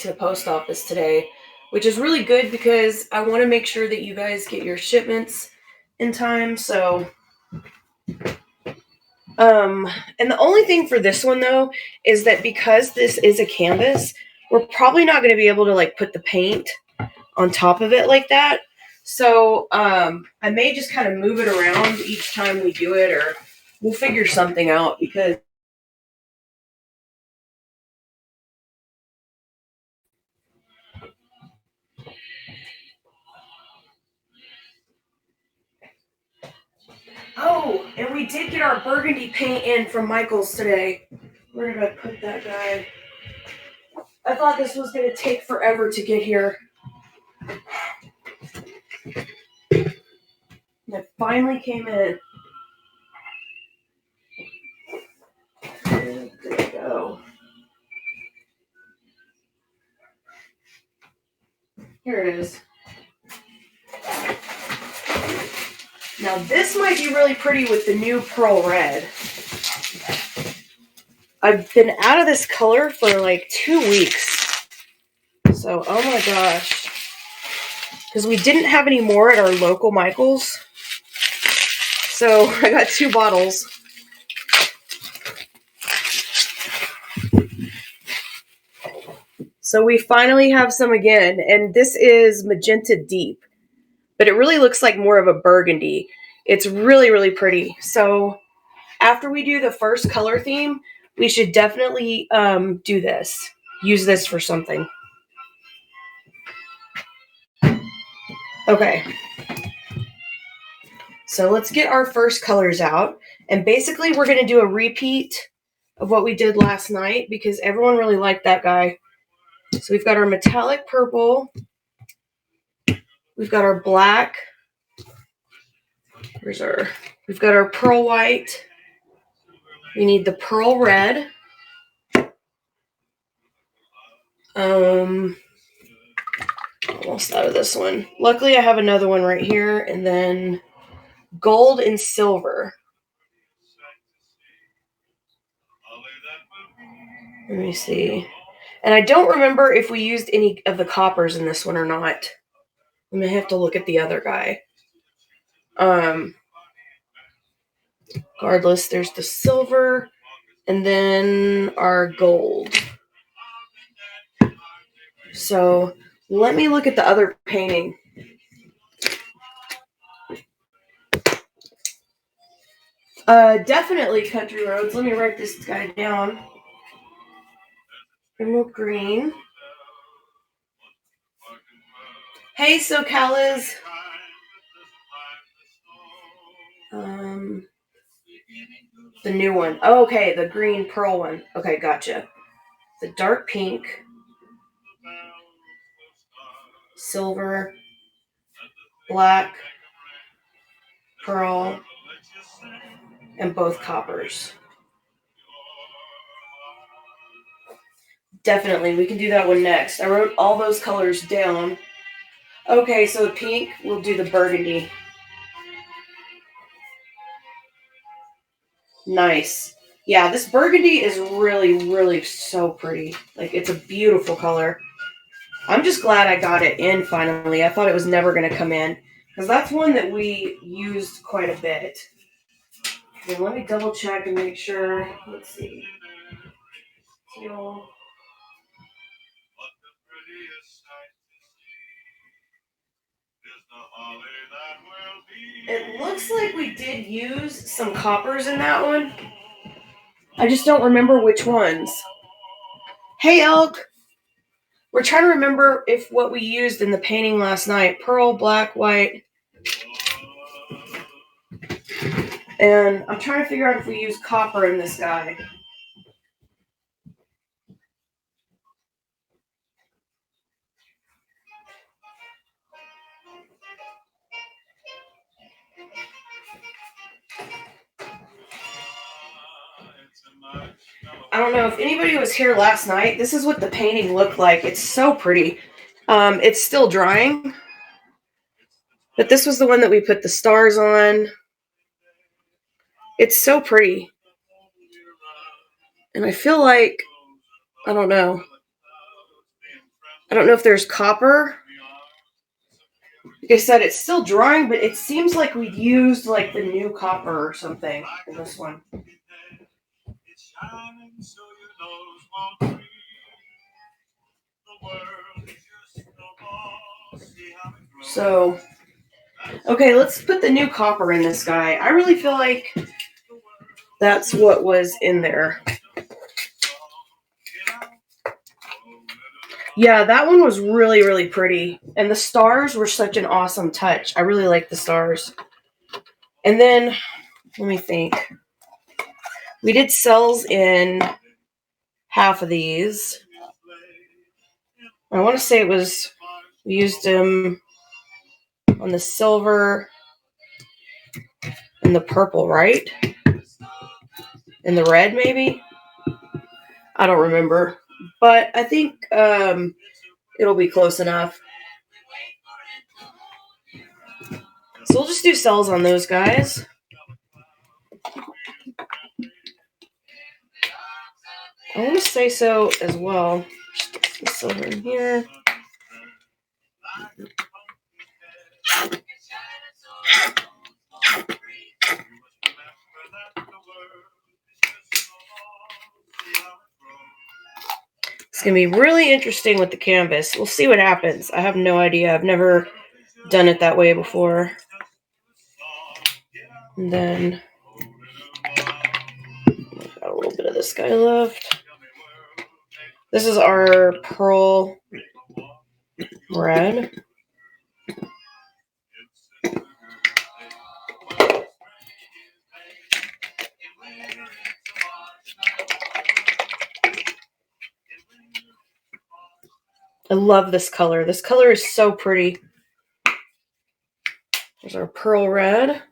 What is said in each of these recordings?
to the post office today, which is really good because I want to make sure that you guys get your shipments in time. So, and the only thing for this one though is that because this is a canvas, we're probably not going to be able to like put the paint on top of it like that. So I may just kind of move it around each time we do it, or we'll figure something out because oh, and we did get our burgundy paint in from Michael's today. Where did I put that guy? I thought this was going to take forever to get here. It finally came in. There we go. Here it is. Now this might be really pretty with the new pearl red. I've been out of this color for like 2 weeks. So, oh my gosh. Because we didn't have any more at our local Michael's. So I got 2 bottles. So we finally have some again. And this is Magenta Deep. But it really looks like more of a burgundy. It's really, really pretty. So after we do the first color theme, we should definitely do this. Use this for something. Okay. So let's get our first colors out. And basically we're going to do a repeat of what we did last night because everyone really liked that guy. So we've got our metallic purple. We've got our black. We've got our pearl white. We need the pearl red. Almost out of this one. Luckily I have another one right here. And then gold and silver. Let me see. And I don't remember if we used any of the coppers in this one or not. I'm going to have to look at the other guy. Regardless, there's the silver and then our gold. So let me look at the other painting. Definitely country roads. Let me write this guy down. Emerald green. Hey, SoCal. The new one. Oh, okay, the green pearl one. Okay, gotcha. The dark pink. Silver. Black. Pearl. And both coppers. Definitely, we can do that one next. I wrote all those colors down. Okay, so the pink, we'll do the burgundy. Nice. Yeah, this burgundy is really, really so pretty. Like, it's a beautiful color. I'm just glad I got it in finally. I thought it was never going to come in. Because that's one that we used quite a bit. Okay, let me double check and make sure. Let's see. Teal. It looks like we did use some coppers in that one. I just don't remember which ones. Hey, Elk. We're trying to remember if what we used in the painting last night. Pearl, black, white. And I'm trying to figure out if we used copper in this guy. I don't know if anybody was here last night. This is what the painting looked like. It's so pretty. It's still drying. But this was the one that we put the stars on. It's so pretty. And I feel like, I don't know. I don't know if there's copper. Like I said, it's still drying, but it seems like we'd used like the new copper or something in this one. So, okay, let's put the new copper in this guy. I really feel like that's what was in there. Yeah, that one was really, really pretty. And the stars were such an awesome touch. I really like the stars. And then, let me think. We did cells in half of these. I want to say it was, we used them on the silver and the purple, right? And the red, maybe? I don't remember. But I think it'll be close enough. So we'll just do cells on those guys. I want to say so as well. Just get some silver in here. It's going to be really interesting with the canvas. We'll see what happens. I have no idea. I've never done it that way before. And then I've got a little bit of this guy left. This is our pearl red. I love this color. This color is so pretty. There's our pearl red.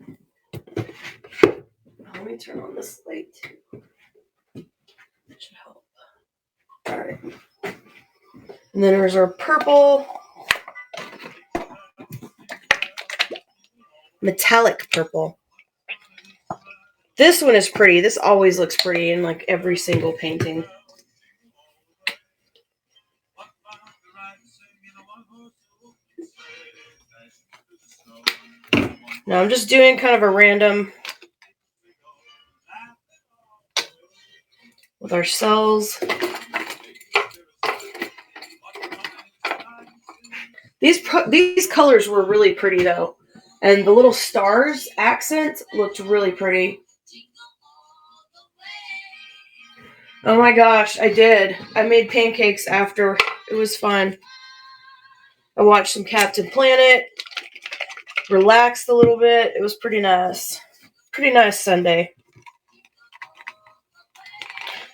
Let me turn on this light too. That should help. All right. And then there's our purple. Metallic purple. This one is pretty. This always looks pretty in like every single painting. Now I'm just doing kind of a random with our cells. These colors were really pretty though. And the little stars accent looked really pretty. Oh my gosh, I did. I made pancakes after. It was fun. I watched some Captain Planet. Relaxed a little bit. It was pretty nice. Pretty nice Sunday.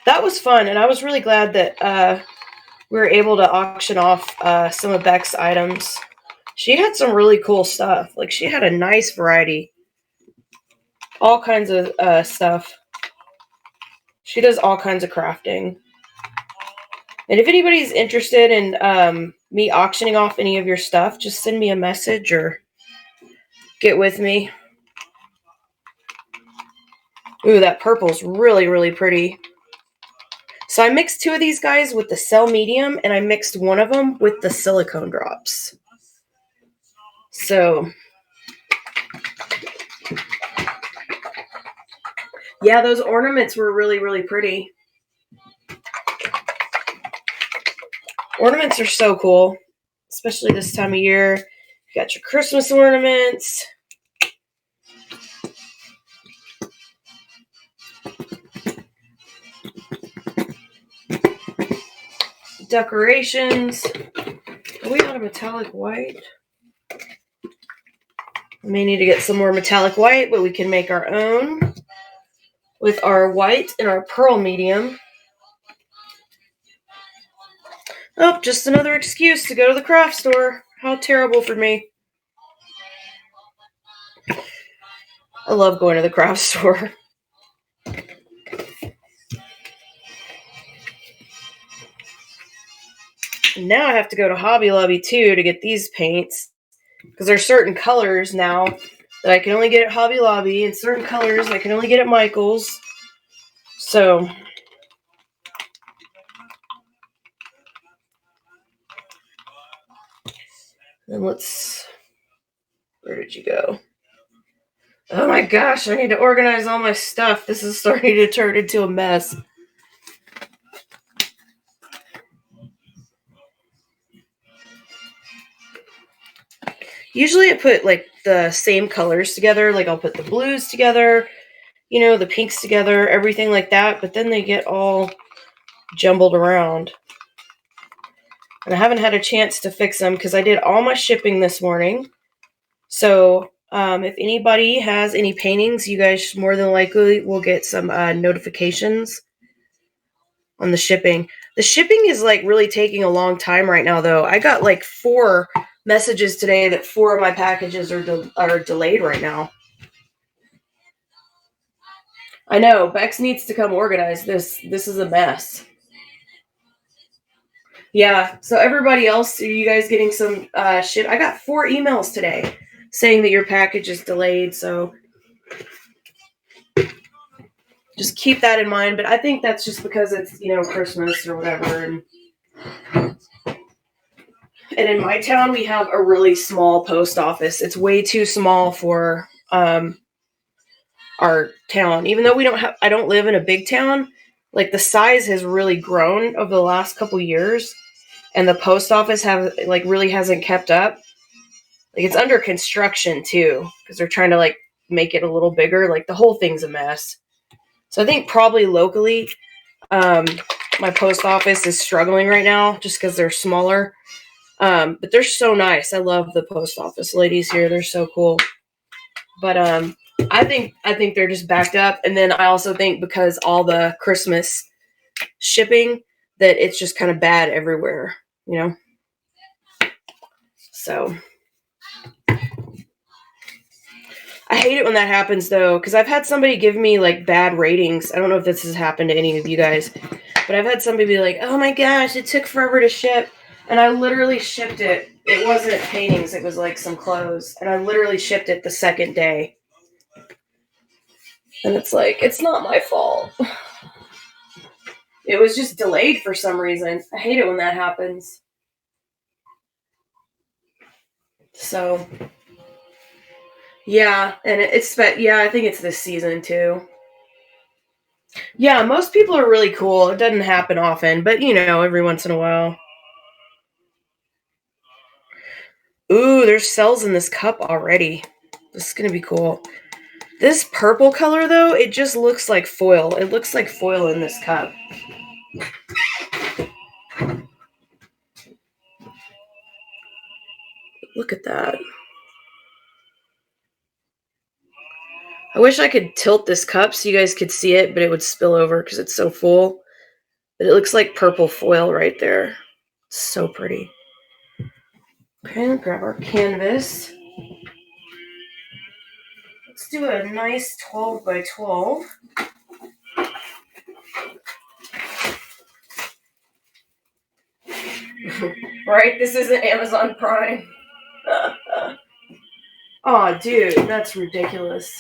That was fun, and I was really glad that we were able to auction off some of Beck's items. She had some really cool stuff. Like, she had a nice variety. All kinds of stuff. She does all kinds of crafting. And if anybody's interested in me auctioning off any of your stuff, just send me a message or get with me. Ooh, that purple's really, really pretty. So I mixed two of these guys with the cell medium, and I mixed one of them with the silicone drops. So, yeah, those ornaments were really, really pretty. Ornaments are so cool, especially this time of year. You got your Christmas ornaments. Decorations. Are we out of metallic white? We may need to get some more metallic white, but we can make our own with our white and our pearl medium. Oh, just another excuse to go to the craft store. How terrible for me. I love going to the craft store. And now I have to go to Hobby Lobby too to get these paints. Because there's certain colors now that I can only get at Hobby Lobby, and certain colors I can only get at Michael's. So And where did you go? Oh my gosh, I need to organize all my stuff. This is starting to turn into a mess. Usually I put like the same colors together, like I'll put the blues together, the pinks together, everything like that, but then they get all jumbled around. And I haven't had a chance to fix them because I did all my shipping this morning. So if anybody has any paintings, you guys more than likely will get some notifications on the shipping. The shipping is like really taking a long time right now, though. I got like 4 messages today that 4 of my packages are delayed right now. I know Bex needs to come organize this. This is a mess. Yeah. So everybody else, are you guys getting some shit? I got 4 emails today saying that your package is delayed. So just keep that in mind. But I think that's just because it's Christmas or whatever. And in my town, we have a really small post office. It's way too small for our town. Even though I don't live in a big town, like the size has really grown over the last couple years, and the post office really hasn't kept up. Like it's under construction too, because they're trying to like make it a little bigger. Like the whole thing's a mess. So I think probably locally, my post office is struggling right now just because they're smaller. But they're so nice. I love the post office ladies here. They're so cool. But I think they're just backed up. And then I also think because all the Christmas shipping that it's just kind of bad everywhere, So I hate it when that happens though, because I've had somebody give me like bad ratings. I don't know if this has happened to any of you guys, but I've had somebody be like, "Oh my gosh, it took forever to ship." And I literally shipped it. It wasn't paintings, it was like some clothes. And I literally shipped it the second day. And it's like, it's not my fault. It was just delayed for some reason. I hate it when that happens. So, yeah, and I think it's this season too. Yeah, most people are really cool. It doesn't happen often, but every once in a while. Ooh, there's cells in this cup already. This is gonna be cool. This purple color, though, it just looks like foil. It looks like foil in this cup. Look at that. I wish I could tilt this cup so you guys could see it, but it would spill over because it's so full. But it looks like purple foil right there. It's so pretty. Okay, let's grab our canvas. Let's do a nice 12 by 12. Right? This isn't Amazon Prime. Oh, dude, that's ridiculous.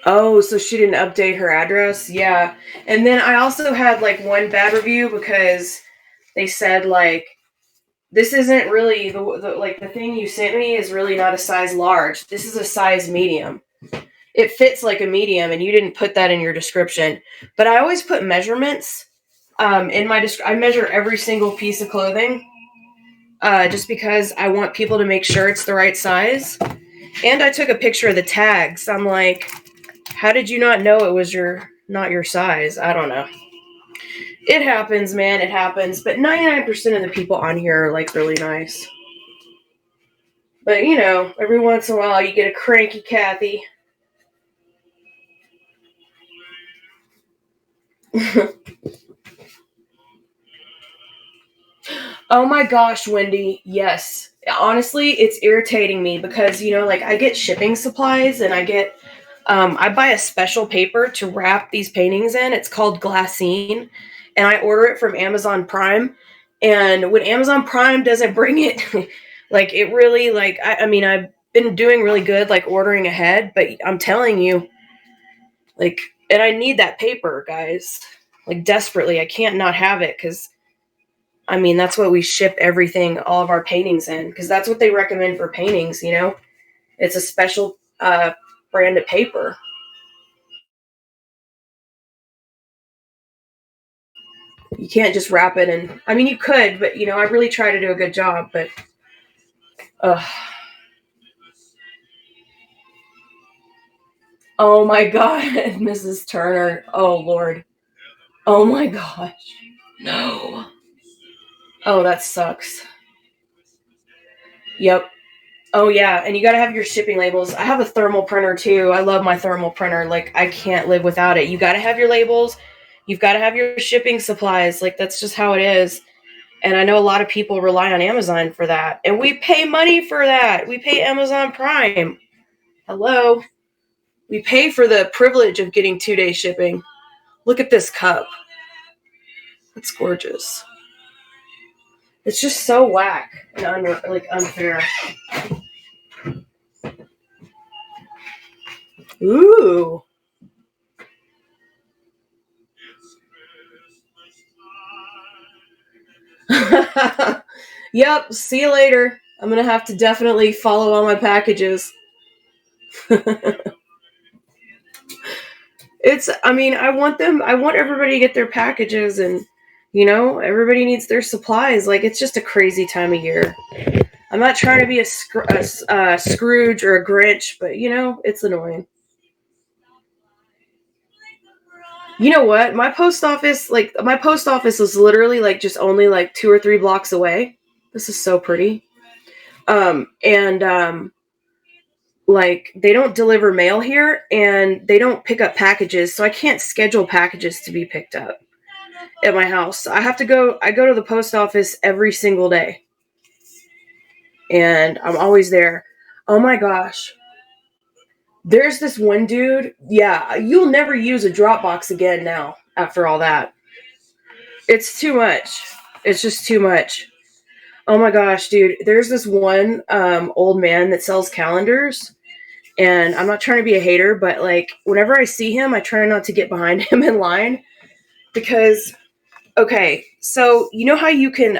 Oh, so she didn't update her address? Yeah. And then I also had like one bad review because they said like this isn't really the thing you sent me is really not a size large. This is a size medium. It fits like a medium, and you didn't put that in your description. But I always put measurements in my I measure every single piece of clothing just because I want people to make sure it's the right size. And I took a picture of the tags. I'm like, how did you not know it was not your size? I don't know. It happens, man. It happens. But 99% of the people on here are like really nice. But every once in a while you get a cranky Kathy. Oh my gosh, Wendy. Yes. Honestly, it's irritating me because, like I get shipping supplies and I buy a special paper to wrap these paintings in. It's called glassine, and I order it from Amazon Prime. And when Amazon Prime doesn't bring it, like it really I mean, I've been doing really good like ordering ahead, but I'm telling you, like And I need that paper, guys. Like, desperately. I can't not have it because, I mean, that's what we ship everything, all of our paintings in, because that's what they recommend for paintings, you know? It's a special brand of paper. You can't just wrap it in. I mean, you could, but, you know, I really try to do a good job, but, oh my God, Mrs. Turner. Oh, Lord. Oh my gosh. No. Oh, that sucks. Yep. Oh yeah, and you got to have your shipping labels. I have a thermal printer too. I love my thermal printer. Like, I can't live without it. You got to have your labels. You've got to have your shipping supplies. Like, that's just how it is. And I know a lot of people rely on Amazon for that. And we pay money for that. We pay Amazon Prime. Hello. We pay for the privilege of getting 2-day shipping. Look at this cup. It's gorgeous. It's just so whack and unfair. Ooh. Yep, see you later. I'm gonna have to definitely follow all my packages. I mean, I want everybody to get their packages, and, you know, everybody needs their supplies. Like, it's just a crazy time of year. I'm not trying to be a Scrooge or a Grinch, but, you know, it's annoying. You know what? My post office is literally like just only like 2 or 3 blocks away. This is so pretty. And like, they don't deliver mail here, and they don't pick up packages, so I can't schedule packages to be picked up at my house. I go to the post office every single day, and I'm always there. Oh my gosh. There's this one dude. Yeah, you'll never use a Dropbox again now after all that. It's too much. It's just too much. Oh my gosh, dude. There's this one old man that sells calendars. And I'm not trying to be a hater, but, like, whenever I see him, I try not to get behind him in line. Because, okay, so you know how you can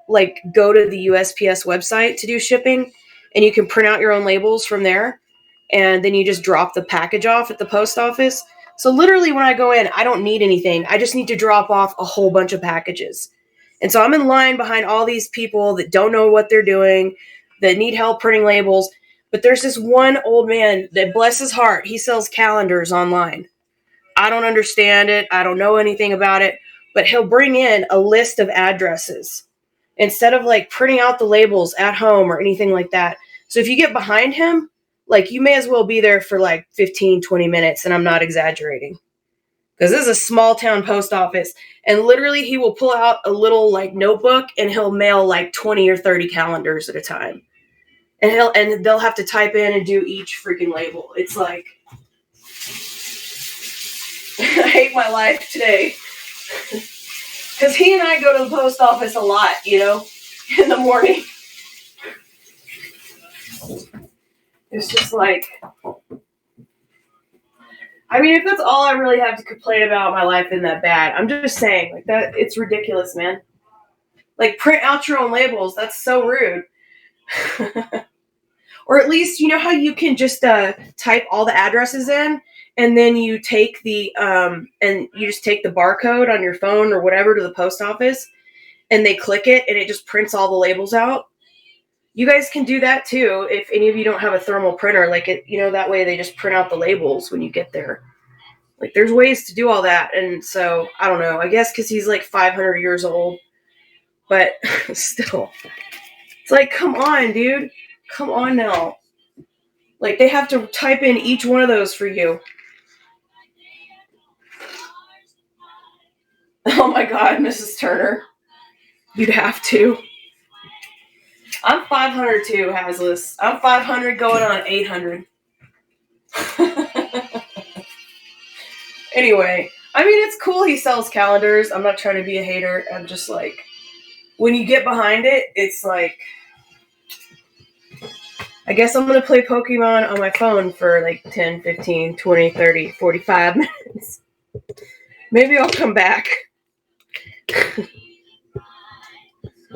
like, go to the USPS website to do shipping, and you can print out your own labels from there, and then you just drop the package off at the post office. So literally, when I go in, I don't need anything. I just need to drop off a whole bunch of packages. And so I'm in line behind all these people that don't know what they're doing, that need help printing labels. But there's this one old man that, bless his heart, he sells calendars online. I don't understand it. I don't know anything about it. But he'll bring in a list of addresses instead of, like, printing out the labels at home or anything like that. So if you get behind him, like, you may as well be there for like 15, 20 minutes. And I'm not exaggerating. Because this is a small town post office. And literally, he will pull out a little, like, notebook, and he'll mail like 20 or 30 calendars at a time. And they'll have to type in and do each freaking label. It's like, I hate my life today. Because he and I go to the post office a lot, you know, in the morning. It's just like, I mean, if that's all I really have to complain about, my life isn't that bad. I'm just saying, like, that, it's ridiculous, man. Like, print out your own labels. That's so rude. Or at least, you know how you can just type all the addresses in, and then you take and you just take the barcode on your phone or whatever to the post office, and they click it, and it just prints all the labels out. You guys can do that too if any of you don't have a thermal printer. Like, it, you know, that way they just print out the labels when you get there. Like, there's ways to do all that. And so, I don't know. I guess because he's like 500 years old. But still. It's like, come on, dude. Come on now. Like, they have to type in each one of those for you. Oh my God, Mrs. Turner. You'd have to. I'm 500 too, Hazlis. I'm 500 going on 800. Anyway, I mean, it's cool he sells calendars. I'm not trying to be a hater. I'm just like, when you get behind it, it's like, I guess I'm going to play Pokemon on my phone for like 10, 15, 20, 30, 45 minutes. Maybe I'll come back.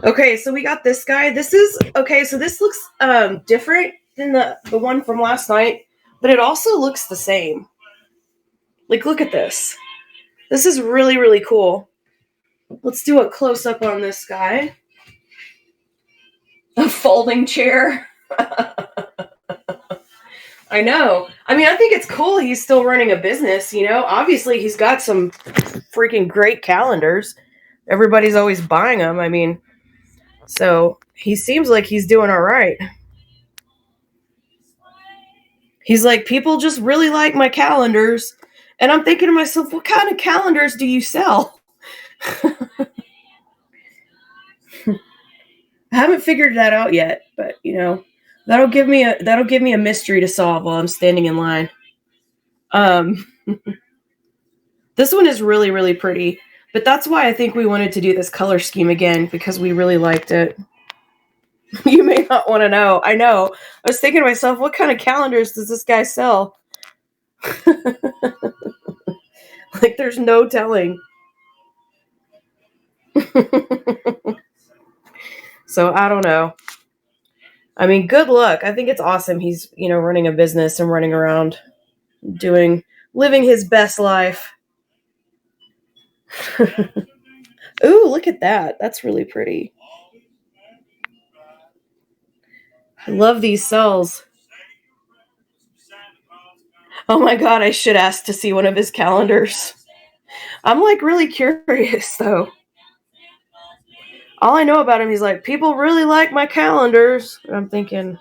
Okay, so we got this guy. This is, okay, so this looks different than the one from last night, but it also looks the same. Like, look at this. This is really, really cool. Let's do a close-up on this guy. A folding chair. I know. I mean, I think it's cool he's still running a business, you know? Obviously, he's got some freaking great calendars. Everybody's always buying them. I mean, so he seems like he's doing all right. He's like, people just really like my calendars. And I'm thinking to myself, what kind of calendars do you sell? I haven't figured that out yet, but you know, that'll give me a mystery to solve while I'm standing in line. This one is really, really pretty, but that's why I think we wanted to do this color scheme again, because we really liked it. You may not want to know. I know. I was thinking to myself, what kind of calendars does this guy sell? Like, there's no telling. So I don't know. I mean, good luck. I think it's awesome. He's, you know, running a business and running around living his best life. Ooh, look at that. That's really pretty. I love these cells. Oh my god, I should ask to see one of his calendars. I'm like really curious though. All I know about him, he's like, people really like my calendars. And I'm thinking,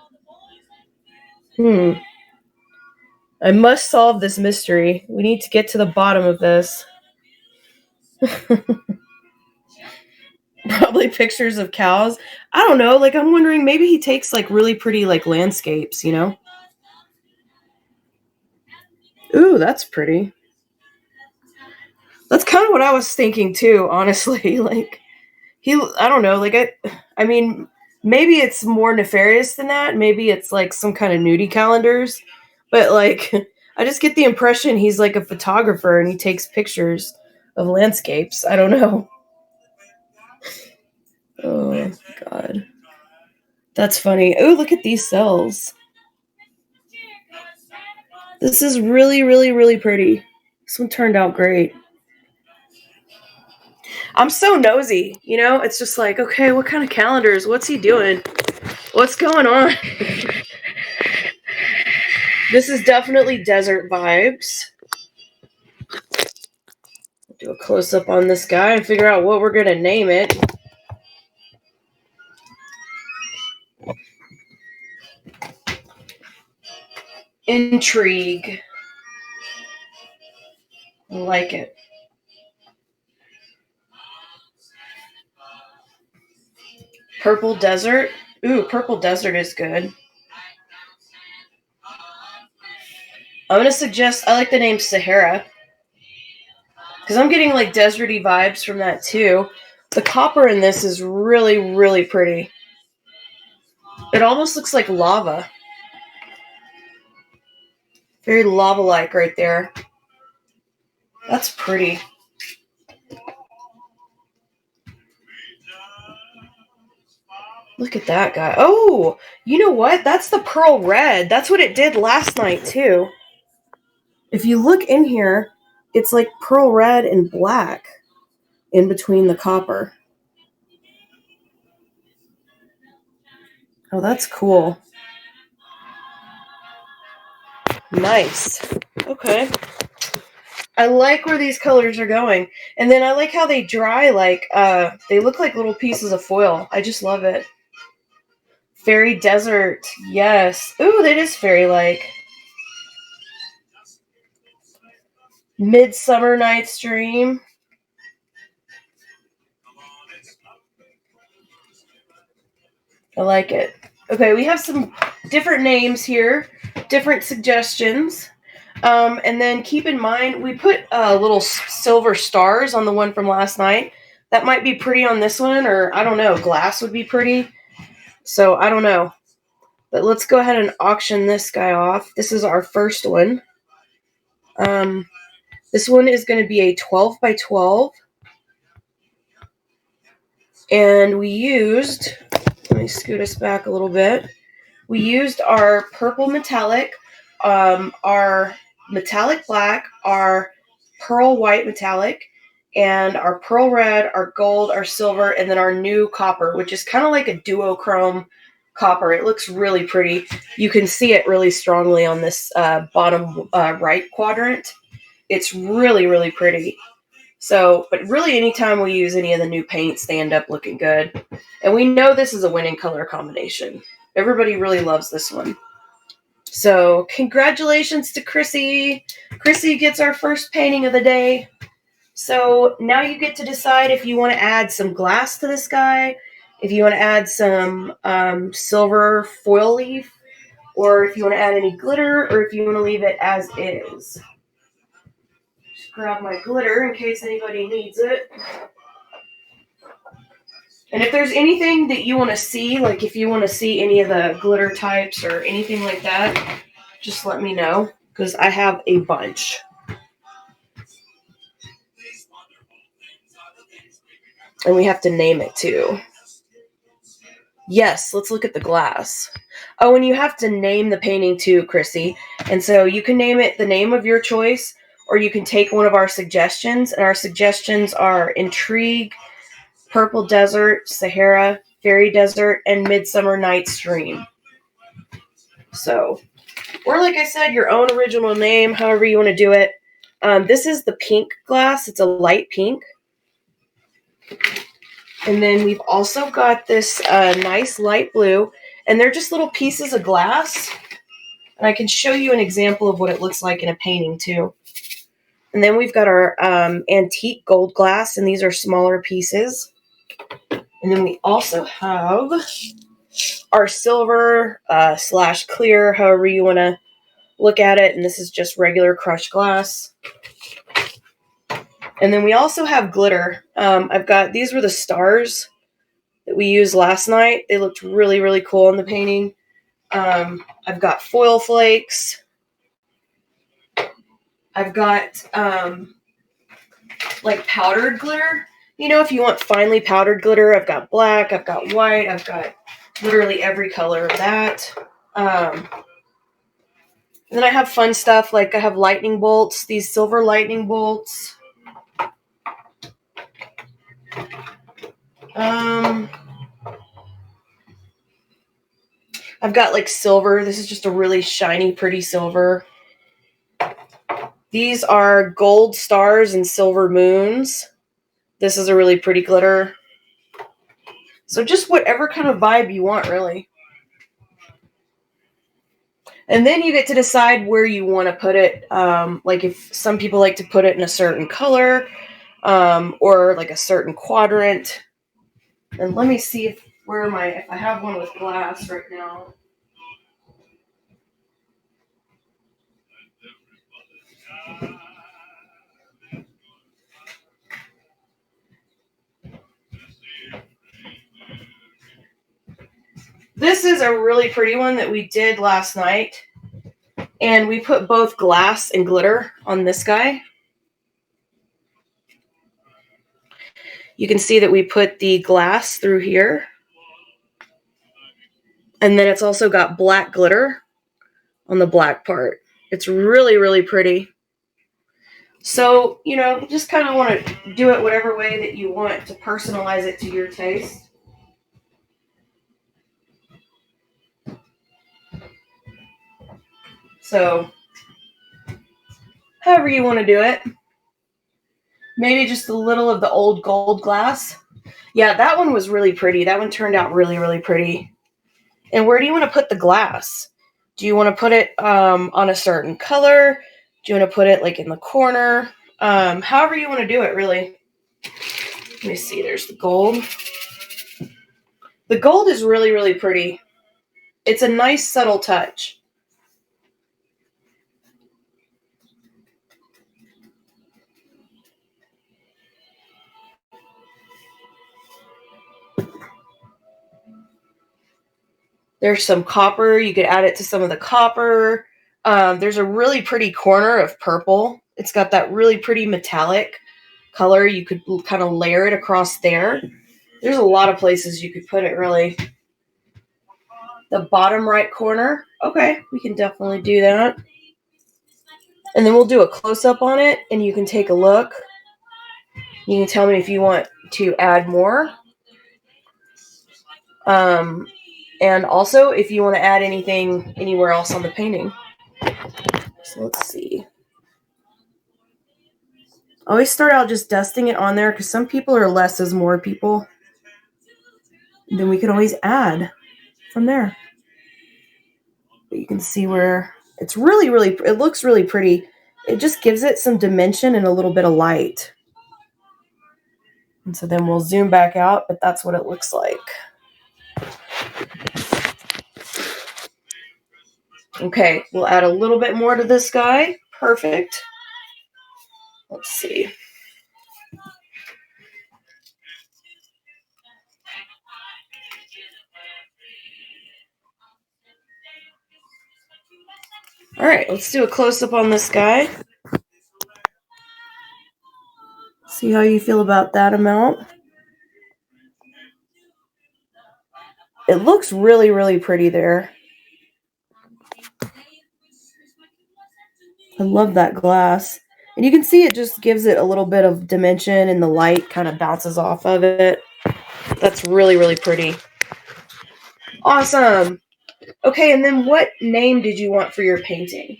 I must solve this mystery. We need to get to the bottom of this. Probably pictures of cows. I don't know. Like, I'm wondering, maybe he takes like really pretty like landscapes, you know? Ooh, that's pretty. That's kind of what I was thinking too, honestly. Like, I don't know. Like, I mean, maybe it's more nefarious than that. Maybe it's like some kind of nudie calendars. But like, I just get the impression he's like a photographer and he takes pictures of landscapes. I don't know. Oh, God. That's funny. Oh, look at these cells. This is really, really, really pretty. This one turned out great. I'm so nosy, you know? It's just like, okay, what kind of calendars? What's he doing? What's going on? This is definitely desert vibes. Do a close-up on this guy and figure out what we're going to name it. Intrigue. I like it. Purple Desert. Ooh, Purple Desert is good. I'm going to suggest, I like the name Sahara. Because I'm getting like deserty vibes from that too. The copper in this is really, really pretty. It almost looks like lava. Very lava-like right there. That's pretty. Look at that guy. Oh, you know what? That's the pearl red. That's what it did last night too. If you look in here, it's like pearl red and black in between the copper. Oh, that's cool. Nice. Okay. I like where these colors are going. And then I like how they dry like, they look like little pieces of foil. I just love it. Fairy Desert. Yes. Ooh, that is fairy-like. Midsummer Night's Dream. I like it. Okay, we have some different names here, different suggestions. And then keep in mind, we put little silver stars on the one from last night. That might be pretty on this one, or I don't know, glass would be pretty. So I don't know. But let's go ahead and auction this guy off. This is our first one. This one is going to be a 12 by 12. And we used, let me scoot us back a little bit. We used our purple metallic, our metallic black, our pearl white metallic, and our pearl red, our gold, our silver, and then our new copper, which is kind of like a duochrome copper. It looks really pretty. You can see it really strongly on this bottom right quadrant. It's really, really pretty. So, but really anytime we use any of the new paints, they end up looking good. And we know this is a winning color combination. Everybody really loves this one. So, congratulations to Chrissy. Chrissy gets our first painting of the day. So, now you get to decide if you want to add some glass to this guy, if you want to add some silver foil leaf, or if you want to add any glitter, or if you want to leave it as is. Just grab my glitter in case anybody needs it. And if there's anything that you want to see, like if you want to see any of the glitter types or anything like that, just let me know, because I have a bunch. And we have to name it too. Yes, let's look at the glass. Oh, and you have to name the painting too, Chrissy. And so you can name it the name of your choice, or you can take one of our suggestions. And our suggestions are Intrigue, Purple Desert, Sahara, Fairy Desert, and Midsummer Night's Dream. So, or like I said, your own original name, however you want to do it. This is the pink glass. It's a light pink. And then we've also got this nice light blue. And they're just little pieces of glass. And I can show you an example of what it looks like in a painting too. And then we've got our antique gold glass. And these are smaller pieces. And then we also have our silver / clear, however you want to look at it. And this is just regular crushed glass. And then we also have glitter. These were the stars that we used last night. They looked really, really cool in the painting. I've got foil flakes. I've got like powdered glitter. You know, if you want finely powdered glitter, I've got black, I've got white, I've got literally every color of that. And then I have fun stuff, like I have lightning bolts, these silver lightning bolts. I've got like silver. This is just a really shiny, pretty silver. These are gold stars and silver moons. This is a really pretty glitter. So just whatever kind of vibe you want, really. And then you get to decide where you want to put it. Like if some people like to put it in a certain color, or like a certain quadrant. And let me see if I have one with glass right now. This is a really pretty one that we did last night. And we put both glass and glitter on this guy. You can see that we put the glass through here. And then it's also got black glitter on the black part. It's really, really pretty. So, you know, you just kind of want to do it whatever way that you want to personalize it to your taste. So, however you want to do it. Maybe just a little of the old gold glass. Yeah, that one was really pretty. That one turned out really, really pretty. And where do you want to put the glass? Do you want to put it on a certain color? Do you want to put it like in the corner? However you want to do it, really. Let me see. There's the gold. The gold is really, really pretty. It's a nice, subtle touch. There's some copper. You could add it to some of the copper. There's a really pretty corner of purple. It's got that really pretty metallic color. You could kind of layer it across there. There's a lot of places you could put it, really. The bottom right corner. Okay, we can definitely do that. And then we'll do a close-up on it, and you can take a look. You can tell me if you want to add more. And also if you want to add anything anywhere else on the painting. So let's see. I always start out just dusting it on there because some people are less is more people. And then we can always add from there. But you can see where it's really, it looks really pretty. It just gives it some dimension and a little bit of light. And so then we'll zoom back out, but that's what it looks like. Okay, we'll add a little bit more to this guy. Perfect. Let's see. All right, let's do a close-up on this guy. See how you feel about that amount. It looks really, really pretty there. I love that glass. And you can see it just gives it a little bit of dimension and the light kind of bounces off of it. That's really, really pretty. Awesome. Okay, and then what name did you want for your painting?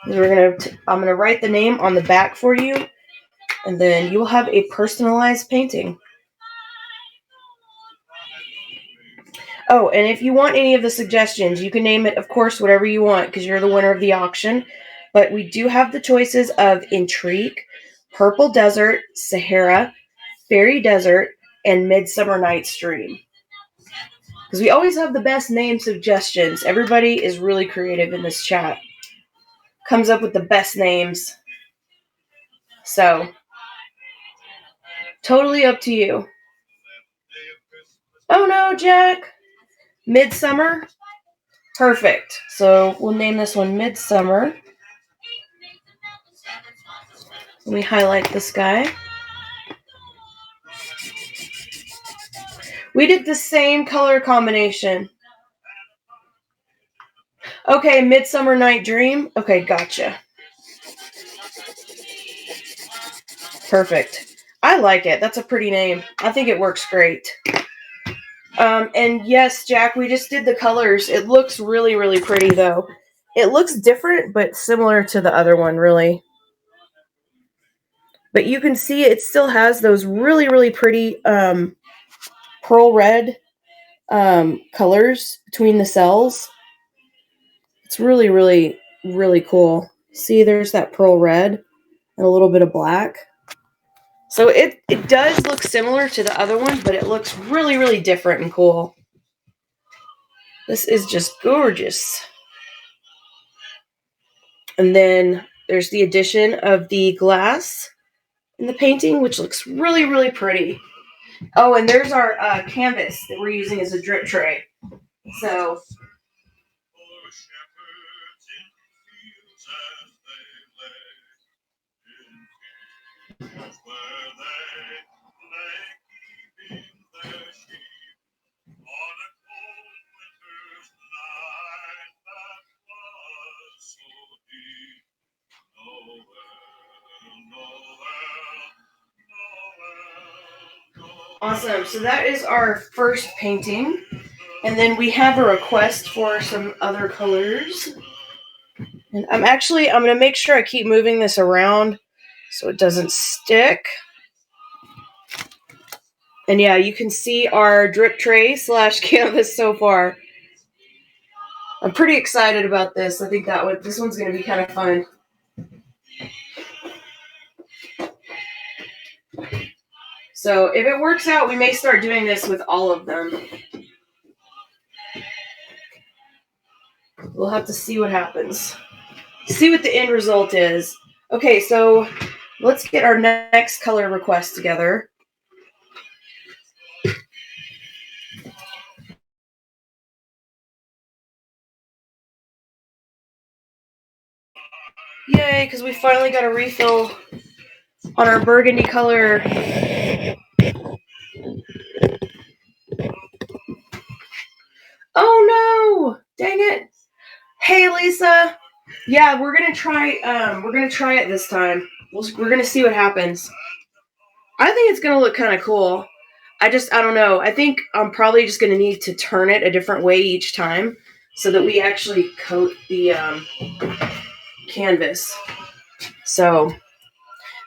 I'm gonna write the name on the back for you, and then you will have a personalized painting. Oh, and if you want any of the suggestions, you can name it, of course, whatever you want, because you're the winner of the auction. But we do have the choices of Intrigue, Purple Desert, Sahara, Fairy Desert, and Midsummer Night's Dream. Because we always have the best name suggestions. Everybody is really creative in this chat. Comes up with the best names. So, totally up to you. Oh no, Jack! Midsummer? Perfect. So, we'll name this one Midsummer. Let me highlight this guy. We did the same color combination. Okay, Midsummer Night Dream. Okay, gotcha. Perfect. I like it. That's a pretty name. I think it works great. And yes, Jack, we just did the colors. It looks really, really pretty, though. It looks different, but similar to the other one, really. But you can see it still has those really, really pretty pearl red colors between the cells. It's really, really, really cool. See, there's that pearl red and a little bit of black. So it does look similar to the other one, but it looks really, really different and cool. This is just gorgeous. And then there's the addition of the glass in the painting, which looks really, really pretty. Oh, and there's our canvas that we're using as a drip tray. So awesome. So that is our first painting. And then we have a request for some other colors. And I'm going to make sure I keep moving this around so it doesn't stick. And yeah, you can see our drip tray / canvas so far. I'm pretty excited about this. I think this one's going to be kind of fun. So if it works out, we may start doing this with all of them. We'll have to see what happens. See what the end result is. Okay, so let's get our next color request together. Yay, because we finally got a refill on our burgundy color. Oh no! Dang it! Hey Lisa! Yeah, we're gonna try it this time. We're gonna see what happens. I think it's gonna look kind of cool. I don't know. I think I'm probably just gonna need to turn it a different way each time so that we actually coat the canvas. So,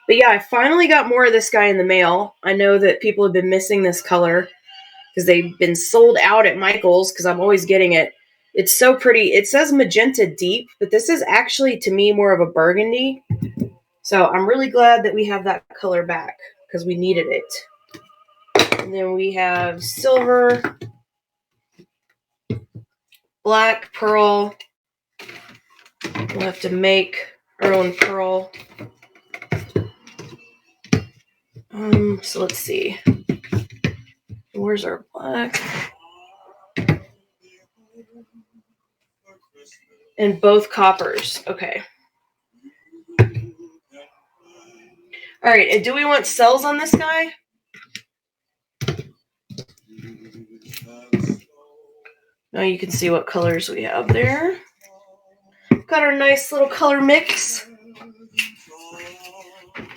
but yeah, I finally got more of this guy in the mail. I know that people have been missing this color because they've been sold out at Michael's because I'm always getting it. It's so pretty. It says magenta deep, but this is actually, to me, more of a burgundy. So I'm really glad that we have that color back because we needed it. And then we have silver, black, pearl. We'll have to make our own pearl. So let's see. Where's our black? And both coppers. Okay. All right. And do we want cells on this guy? Now you can see what colors we have there. Got our nice little color mix.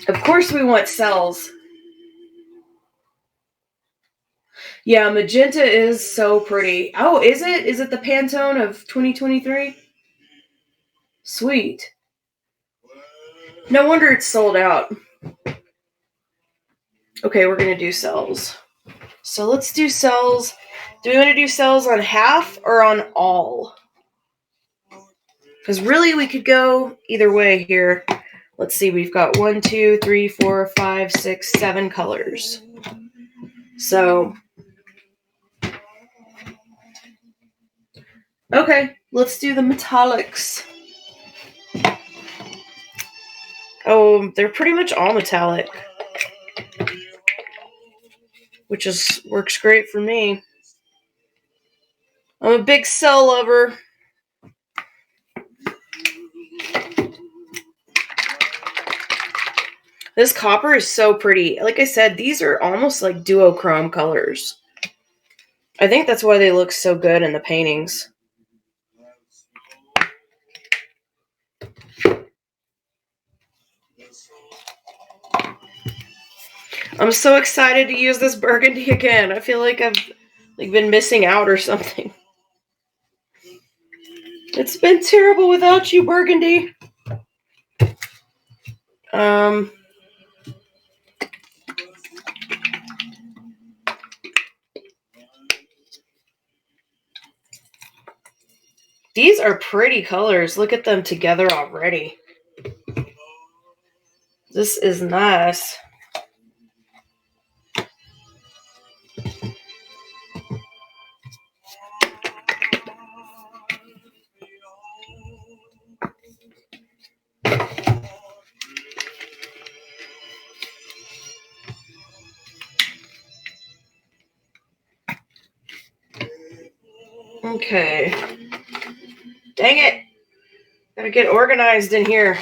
Of course we want cells. Yeah, magenta is so pretty. Oh, is it? Is it the Pantone of 2023? Sweet. No wonder it's sold out. Okay, we're going to do cells. So let's do cells. Do we want to do cells on half or on all? Because really we could go either way here. Let's see, we've got 1, 2, 3, 4, 5, 6, 7 colors. So, okay, let's do the metallics. Oh, they're pretty much all metallic, which works great for me. I'm a big cell lover. This copper is so pretty. Like I said, these are almost like duochrome colors. I think that's why they look so good in the paintings. I'm so excited to use this burgundy again. I feel like I've been missing out or something. It's been terrible without you, burgundy. These are pretty colors. Look at them together already. This is nice. Okay. Dang it. Gotta get organized in here.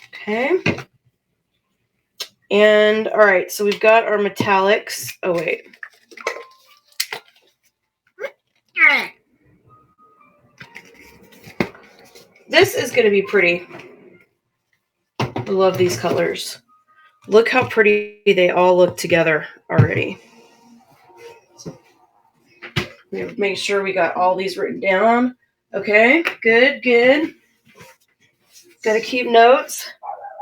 Okay. And, all right, so we've got our metallics. Oh, wait. This is going to be pretty. I love these colors. Look how pretty they all look together already. Make sure we got all these written down. Okay, good, good. Got to keep notes.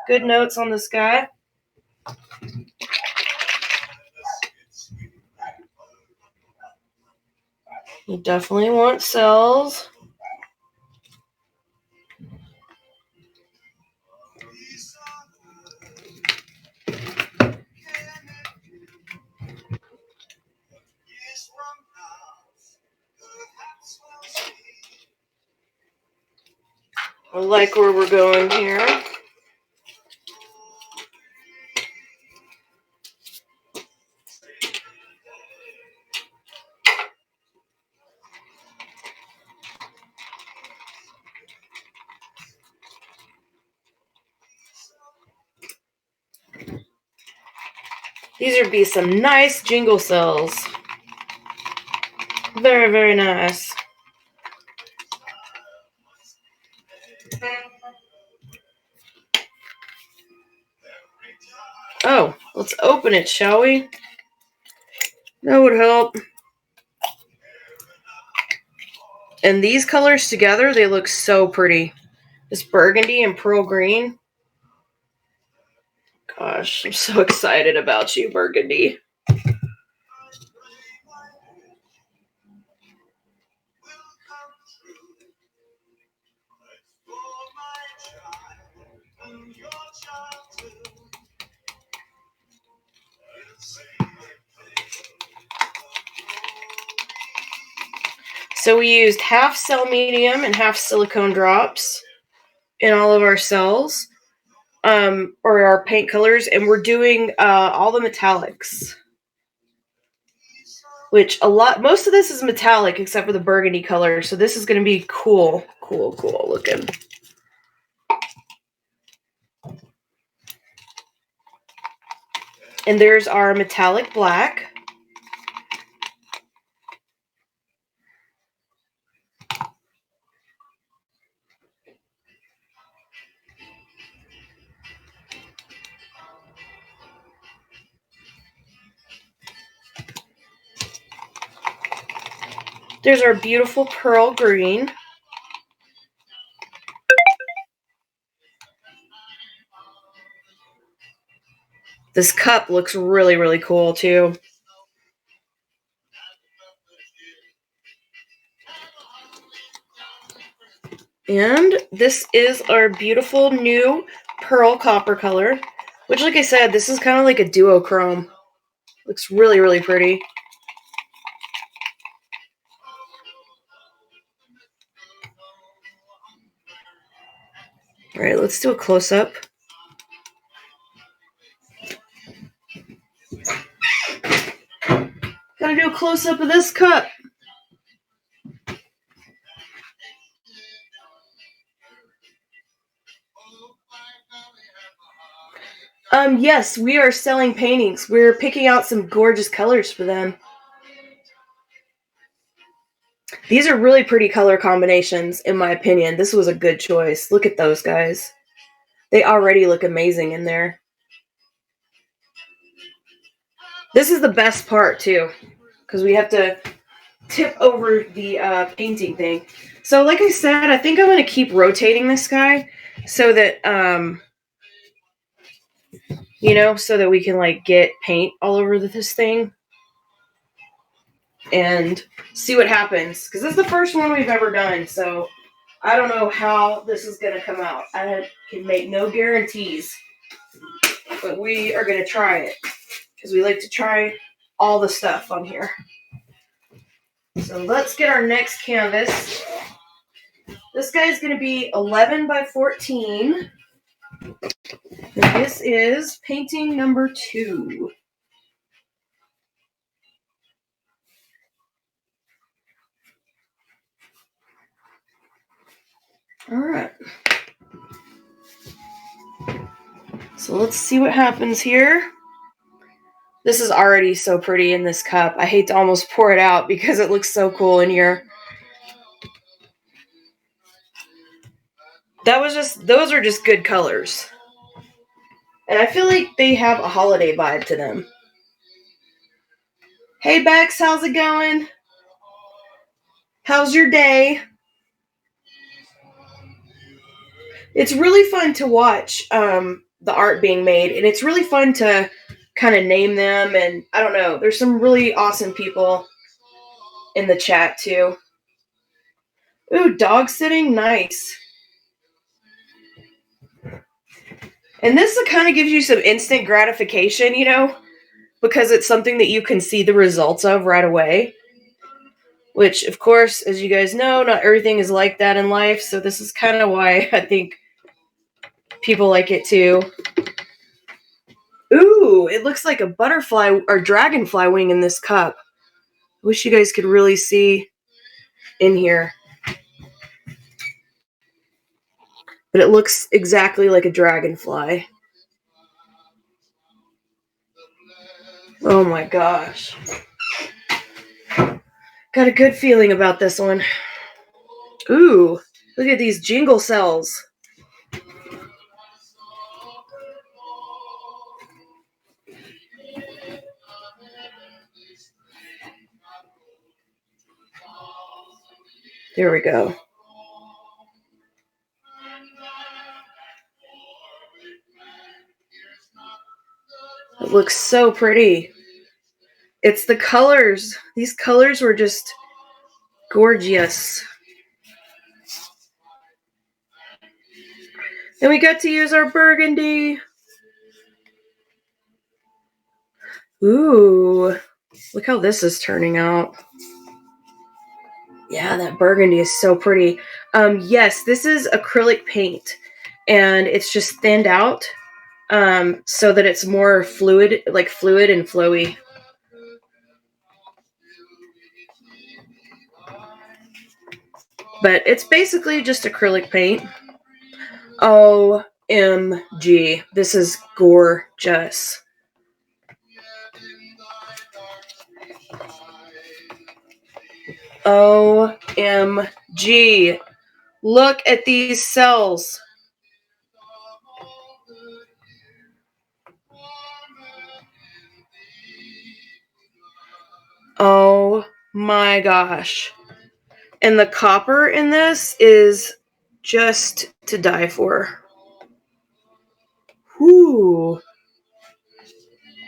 Good notes on this guy. You definitely want cells. I like where we're going here. These would be some nice jingle cells. Very, very nice. Oh, let's open it, shall we? That would help. And these colors together, they look so pretty. This burgundy and pearl green. Gosh, I'm so excited about you, burgundy. So we used half cell medium and half silicone drops in all of our cells, or our paint colors, and we're doing all the metallics. Which most of this is metallic except for the burgundy color, so this is going to be cool looking. And there's our metallic black. There's our beautiful pearl green. This cup looks really, really cool too. And this is our beautiful new pearl copper color, which, like I said, this is kind of like a duochrome. Looks really, really pretty. All right, let's do a close-up. Gotta do a close-up of this cup. Yes, we are selling paintings. We're picking out some gorgeous colors for them. These are really pretty color combinations, in my opinion. This was a good choice. Look at those guys. They already look amazing in there. This is the best part, too, because we have to tip over the painting thing. So, like I said, I think I'm going to keep rotating this guy so that, so that we can, like, get paint all over this thing and see what happens. Because this is the first one we've ever done, so I don't know how this is going to come out. I can make no guarantees, but we are going to try it because we like to try all the stuff on here. So let's get our next canvas. This guy is going to be 11 by 14. And this is painting number 2. All right. So let's see what happens here. This is already so pretty in this cup. I hate to almost pour it out because it looks so cool in here. Those are just good colors. And I feel like they have a holiday vibe to them. Hey Bex, how's it going? How's your day? It's really fun to watch the art being made, and it's really fun to kind of name them, and I don't know, there's some really awesome people in the chat too. Ooh, dog sitting, nice. And this kind of gives you some instant gratification, because it's something that you can see the results of right away. Which, of course, as you guys know, not everything is like that in life, so this is kind of why I think people like it too. Ooh, it looks like a butterfly or dragonfly wing in this cup. I wish you guys could really see in here. But it looks exactly like a dragonfly. Oh my gosh. Got a good feeling about this one. Ooh, look at these jingle cells. There we go. It looks so pretty. It's the colors. These colors were just gorgeous. And we got to use our burgundy. Ooh, look how this is turning out. Yeah, that burgundy is so pretty. Yes, this is acrylic paint, and it's just thinned out so that it's more fluid, like fluid and flowy. But it's basically just acrylic paint. OMG, this is gorgeous. OMG. Look at these cells. Oh my gosh. And the copper in this is just to die for. Whoo.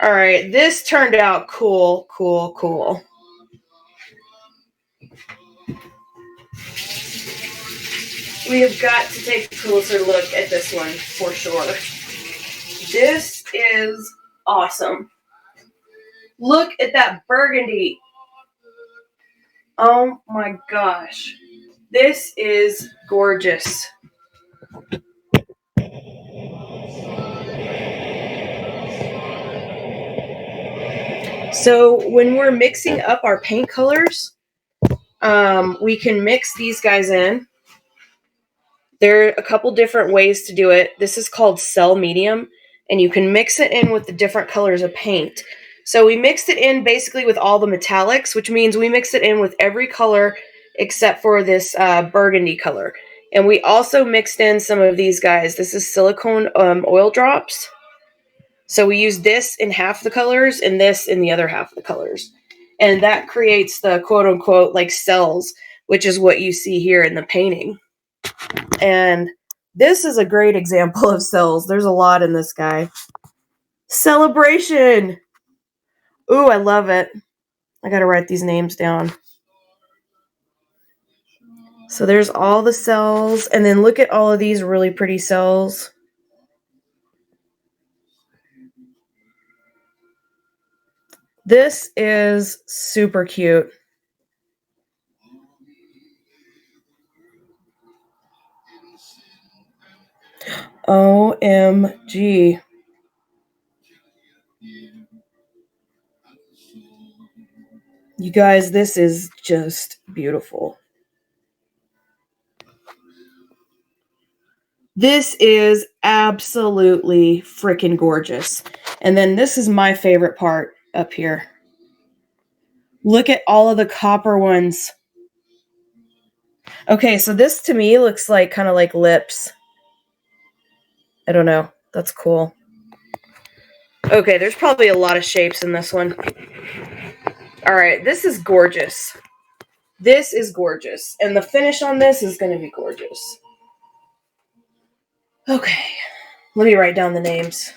All right, this turned out cool. We have got to take a closer look at this one for sure. This is awesome. Look at that burgundy. Oh my gosh. This is gorgeous. So when we're mixing up our paint colors, we can mix these guys in. There are a couple different ways to do it. This is called cell medium, and you can mix it in with the different colors of paint. So we mixed it in basically with all the metallics, which means we mixed it in with every color except for this burgundy color. And we also mixed in some of these guys. This is silicone oil drops. So we use this in half the colors and this in the other half of the colors. And that creates the quote unquote like cells, which is what you see here in the painting. And this is a great example of cells. There's a lot in this guy. Celebration! Ooh, I love it. I gotta write these names down. So there's all the cells, and then look at all of these really pretty cells. This is super cute. OMG. You guys, this is just beautiful. This is absolutely freaking gorgeous. And then this is my favorite part up here. Look at all of the copper ones. Okay, so this to me looks like kind of like lips. I don't know. That's cool. Okay, there's probably a lot of shapes in this one. All right, this is gorgeous. This is gorgeous. And the finish on this is going to be gorgeous. Okay, let me write down the names.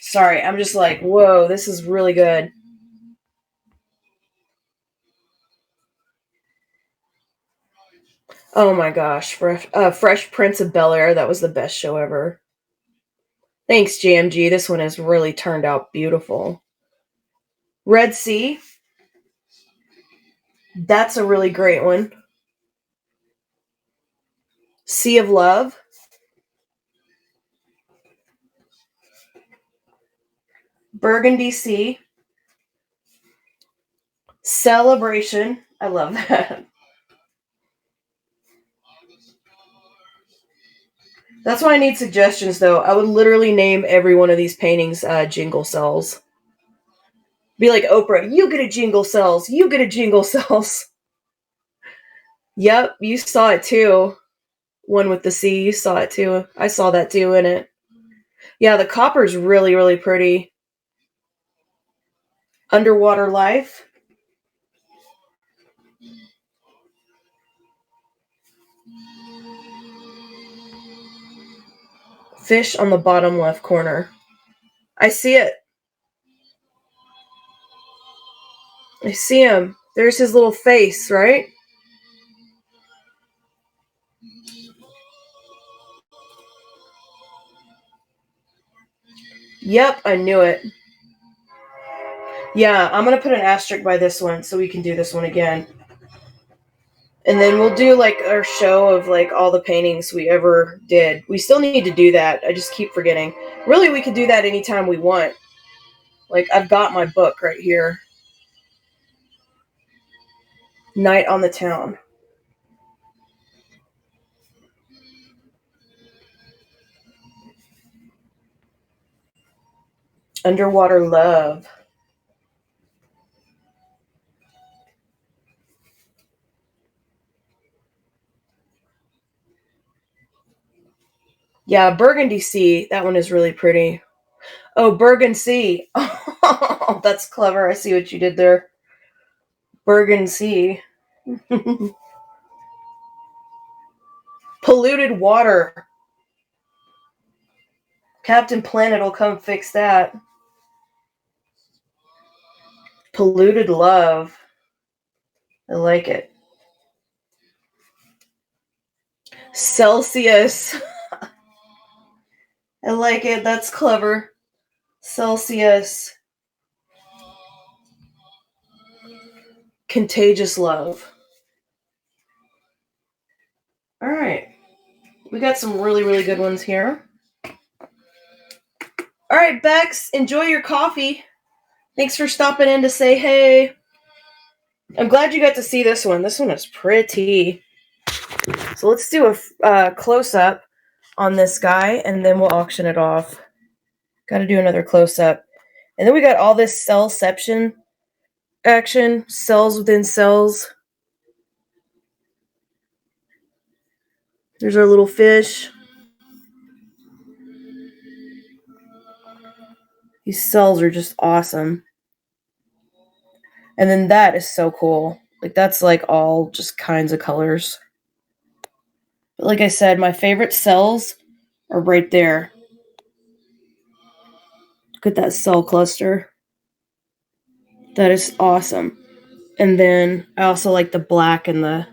Sorry, I'm just like, whoa, this is really good. Oh my gosh, Fresh Prince of Bel-Air, that was the best show ever. Thanks, JMG. This one has really turned out beautiful. Red Sea. That's a really great one. Sea of Love. Burgundy Sea. Celebration. I love that. That's why I need suggestions, though. I would literally name every one of these paintings jingle cells. Be like Oprah, you get a jingle cells, you get a jingle cells. Yep, you saw it too. One with the C, you saw it too. I saw that too in it. Yeah, the copper's really, really pretty. Underwater Life. Fish on the bottom left corner. I see it. I see him. There's his little face, right? Yep, I knew it. Yeah, I'm going to put an asterisk by this one so we can do this one again. And then we'll do like our show of like all the paintings we ever did. We still need to do that. I just keep forgetting. Really, we could do that anytime we want. Like, I've got my book right here. Night on the Town. Underwater Love. Yeah, Burgundy Sea. That one is really pretty. Oh, Burgundy Sea. Oh, that's clever. I see what you did there. Burgundy Sea. Polluted water. Captain Planet will come fix that. Polluted love. I like it. Celsius. I like it. That's clever. Celsius. Contagious love. All right. We got some really, really good ones here. All right, Bex, enjoy your coffee. Thanks for stopping in to say hey. I'm glad you got to see this one. This one is pretty. So let's do a close-up on this guy, and then we'll auction it off. Got to do another close-up. And then we got all this cellception action, cells within cells. There's our little fish. These cells are just awesome. And then that is so cool. Like, that's like all just kinds of colors. But like I said, my favorite cells are right there. Look at that cell cluster. That is awesome. And then I also like the black and the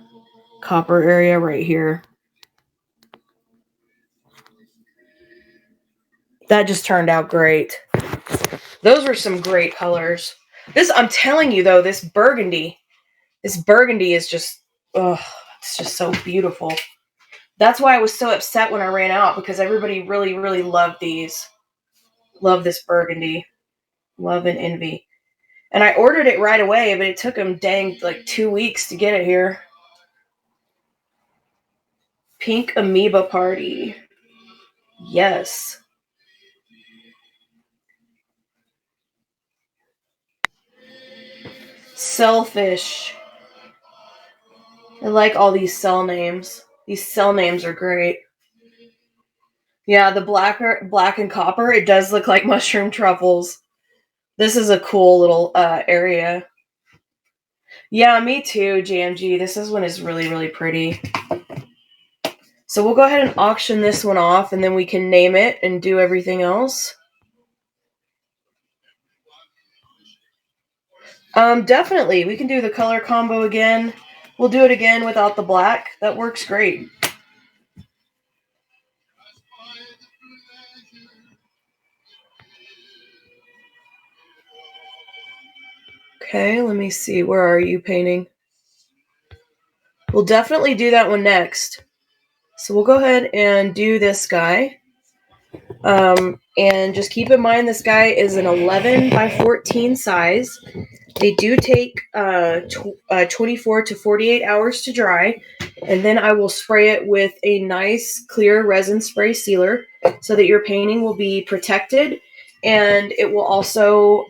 copper area right here. That just turned out great. Those were some great colors. I'm telling you though, this burgundy is just, it's just so beautiful. That's why I was so upset when I ran out, because everybody really, really loved these. Love this burgundy. Love and envy. And I ordered it right away, but it took them dang like 2 weeks to get it here. Pink Amoeba Party. Yes. Selfish. I like all these cell names. These cell names are great. Yeah, the black and copper, it does look like mushroom truffles. This is a cool little area. Yeah, me too, JMG. This one is really, really pretty. So we'll go ahead and auction this one off, and then we can name it and do everything else. Definitely. We can do the color combo again. We'll do it again without the black. That works great. Okay, let me see. Where are you painting? We'll definitely do that one next. So we'll go ahead and do this guy. And just keep in mind this guy is an 11 by 14 size. They do take 24 to 48 hours to dry. And then I will spray it with a nice clear resin spray sealer so that your painting will be protected. And it will also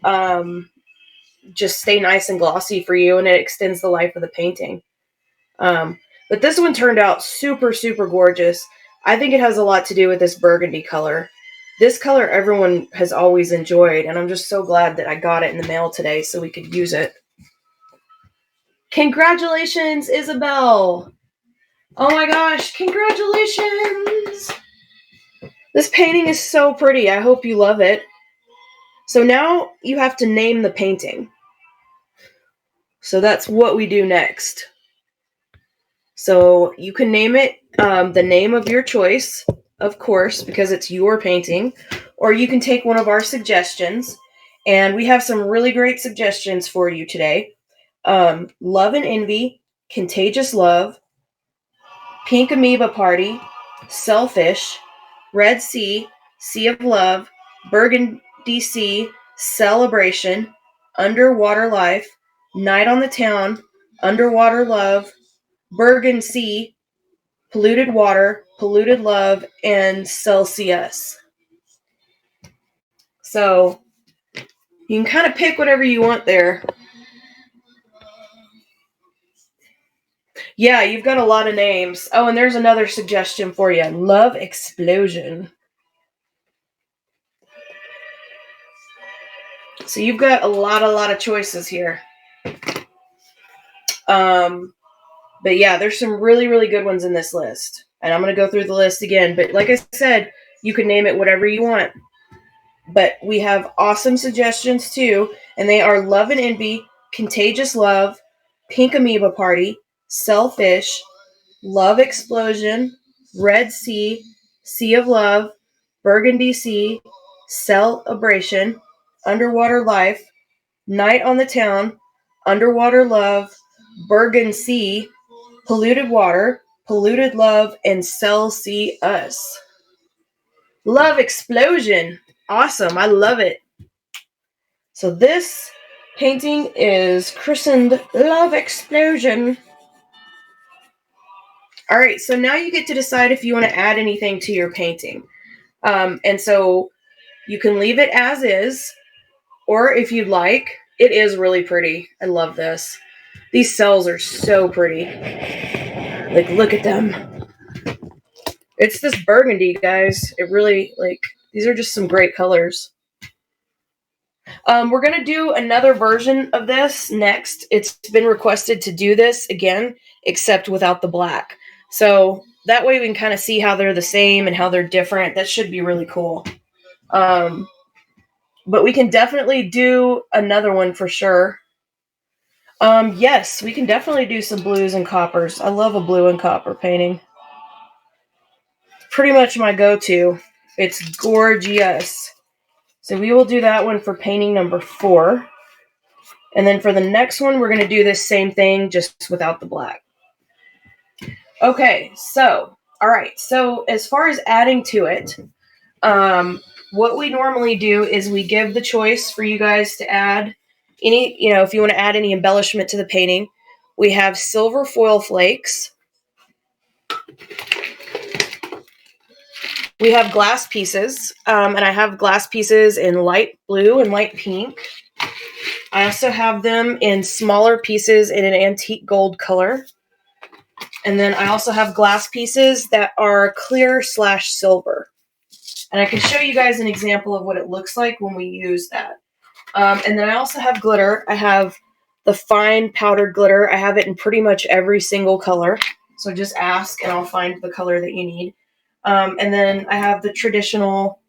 just stay nice and glossy for you, and it extends the life of the painting. But this one turned out super, super gorgeous. I think it has a lot to do with this burgundy color. This color everyone has always enjoyed, and I'm just so glad that I got it in the mail today so we could use it. Congratulations, Isabel! Oh my gosh, congratulations! This painting is so pretty. I hope you love it. So now you have to name the painting. So that's what we do next. So you can name it the name of your choice, of course, because it's your painting, or you can take one of our suggestions. And we have some really great suggestions for you today. Love and Envy, Contagious Love, Pink Amoeba Party, Selfish, Red Sea, Sea of Love, Burgundy Sea, Celebration, Underwater Life, Night on the Town, Underwater Love, Bergen Sea, Polluted Water, Polluted Love, and Celsius. So you can kind of pick whatever you want there. Yeah, you've got a lot of names. Oh, and there's another suggestion for you. Love Explosion. So you've got a lot of choices here. But yeah, there's some really, really good ones in this list. And I'm going to go through the list again. But like I said, you can name it whatever you want. But we have awesome suggestions too. And they are Love and Envy, Contagious Love, Pink Amoeba Party, Selfish, Love Explosion, Red Sea, Sea of Love, Burgundy Sea, Celebration, Underwater Life, Night on the Town, Underwater Love, Bergen Sea, Polluted Water, Polluted Love, and Celsius. Love Explosion. Awesome. I love it. So this painting is christened Love Explosion. All right, so now you get to decide if you want to add anything to your painting. And so you can leave it as is, or if you'd like, it is really pretty. I love this. These cells are so pretty. Like, look at them. It's this burgundy, guys. It really, like, these are just some great colors. We're going to do another version of this next. It's been requested to do this again, except without the black. So that way we can kind of see how they're the same and how they're different. That should be really cool. But we can definitely do another one for sure. Yes, we can definitely do some blues and coppers. I love a blue and copper painting. Pretty much my go-to. It's gorgeous. So we will do that one for painting number 4. And then for the next one, we're going to do this same thing, just without the black. Okay, so, all right. So as far as adding to it, what we normally do is we give the choice for you guys to add any, if you want to add any embellishment to the painting. We have silver foil flakes. We have glass pieces, and I have glass pieces in light blue and light pink. I also have them in smaller pieces in an antique gold color. And then I also have glass pieces that are clear/silver. And I can show you guys an example of what it looks like when we use that. And then I also have glitter. I have the fine powdered glitter. I have it in pretty much every single color. So just ask and I'll find the color that you need. And then I have the traditional,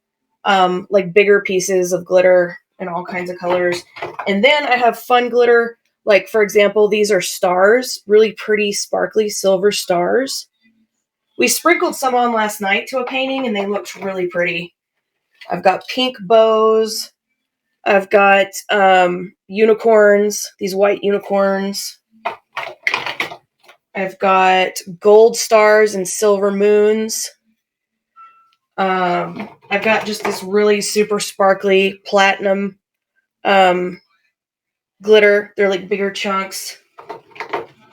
like bigger pieces of glitter in all kinds of colors. And then I have fun glitter. Like, for example, these are stars, really pretty, sparkly silver stars. We sprinkled some on last night to a painting, and they looked really pretty. I've got pink bows. I've got unicorns, these white unicorns. I've got gold stars and silver moons. I've got just this really super sparkly platinum glitter. They're like bigger chunks.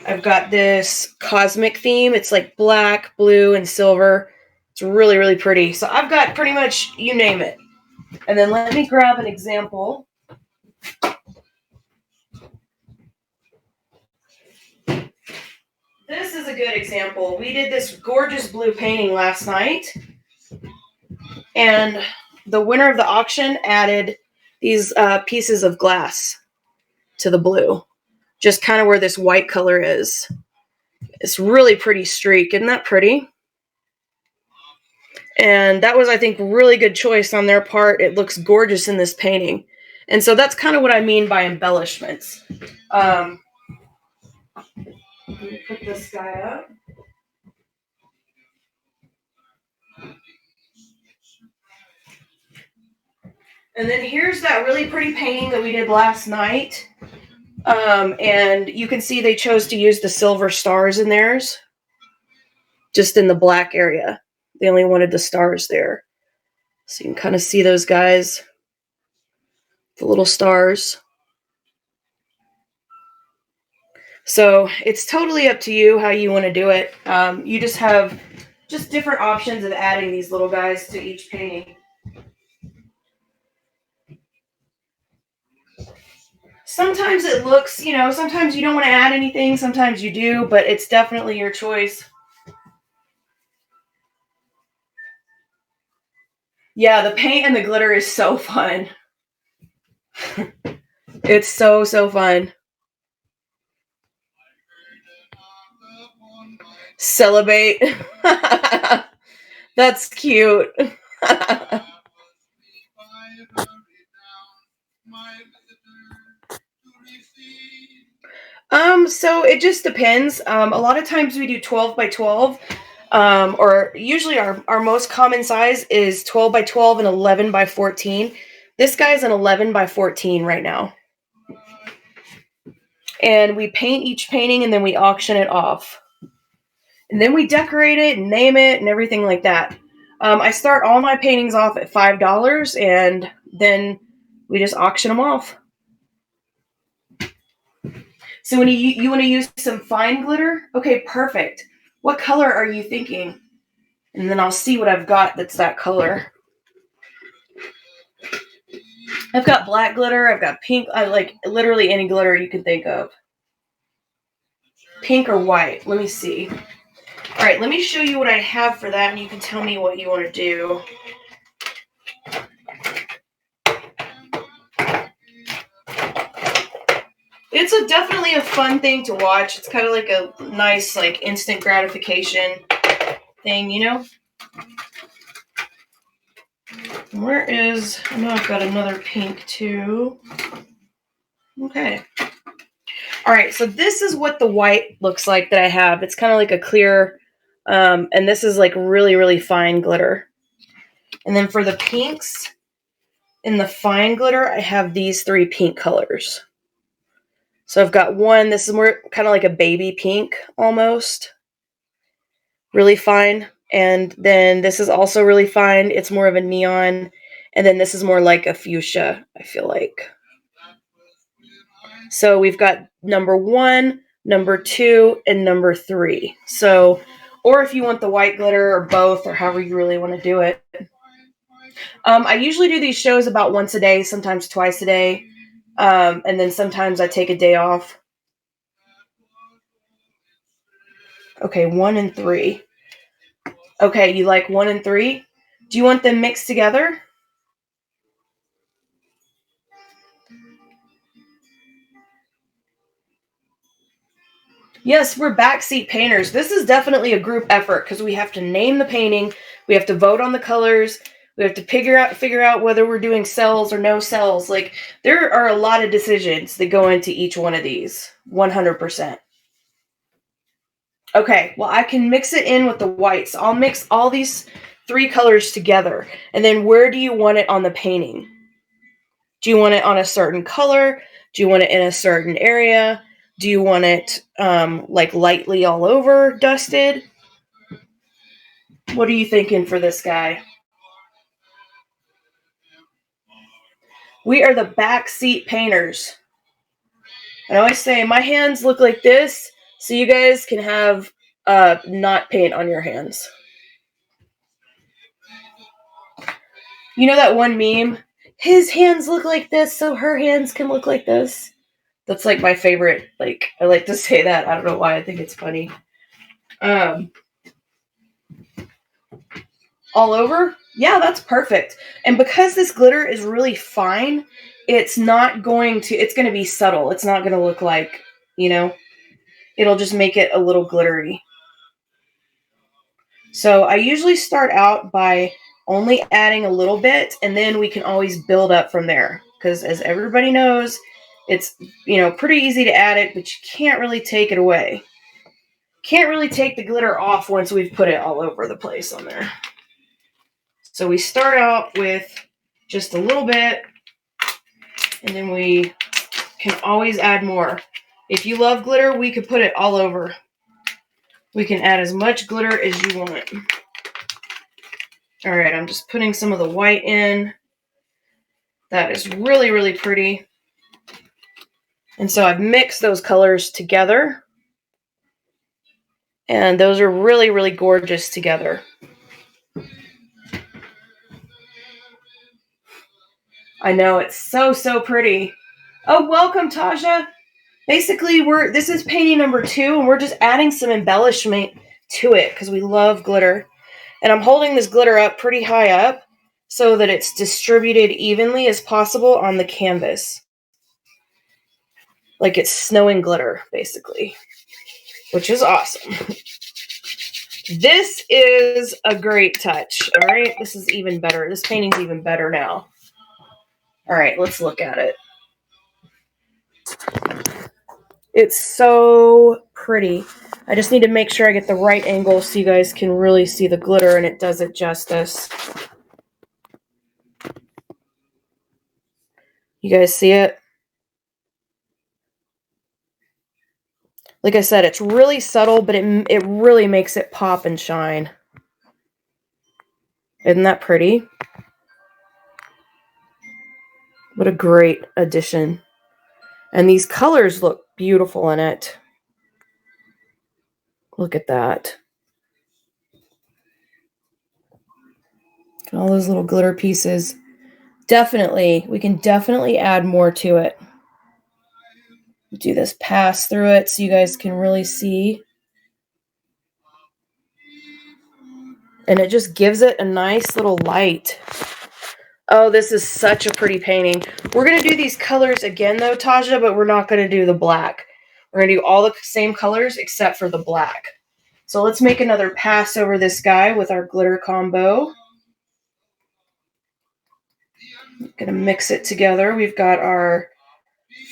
I've got this cosmic theme. It's like black, blue, and silver. It's really, really pretty. So I've got pretty much you name it. And then let me grab an example this is a good example. We did this gorgeous blue painting last night, and the winner of the auction added these pieces of glass to the blue, just kind of where this white color is. It's really pretty streak. Isn't that pretty? And that was, I think, really good choice on their part. It looks gorgeous in this painting. And so that's kind of what I mean by embellishments. Let me put this guy up. And then here's that really pretty painting that we did last night. And you can see they chose to use the silver stars in theirs, just in the black area. They only wanted the stars there. So you can kind of see those guys, the little stars. So it's totally up to you how you want to do it. You just have just different options of adding these little guys to each painting. Sometimes it looks, sometimes you don't want to add anything, sometimes you do, but it's definitely your choice. Yeah, the paint and the glitter is so fun. It's so fun. Celebrate. That's cute. So it just depends. A lot of times we do 12 by 12, or usually our most common size is 12 by 12 and 11 by 14. This guy's an 11 by 14 right now. And we paint each painting and then we auction it off. And then we decorate it and name it and everything like that. I start all my paintings off at $5 and then we just auction them off. So when you want to use some fine glitter, okay, perfect. What color are you thinking? And then I'll see what I've got that's that color. I've got black glitter. I've got pink. I like literally any glitter you can think of. Pink or white. Let me see. All right, let me show you what I have for that, and you can tell me what you want to do. It's definitely a fun thing to watch. It's kind of like a nice, like, instant gratification thing, Where is... I know I've got another pink, too. Okay. All right, so this is what the white looks like that I have. It's kind of like a clear, and this is like really, really fine glitter. And then for the pinks, in the fine glitter, I have these 3 pink colors. So I've got one, this is more kind of like a baby pink almost. Really fine. And then this is also really fine. It's more of a neon. And then this is more like a fuchsia, I feel like. So we've got number 1, number 2, and number 3. So, or if you want the white glitter or both, or however you really want to do it. I usually do these shows about once a day, sometimes twice a day. And then sometimes I take a day off. Okay, 1 and 3. Okay, you like 1 and 3? Do you want them mixed together? Yes, we're Backseat Painters. This is definitely a group effort because we have to name the painting, we have to vote on the colors, we have to figure out whether we're doing cells or no cells. Like, there are a lot of decisions that go into each one of these, 100%. Okay, well, I can mix it in with the whites. I'll mix all these 3 colors together. And then where do you want it on the painting? Do you want it on a certain color? Do you want it in a certain area? Do you want it like lightly all over dusted? What are you thinking for this guy? We are the Backseat Painters. I always say my hands look like this, so you guys can have not paint on your hands. You know that one meme? His hands look like this, so her hands can look like this. That's like my favorite. Like, I like to say that. I don't know why. I think it's funny. Um, all over? Yeah, that's perfect. And because this glitter is really fine, it's going to be subtle. It's not going to look like, it'll just make it a little glittery. So I usually start out by only adding a little bit, and then we can always build up from there. Because as everybody knows, it's, pretty easy to add it, but you can't really take it away. Can't really take the glitter off once we've put it all over the place on there. So we start out with just a little bit, and then we can always add more. If you love glitter, we could put it all over. We can add as much glitter as you want. All right, I'm just putting some of the white in. That is really, really pretty. And so I've mixed those colors together. And those are really, really gorgeous together. I know, it's so, so pretty. Oh, welcome, Taja. Basically, this is painting number 2, and we're just adding some embellishment to it because we love glitter. And I'm holding this glitter up pretty high up so that it's distributed evenly as possible on the canvas. Like it's snowing glitter, basically, which is awesome. This is a great touch, all right? This is even better. This painting's even better now. All right, let's look at it. It's so pretty. I just need to make sure I get the right angle so you guys can really see the glitter and it does it justice. You guys see it? Like I said, it's really subtle, but it really makes it pop and shine. Isn't that pretty? What a great addition. And these colors look beautiful in it. Look at that. All those little glitter pieces. We can definitely add more to it. Do this pass through it so you guys can really see. And it just gives it a nice little light. Oh, this is such a pretty painting. We're going to do these colors again, though, Taja, but we're not going to do the black. We're going to do all the same colors except for the black. So let's make another pass over this guy with our glitter combo. I'm going to mix it together. We've got our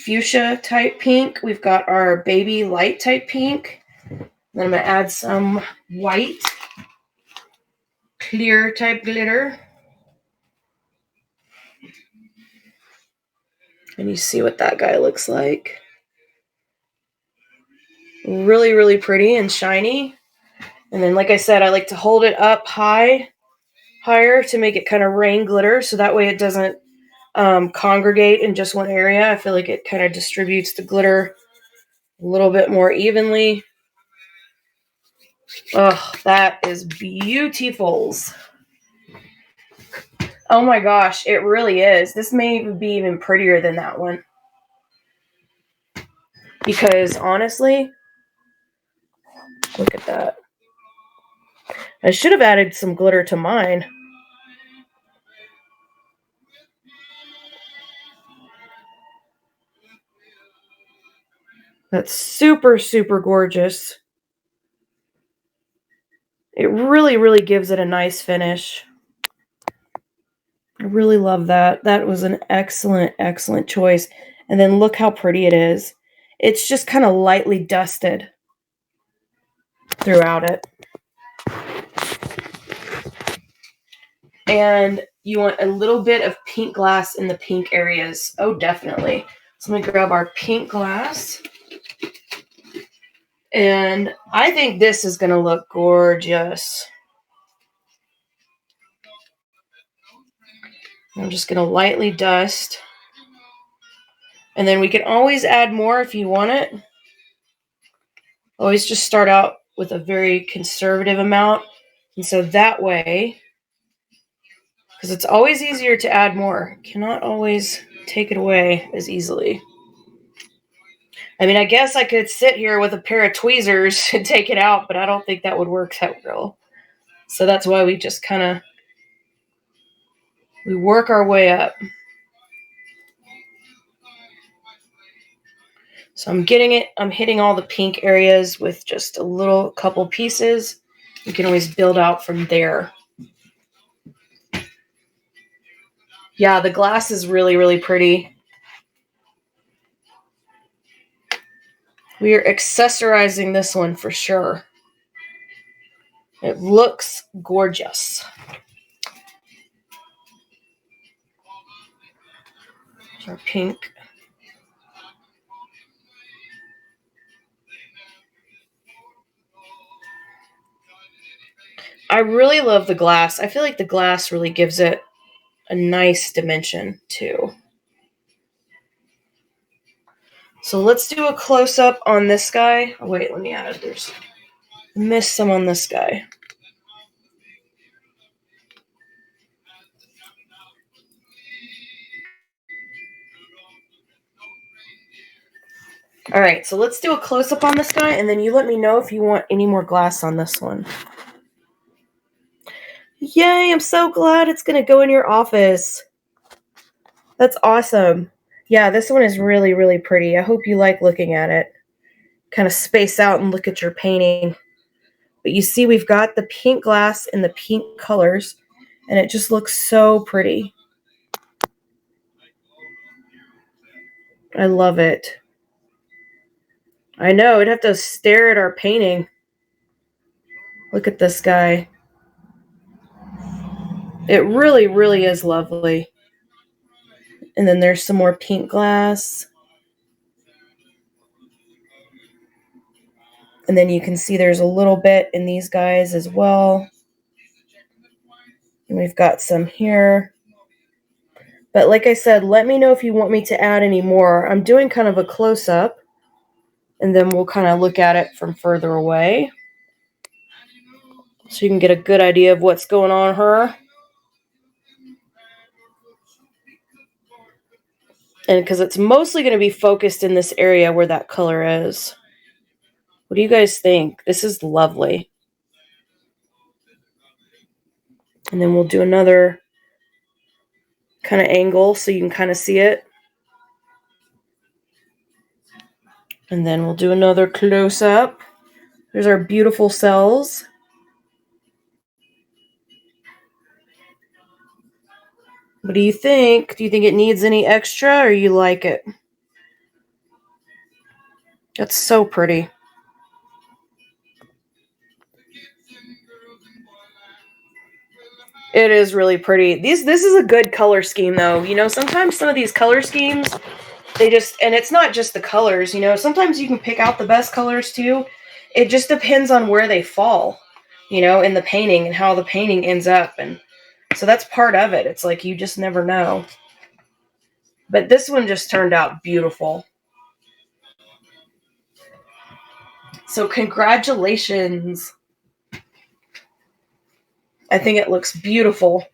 fuchsia type pink. We've got our baby light type pink. Then I'm going to add some white, clear type glitter. And you see what that guy looks like. Really, really pretty and shiny. And then, like I said, I like to hold it up higher to make it kind of rain glitter. So that way it doesn't congregate in just one area. I feel like it kind of distributes the glitter a little bit more evenly. Oh, that is beautiful. Oh my gosh, it really is. This may be even prettier than that one. Because honestly, look at that. I should have added some glitter to mine. That's super, super gorgeous. It really, really gives it a nice finish. I really love that. That was an excellent, excellent choice. And then look how pretty it is. It's just kind of lightly dusted throughout it. And you want a little bit of pink glass in the pink areas. Oh, definitely. So let me grab our pink glass. And I think this is going to look gorgeous. I'm just going to lightly dust. And then we can always add more if you want it. Always just start out with a very conservative amount. And so that way, because it's always easier to add more. Cannot always take it away as easily. I mean, I guess I could sit here with a pair of tweezers and take it out, but I don't think that would work that well. So that's why we just kind of, we work our way up. So I'm getting it, I'm hitting all the pink areas with just a little couple pieces. You can always build out from there. Yeah, the glass is really, really pretty. We are accessorizing this one for sure. It looks gorgeous. Our pink. I really love the glass. I feel like the glass really gives it a nice dimension too. So let's do a close-up on this guy. Oh, wait, let me add it. There's missed some on this guy. All right, so let's do a close-up on this guy, and then you let me know if you want any more glass on this one. Yay, I'm so glad it's going to go in your office. That's awesome. Yeah, this one is really, really pretty. I hope you like looking at it. Kind of space out and look at your painting. But you see we've got the pink glass in the pink colors, and it just looks so pretty. I love it. I know, I'd have to stare at our painting. Look at this guy. It really, really is lovely. And then there's some more pink glass. And then you can see there's a little bit in these guys as well. And we've got some here. But like I said, let me know if you want me to add any more. I'm doing kind of a close-up. And then we'll kind of look at it from further away. So you can get a good idea of what's going on her. And because it's mostly going to be focused in this area where that color is. What do you guys think? This is lovely. And then we'll do another kind of angle so you can kind of see it. And then we'll do another close-up. There's our beautiful cells. What do you think? Do you think it needs any extra, or you like it? That's so pretty. It is really pretty. This is a good color scheme, though. You know, sometimes some of these color schemes, they just, and it's not just the colors, you know, sometimes you can pick out the best colors, too. It just depends on where they fall, you know, in the painting and how the painting ends up. And so that's part of it. It's like you just never know. But this one just turned out beautiful. So congratulations. I think it looks beautiful.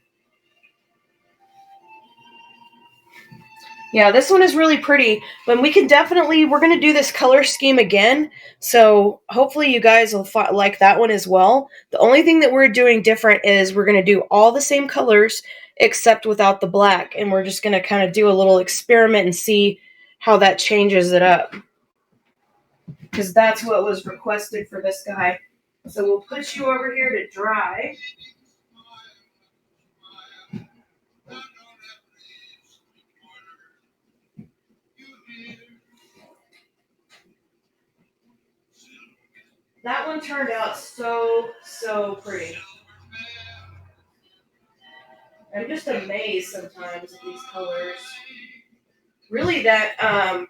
Yeah, this one is really pretty. But we can definitely, we're going to do this color scheme again. So hopefully you guys will like that one as well. The only thing that we're doing different is we're going to do all the same colors except without the black. And we're just going to kind of do a little experiment and see how that changes it up. Because that's what was requested for this guy. So we'll put you over here to dry. That one turned out so, so pretty. I'm just amazed sometimes at these colors. Really, that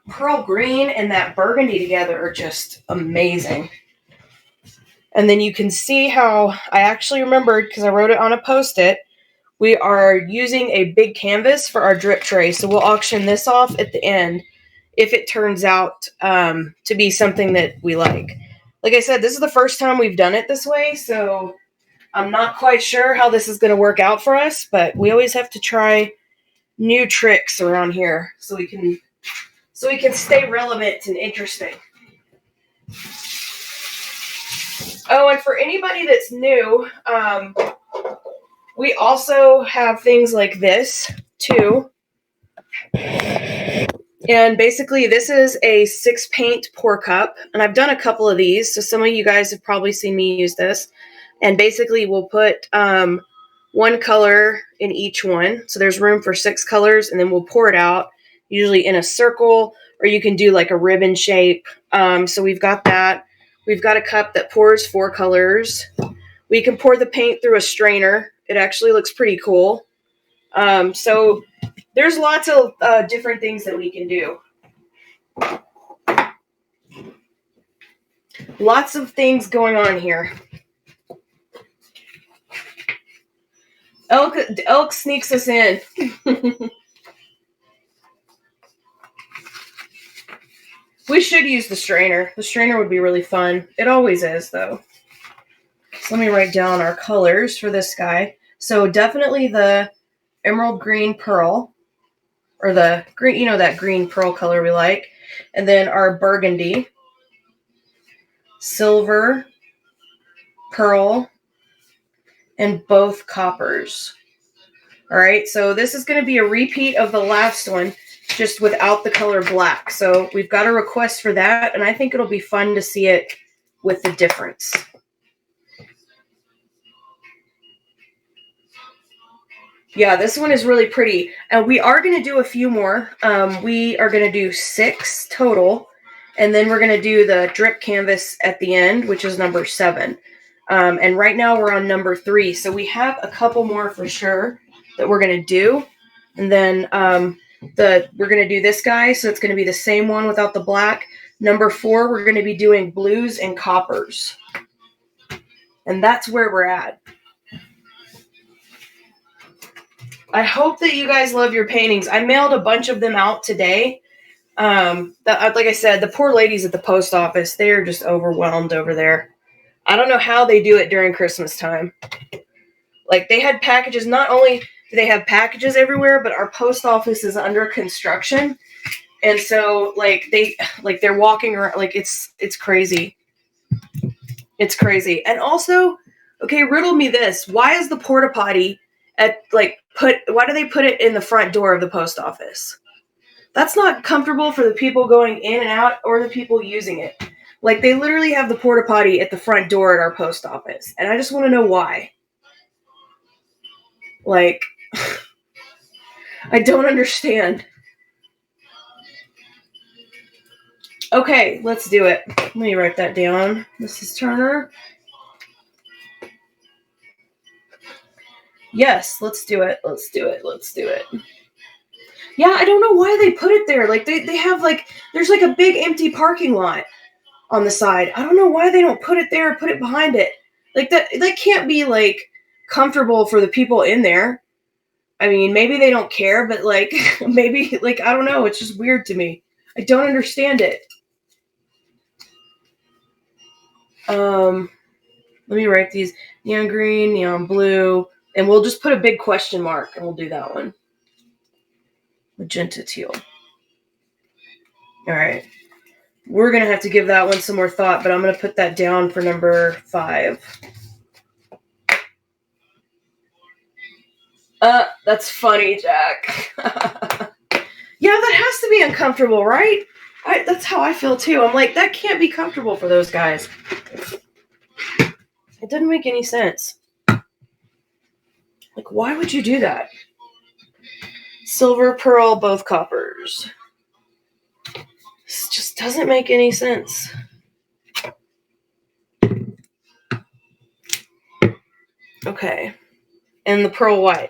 pearl green and that burgundy together are just amazing. And then you can see how I actually remembered, because I wrote it on a Post-it, we are using a big canvas for our drip tray. So we'll auction this off at the end if it turns out to be something that we like. Like I said, this is the first time we've done it this way, so I'm not quite sure how this is going to work out for us, but we always have to try new tricks around here so we can so we can stay relevant and interesting. Oh, and for anybody that's new, we also have things like this too. And basically this is a 6-paint pour cup, and I've done a couple of these, so some of you guys have probably seen me use this. And basically we'll put one color in each one, so there's room for 6 colors, and then we'll pour it out, usually in a circle, or you can do like a ribbon shape. So we've got that. We've got a cup that pours 4 colors. We can pour the paint through a strainer. It actually looks pretty cool. So there's lots of different things that we can do. Lots of things going on here. Elk sneaks us in. We should use the strainer. The strainer would be really fun. It always is, though. So let me write down our colors for this guy. So definitely the emerald green pearl, or the green, that green pearl color we like. And then our burgundy, silver, pearl, and both coppers. All right, so this is going to be a repeat of the last one, just without the color black. So we've got a request for that, and I think it'll be fun to see it with the difference. Yeah, this one is really pretty. And we are going to do a few more. We are going to do 6 total, and then we're going to do the drip canvas at the end, which is number 7. And right now we're on number 3, so we have a couple more for sure that we're going to do. And then we're going to do this guy, so it's going to be the same one without the black. Number 4, we're going to be doing blues and coppers. And that's where we're at. I hope that you guys love your paintings. I mailed a bunch of them out today. Like I said, the poor ladies at the post office, they're just overwhelmed over there. I don't know how they do it during Christmas time. Like, they had packages. Not only do they have packages everywhere, but our post office is under construction. And so, they're walking around, it's crazy. It's crazy. And also, okay, riddle me this. Why is the porta potty why do they put it in the front door of the post office? That's not comfortable for the people going in and out or the people using it. Like, they literally have the porta potty at the front door at our post office. And I just want to know why. Like, I don't understand. Okay, let's do it. Let me write that down. Mrs. Turner. Yes, let's do it. Let's do it. Let's do it. Yeah, I don't know why they put it there. Like, they have, there's, a big empty parking lot on the side. I don't know why they don't put it there or put it behind it. Like, that can't be, comfortable for the people in there. I mean, maybe they don't care, but, maybe, I don't know. It's just weird to me. I don't understand it. Let me write these. Neon green, neon blue, and we'll just put a big question mark, and we'll do that one. Magenta teal. All right. We're going to have to give that one some more thought, but I'm going to put that down for number 5. That's funny, Jack. Yeah, that has to be uncomfortable, right? That's how I feel, too. I'm like, that can't be comfortable for those guys. It doesn't make any sense. Like, why would you do that? Silver, pearl, both coppers. This just doesn't make any sense. Okay. And the pearl white.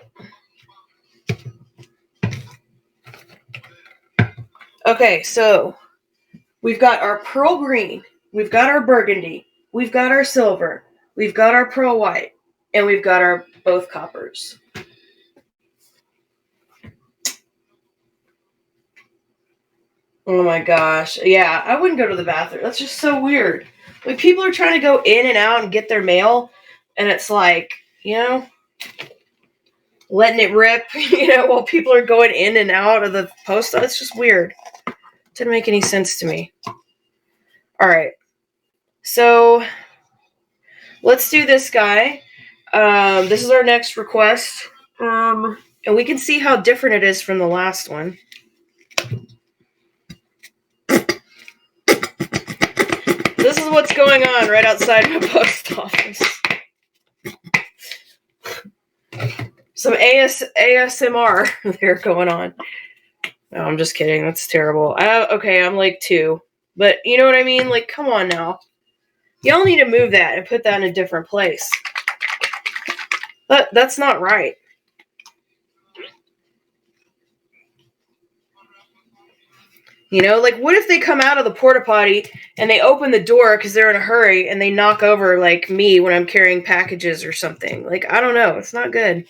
Okay, so we've got our pearl green, we've got our burgundy, we've got our silver, we've got our pearl white, and we've got our both coppers. Oh my gosh. Yeah, I wouldn't go to the bathroom. That's just so weird. Like, people are trying to go in and out and get their mail, and it's like, letting it rip, while people are going in and out of the post office. It's just weird. Didn't make any sense to me. All right. So let's do this guy. This is our next request. And we can see how different it is from the last one. This is what's going on right outside my post office. Some ASMR there going on. No, I'm just kidding. That's terrible. Okay, I'm like 2. But you know what I mean? Like, come on now. Y'all need to move that and put that in a different place. That's not right. You know, like, what if they come out of the porta potty and they open the door because they're in a hurry and they knock over, like, me when I'm carrying packages or something? Like, I don't know. It's not good.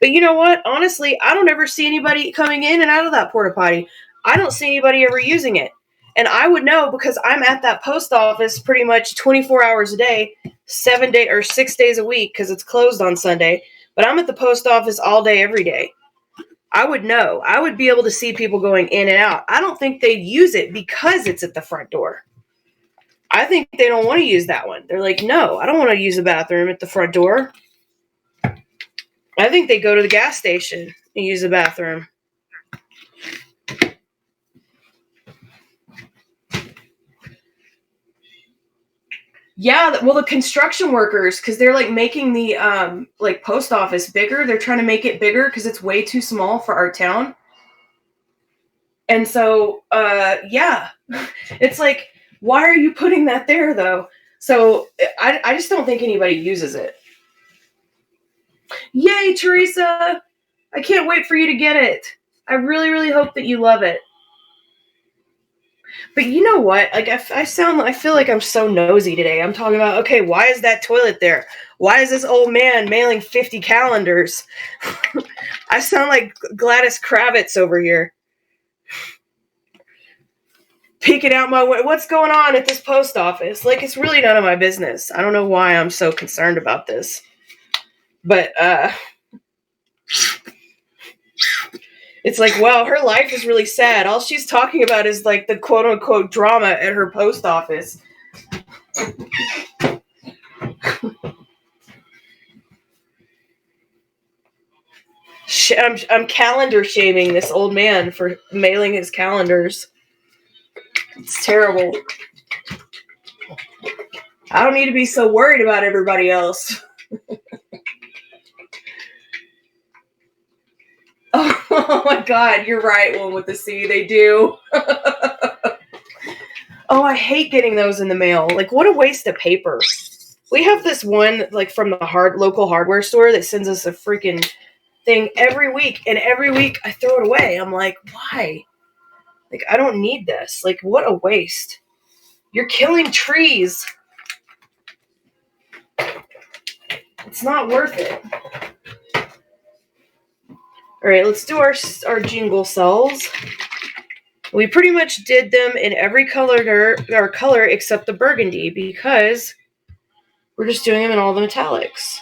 But you know what? Honestly, I don't ever see anybody coming in and out of that porta potty. I don't see anybody ever using it. And I would know because I'm at that post office pretty much 24 hours a day, 7 days or 6 days a week because it's closed on Sunday. But I'm at the post office all day, every day. I would know. I would be able to see people going in and out. I don't think they'd use it because it's at the front door. I think they don't want to use that one. They're like, no, I don't want to use the bathroom at the front door. I think they go to the gas station and use the bathroom. Yeah, well, the construction workers, because they're like making the like post office bigger. They're trying to make it bigger because it's way too small for our town. And so, yeah, it's like, why are you putting that there though? So I just don't think anybody uses it. Yay, Teresa! I can't wait for you to get it. I really, really hope that you love it. But you know what? Like, I feel like I'm so nosy today. I'm talking about, okay, why is that toilet there? Why is this old man mailing 50 calendars? I sound like Gladys Kravitz over here. Peeking out my way. What's going on at this post office? Like, it's really none of my business. I don't know why I'm so concerned about this. But, it's like, wow, her life is really sad. All she's talking about is, like, the quote-unquote drama at her post office. I'm calendar shaming this old man for mailing his calendars. It's terrible. I don't need to be so worried about everybody else. Oh my God, you're right, one with the C, they do. Oh, I hate getting those in the mail. Like, what a waste of paper. We have this one, like, from the local hardware store that sends us a freaking thing every week, and every week I throw it away. I'm like, why? Like, I don't need this. Like, what a waste. You're killing trees. It's not worth it. All right, let's do our jingle cells. We pretty much did them in every color except the burgundy because we're just doing them in all the metallics.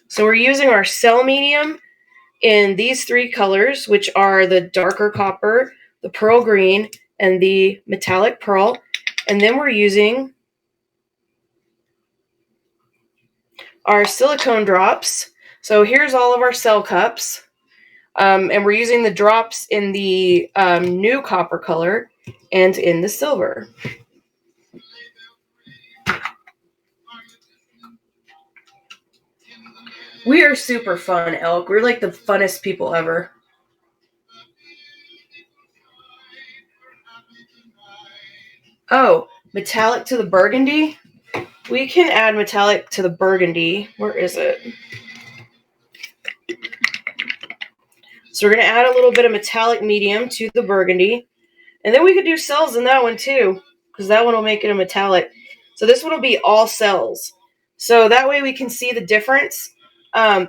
So we're using our cell medium in these 3 colors, which are the darker copper, the pearl green, and the metallic pearl. And then we're using our silicone drops. So here's all of our cell cups. And we're using the drops in the new copper color and in the silver. We are super fun, Elk. We're like the funnest people ever. Oh, metallic to the burgundy? We can add metallic to the burgundy. Where is it? So we're going to add a little bit of metallic medium to the burgundy. And then we could do cells in that one too, because that one will make it a metallic. So this one will be all cells. So that way we can see the difference.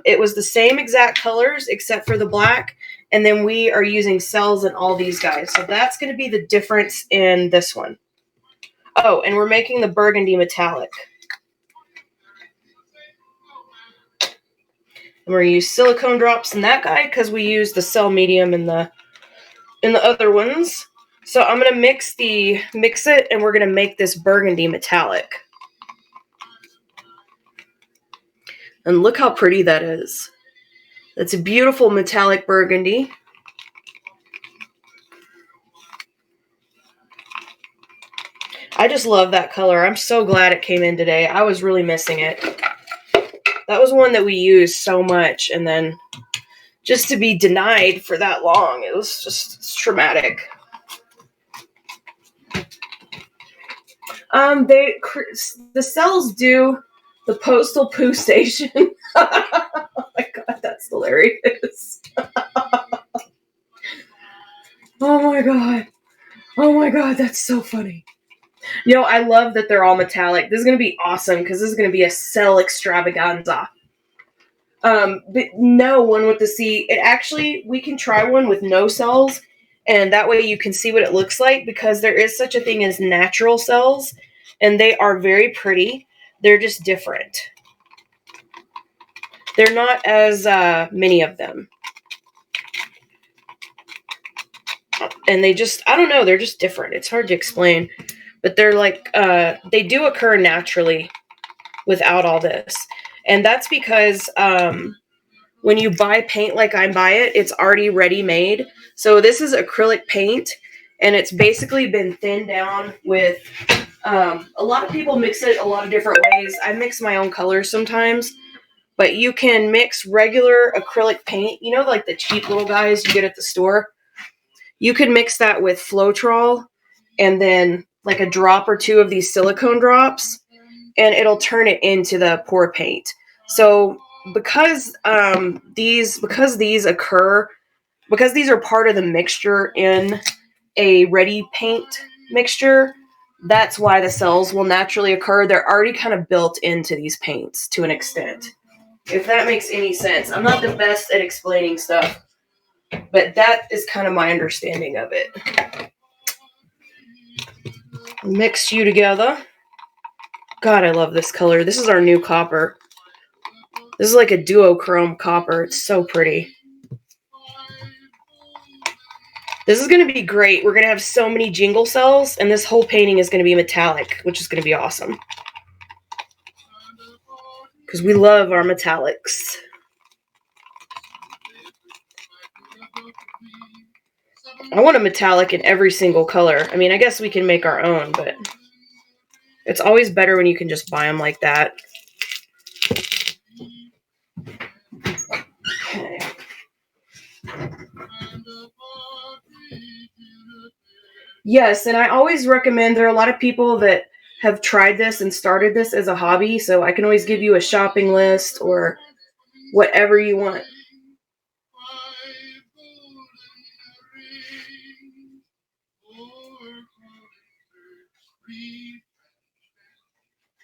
It was the same exact colors except for the black. And then we are using cells in all these guys. So that's going to be the difference in this one. Oh, and we're making the burgundy metallic. And we're going to use silicone drops in that guy because we use the cell medium in the other ones. So I'm going to mix it, and we're going to make this burgundy metallic. And look how pretty that is. That's a beautiful metallic burgundy. I just love that color. I'm so glad it came in today. I was really missing it. That was one that we used so much, and then just to be denied for that long, it was just traumatic. The cells do the postal poo station. Oh my god, that's hilarious. Oh my god. Oh my god, that's so funny. I love that they're all metallic. This is going to be awesome because this is going to be a cell extravaganza. But no one with the C. We can try one with no cells, and that way you can see what it looks like, because there is such a thing as natural cells, and they are very pretty. They're just different. They're not as many of them. And I don't know, they're just different. It's hard to explain. But they're like, they do occur naturally without all this. And that's because when you buy paint like I buy it, it's already ready-made. So this is acrylic paint, and it's basically been thinned down with, a lot of people mix it a lot of different ways. I mix my own colors sometimes, but you can mix regular acrylic paint, like the cheap little guys you get at the store. You can mix that with Floetrol and then like a drop or two of these silicone drops, and it'll turn it into the pour paint. So because these are part of the mixture in a ready paint mixture, that's why the cells will naturally occur. They're already kind of built into these paints to an extent. If that makes any sense. I'm not the best at explaining stuff, but that is kind of my understanding of it. Mix you together. God, I love this color. This is our new copper. This is like a duochrome copper. It's so pretty. This is going to be great. We're going to have so many jingle cells, and this whole painting is going to be metallic, which is going to be awesome. Because we love our metallics. I want a metallic in every single color. I mean, I guess we can make our own, but it's always better when you can just buy them like that. Okay. Yes, and I always recommend, there are a lot of people that have tried this and started this as a hobby, so I can always give you a shopping list or whatever you want.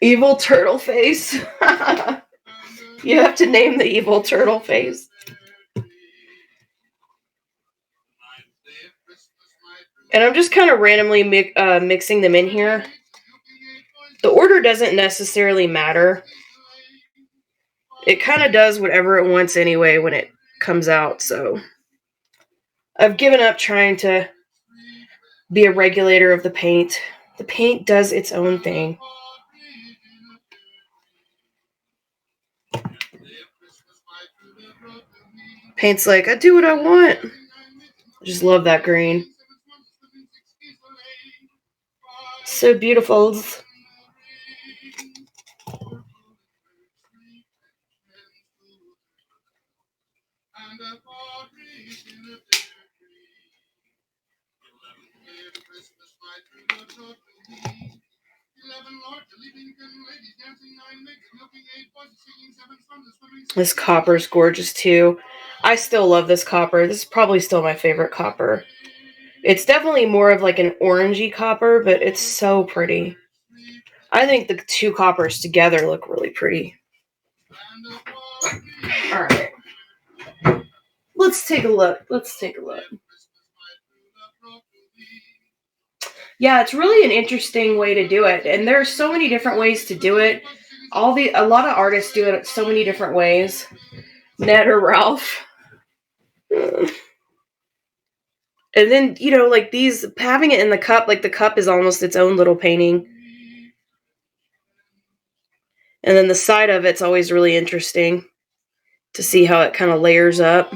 Evil turtle face. You have to name the evil turtle face. And I'm just kind of randomly mixing them in here. The order doesn't necessarily matter. It kind of does whatever it wants anyway when it comes out, so I've given up trying to be a regulator of the paint. The paint does its own thing. Paint's like, I do what I want. I just love that green. So beautiful. This copper's gorgeous too. I still love this copper. This is probably still my favorite copper. It's definitely more of like an orangey copper, but it's so pretty. I think the two coppers together look really pretty. All right. Let's take a look. Yeah, it's really an interesting way to do it. And there are so many different ways to do it. A lot of artists do it so many different ways. Ned or Ralph. And then, you know, like these, having it in the cup, like the cup is almost its own little painting. And then the side of it's always really interesting to see how it kind of layers up.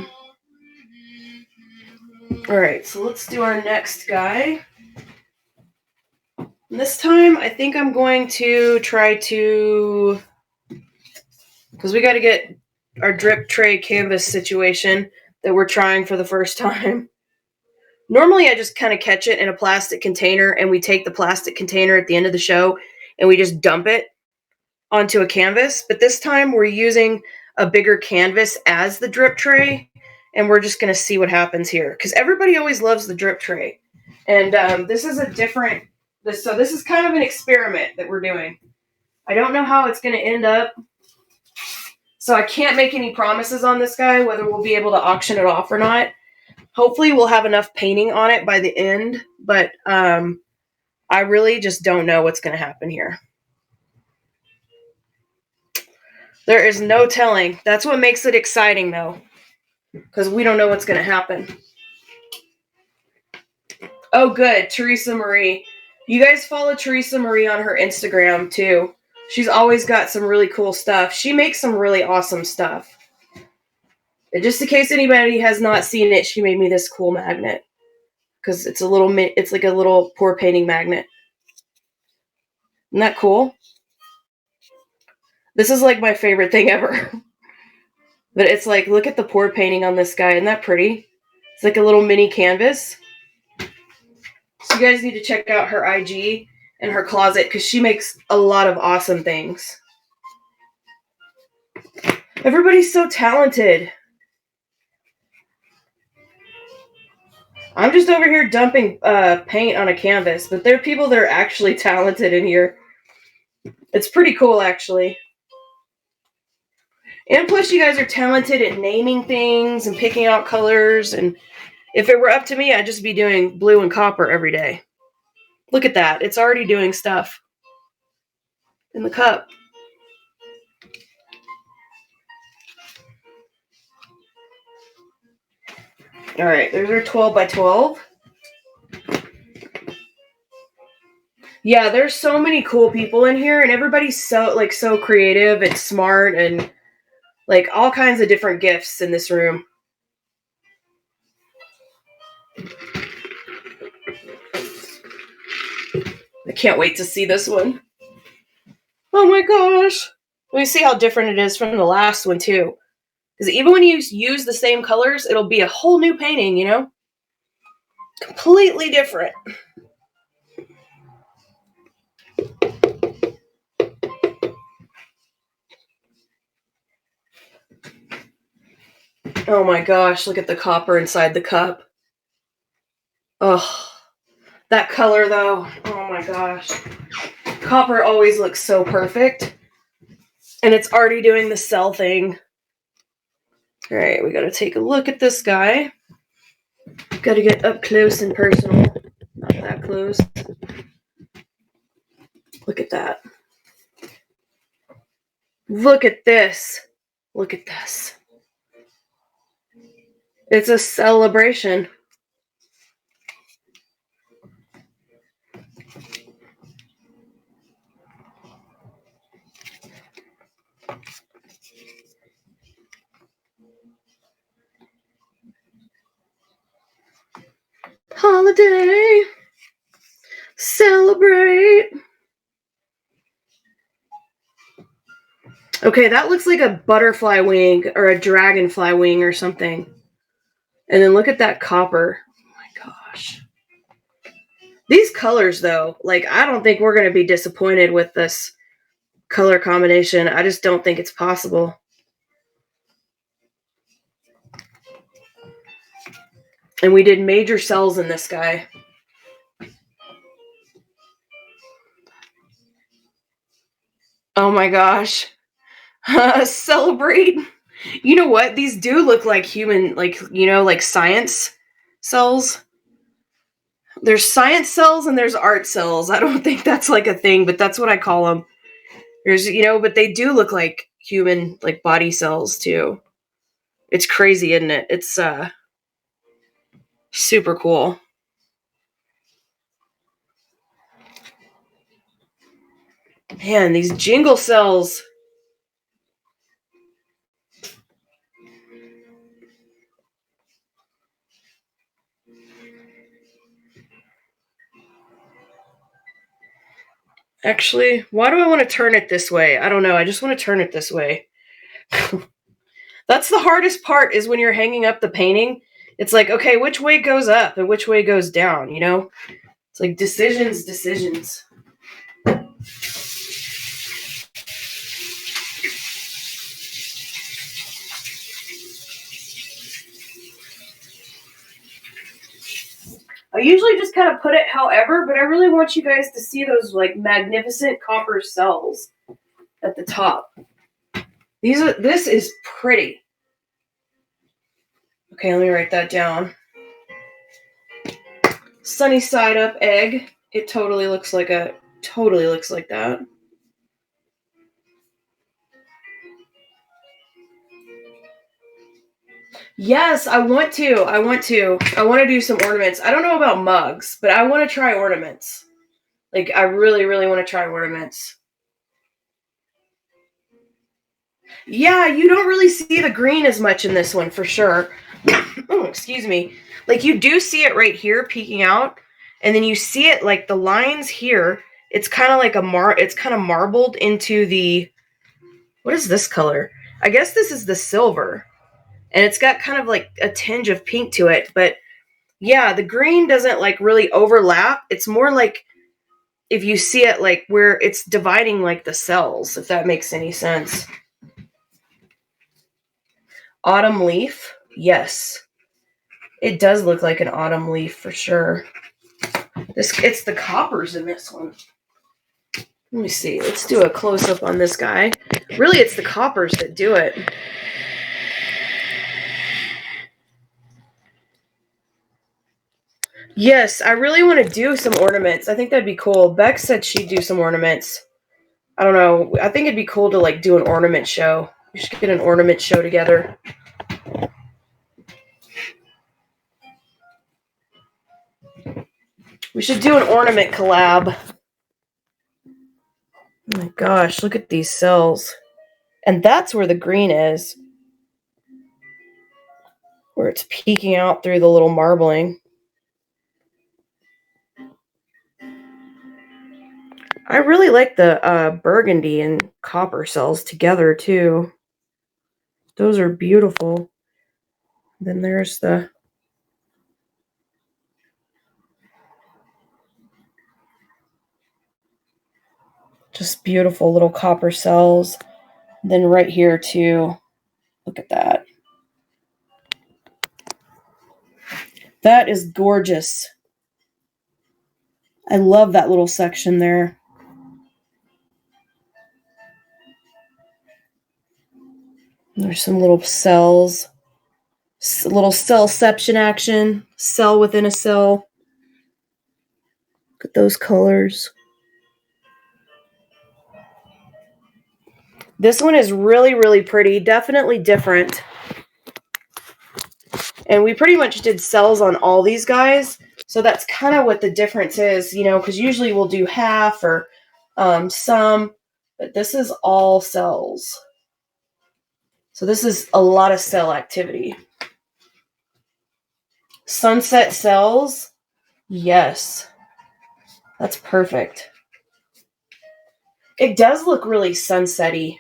All right, so let's do our next guy. And this time, I think I'm going to try to, because we got to get our drip tray canvas situation that we're trying for the first time. Normally, I just kind of catch it in a plastic container, and we take the plastic container at the end of the show, and we just dump it onto a canvas. But this time, we're using a bigger canvas as the drip tray, and we're just going to see what happens here. Because everybody always loves the drip tray. And this is a different... So this is kind of an experiment that we're doing. I don't know how it's going to end up. So I can't make any promises on this guy, whether we'll be able to auction it off or not. Hopefully we'll have enough painting on it by the end, but I really just don't know what's going to happen here. There is no telling. That's what makes it exciting, though, because we don't know what's going to happen. Oh, good. Teresa Marie. You guys follow Teresa Marie on her Instagram, too. She's always got some really cool stuff. She makes some really awesome stuff. And just in case anybody has not seen it, she made me this cool magnet. Because it's like a little pour painting magnet. Isn't that cool? This is like my favorite thing ever. But it's like, look at the pour painting on this guy. Isn't that pretty? It's like a little mini canvas. So you guys need to check out her IG and her closet because she makes a lot of awesome things. Everybody's so talented. I'm just over here dumping paint on a canvas, but there are people that are actually talented in here. It's pretty cool, actually. And plus, you guys are talented at naming things and picking out colors. And if it were up to me, I'd just be doing blue and copper every day. Look at that. It's already doing stuff in the cup. All right, there's our 12 by 12. Yeah, there's so many cool people in here, and everybody's so creative and smart, and like all kinds of different gifts in this room. I can't wait to see this one. Oh my gosh. Let me see how different it is from the last one, too. Because even when you use the same colors, it'll be a whole new painting, you know? Completely different. Oh my gosh, look at the copper inside the cup. Oh, that color though. Oh my gosh. Copper always looks so perfect. And it's already doing the cell thing. All right, we got to take a look at this guy. Got to get up close and personal. Not that close. Look at that. Look at this. Look at this. It's a celebration. Holiday. Celebrate. Okay, that looks like a butterfly wing or a dragonfly wing or something. And then look at that copper. Oh my gosh. These colors, though, like, I don't think we're going to be disappointed with this color combination. I just don't think it's possible. And we did major cells in this guy. Oh my gosh. Celebrate. You know what? These do look like human, like, you know, like science cells. There's science cells and there's art cells. I don't think that's like a thing, but that's what I call them. There's, you know, but they do look like human, like body cells too. It's crazy, isn't it? It's super cool. Man, these jingle cells. Actually, why do I want to turn it this way? I don't know. I just want to turn it this way. That's the hardest part, is when you're hanging up the painting. It's like, okay, which way goes up and which way goes down, you know? It's like decisions. I usually just kind of put it however, but I really want you guys to see those like magnificent copper cells at the top. This is pretty. Okay, let me write that down. Sunny side up egg. It totally looks like that. Yes, I want to. I want to do some ornaments. I don't know about mugs, but I want to try ornaments. Like, I really, really want to try ornaments. Yeah, you don't really see the green as much in this one, for sure. Oh, excuse me. Like, you do see it right here peeking out, and then you see it, like, the lines here. It's kind of like it's kind of marbled into the, what is this color? I guess this is the silver. And it's got kind of like a tinge of pink to it, but yeah, the green doesn't like really overlap. It's more like if you see it like where it's dividing like the cells, if that makes any sense. Autumn leaf. Yes. It does look like an autumn leaf for sure. It's the coppers in this one. Let me see. Let's do a close-up on this guy. Really, it's the coppers that do it. Yes, I really want to do some ornaments. I think that'd be cool. Beck said she'd do some ornaments. I don't know. I think it'd be cool to like do an ornament show. We should get an ornament show together. We should do an ornament collab. Oh my gosh, look at these cells. And that's where the green is. Where it's peeking out through the little marbling. I really like the burgundy and copper cells together too. Those are beautiful. Then there's the just beautiful little copper cells. Then right here too. Look at that. That is gorgeous. I love that little section there. There's some little cells. A little cellception action. Cell within a cell. Look at those colors. This one is really, really pretty. Definitely different. And we pretty much did cells on all these guys. So that's kind of what the difference is, you know, because usually we'll do half or some. But this is all cells. So this is a lot of cell activity. Sunset cells. Yes. That's perfect. It does look really sunset-y.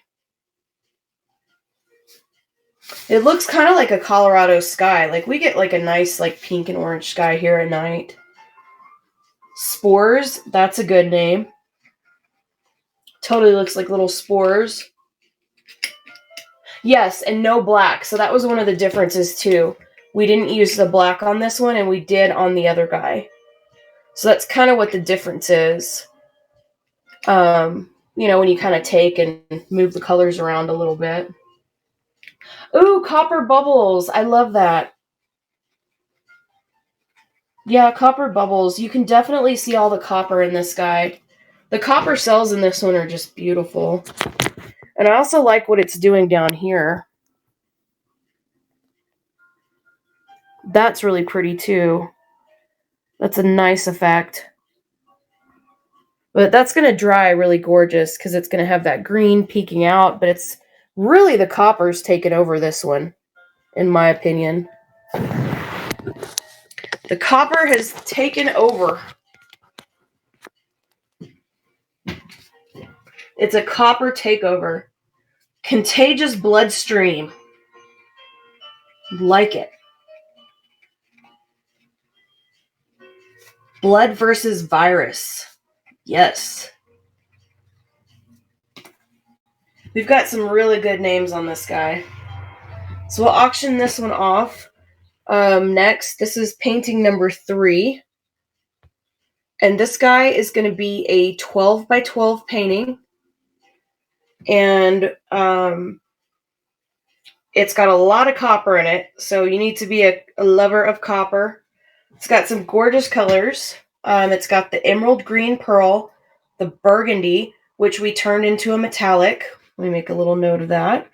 It looks kind of like a Colorado sky. Like we get like a nice like pink and orange sky here at night. Spores. That's a good name. Totally looks like little spores. Yes, and no black. So that was one of the differences too. We didn't use the black on this one and we did on the other guy. So that's kind of what the difference is. You know, when you kind of take and move the colors around a little bit. Ooh, copper bubbles. I love that. Yeah, copper bubbles. You can definitely see all the copper in this guy. The copper cells in this one are just beautiful. And I also like what it's doing down here. That's really pretty too. That's a nice effect. But that's going to dry really gorgeous because it's going to have that green peeking out, but it's really the copper's taken over this one, in my opinion. The copper has taken over. It's a copper takeover. Contagious bloodstream. Like it. Blood versus virus. Yes. We've got some really good names on this guy. So we'll auction this one off. Next, this is painting number 3. And this guy is going to be a 12 by 12 painting. And it's got a lot of copper in it. So you need to be a lover of copper. It's got some gorgeous colors. It's got the emerald green pearl, the burgundy, which we turned into a metallic. Let me make a little note of that.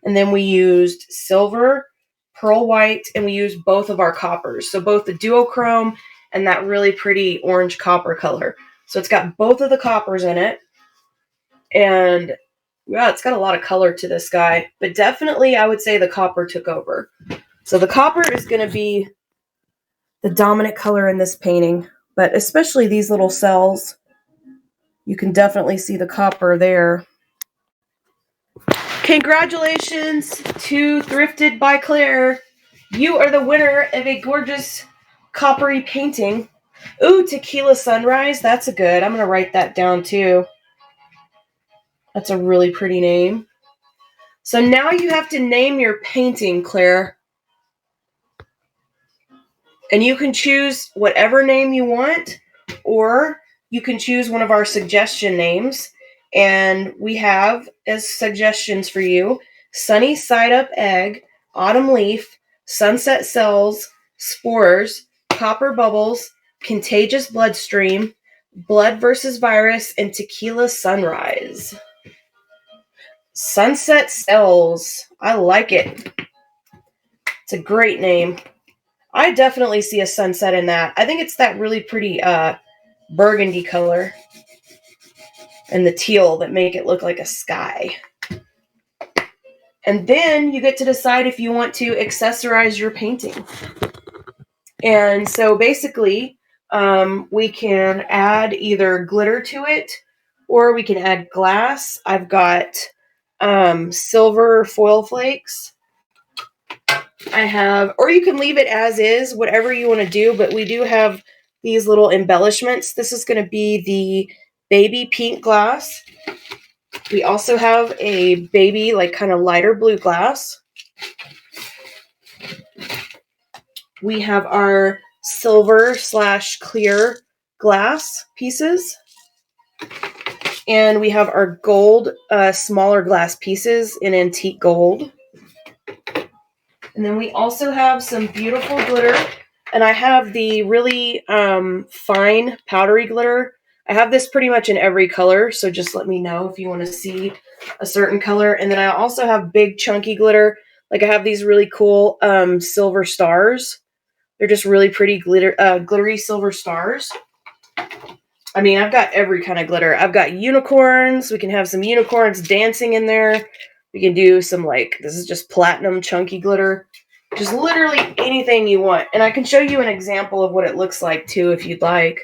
And then we used silver, pearl white, and we used both of our coppers. So both the duochrome and that really pretty orange copper color. So it's got both of the coppers in it. And yeah, it's got a lot of color to this guy. But definitely I would say the copper took over. So the copper is going to be the dominant color in this painting. But especially these little cells, you can definitely see the copper there. Congratulations to Thrifted by Claire. You are the winner of a gorgeous coppery painting. Ooh, Tequila Sunrise. That's a good. I'm going to write that down too. That's a really pretty name. So now you have to name your painting, Claire. And you can choose whatever name you want, or you can choose one of our suggestion names. And we have as suggestions for you Sunny Side Up Egg, Autumn Leaf, Sunset Cells, Spores, Copper Bubbles, Contagious Bloodstream, Blood versus Virus, and Tequila Sunrise. Sunset Cells. I like it. It's a great name. I definitely see a sunset in that. I think it's that really pretty burgundy color and the teal that make it look like a sky. And then you get to decide if you want to accessorize your painting. And so basically, we can add either glitter to it or we can add glass. I've got silver foil flakes. I have, or you can leave it as is, whatever you want to do, but we do have these little embellishments. This is going to be the baby pink glass. We also have a baby, like kind of lighter blue glass. We have our silver / clear glass pieces. And we have our gold, smaller glass pieces in antique gold. And then we also have some beautiful glitter. And I have the really fine powdery glitter. I have this pretty much in every color, so just let me know if you want to see a certain color. And then I also have big chunky glitter. Like I have these really cool silver stars. They're just really pretty glittery silver stars. I mean, I've got every kind of glitter. I've got unicorns. We can have some unicorns dancing in there. We can do some, like, this is just platinum chunky glitter. Just literally anything you want. And I can show you an example of what it looks like, too, if you'd like.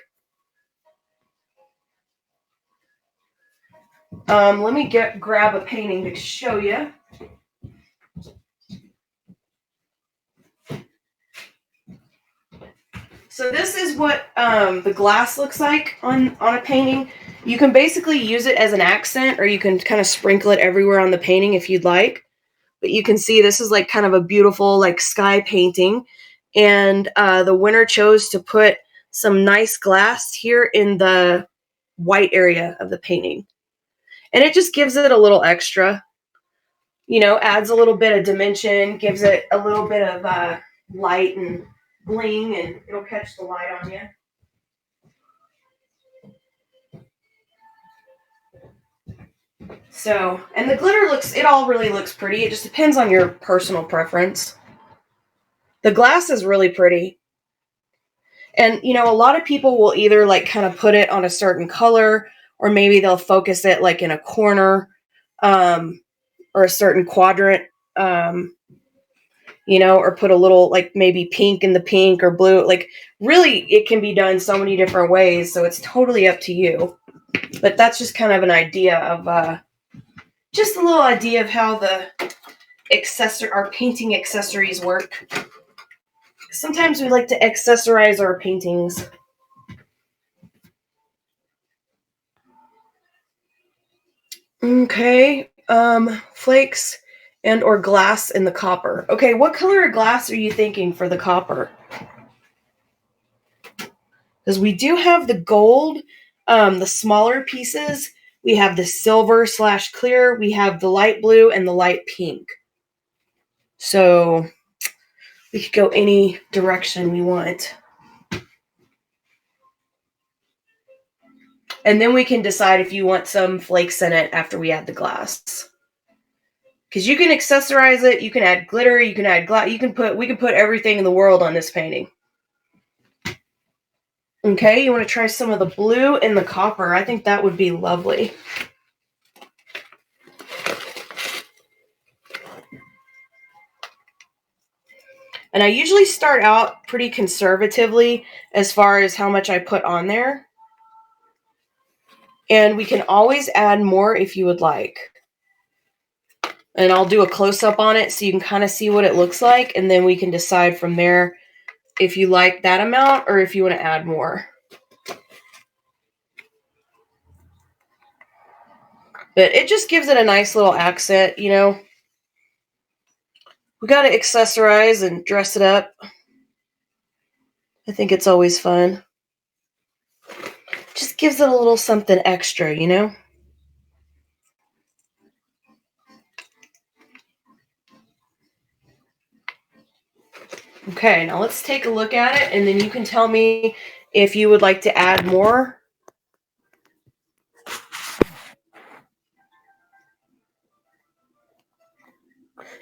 Let me grab a painting to show you. So this is what the glass looks like on a painting. You can basically use it as an accent, or you can kind of sprinkle it everywhere on the painting if you'd like. But you can see this is like kind of a beautiful like sky painting. And the winner chose to put some nice glass here in the white area of the painting. And it just gives it a little extra, you know, adds a little bit of dimension, gives it a little bit of light and bling, and it'll catch the light on you. So, and the glitter it all really looks pretty. It just depends on your personal preference. The glass is really pretty. And, you know, a lot of people will either like kind of put it on a certain color, or maybe they'll focus it like in a corner, um, or a certain quadrant, um, you know, or put a little like maybe pink in the pink or blue. Like, really, it can be done so many different ways. So it's totally up to you. But that's just kind of an idea of, just a little idea of how the our painting accessories work. Sometimes we like to accessorize our paintings. Okay, flakes and or glass in the copper. Okay, what color of glass are you thinking for the copper? Because we do have the gold, the smaller pieces. We have the silver / clear. We have the light blue and the light pink. So we could go any direction we want. And then we can decide if you want some flakes in it after we add the glass. Because you can accessorize it, you can add glitter, you can add glass, we can put everything in the world on this painting. Okay, you want to try some of the blue and the copper. I think that would be lovely. And I usually start out pretty conservatively as far as how much I put on there. And we can always add more if you would like. And I'll do a close-up on it so you can kind of see what it looks like. And then we can decide from there if you like that amount or if you want to add more. But it just gives it a nice little accent, you know. We got to accessorize and dress it up. I think it's always fun. Just gives it a little something extra, you know. Okay, now let's take a look at it, and then you can tell me if you would like to add more.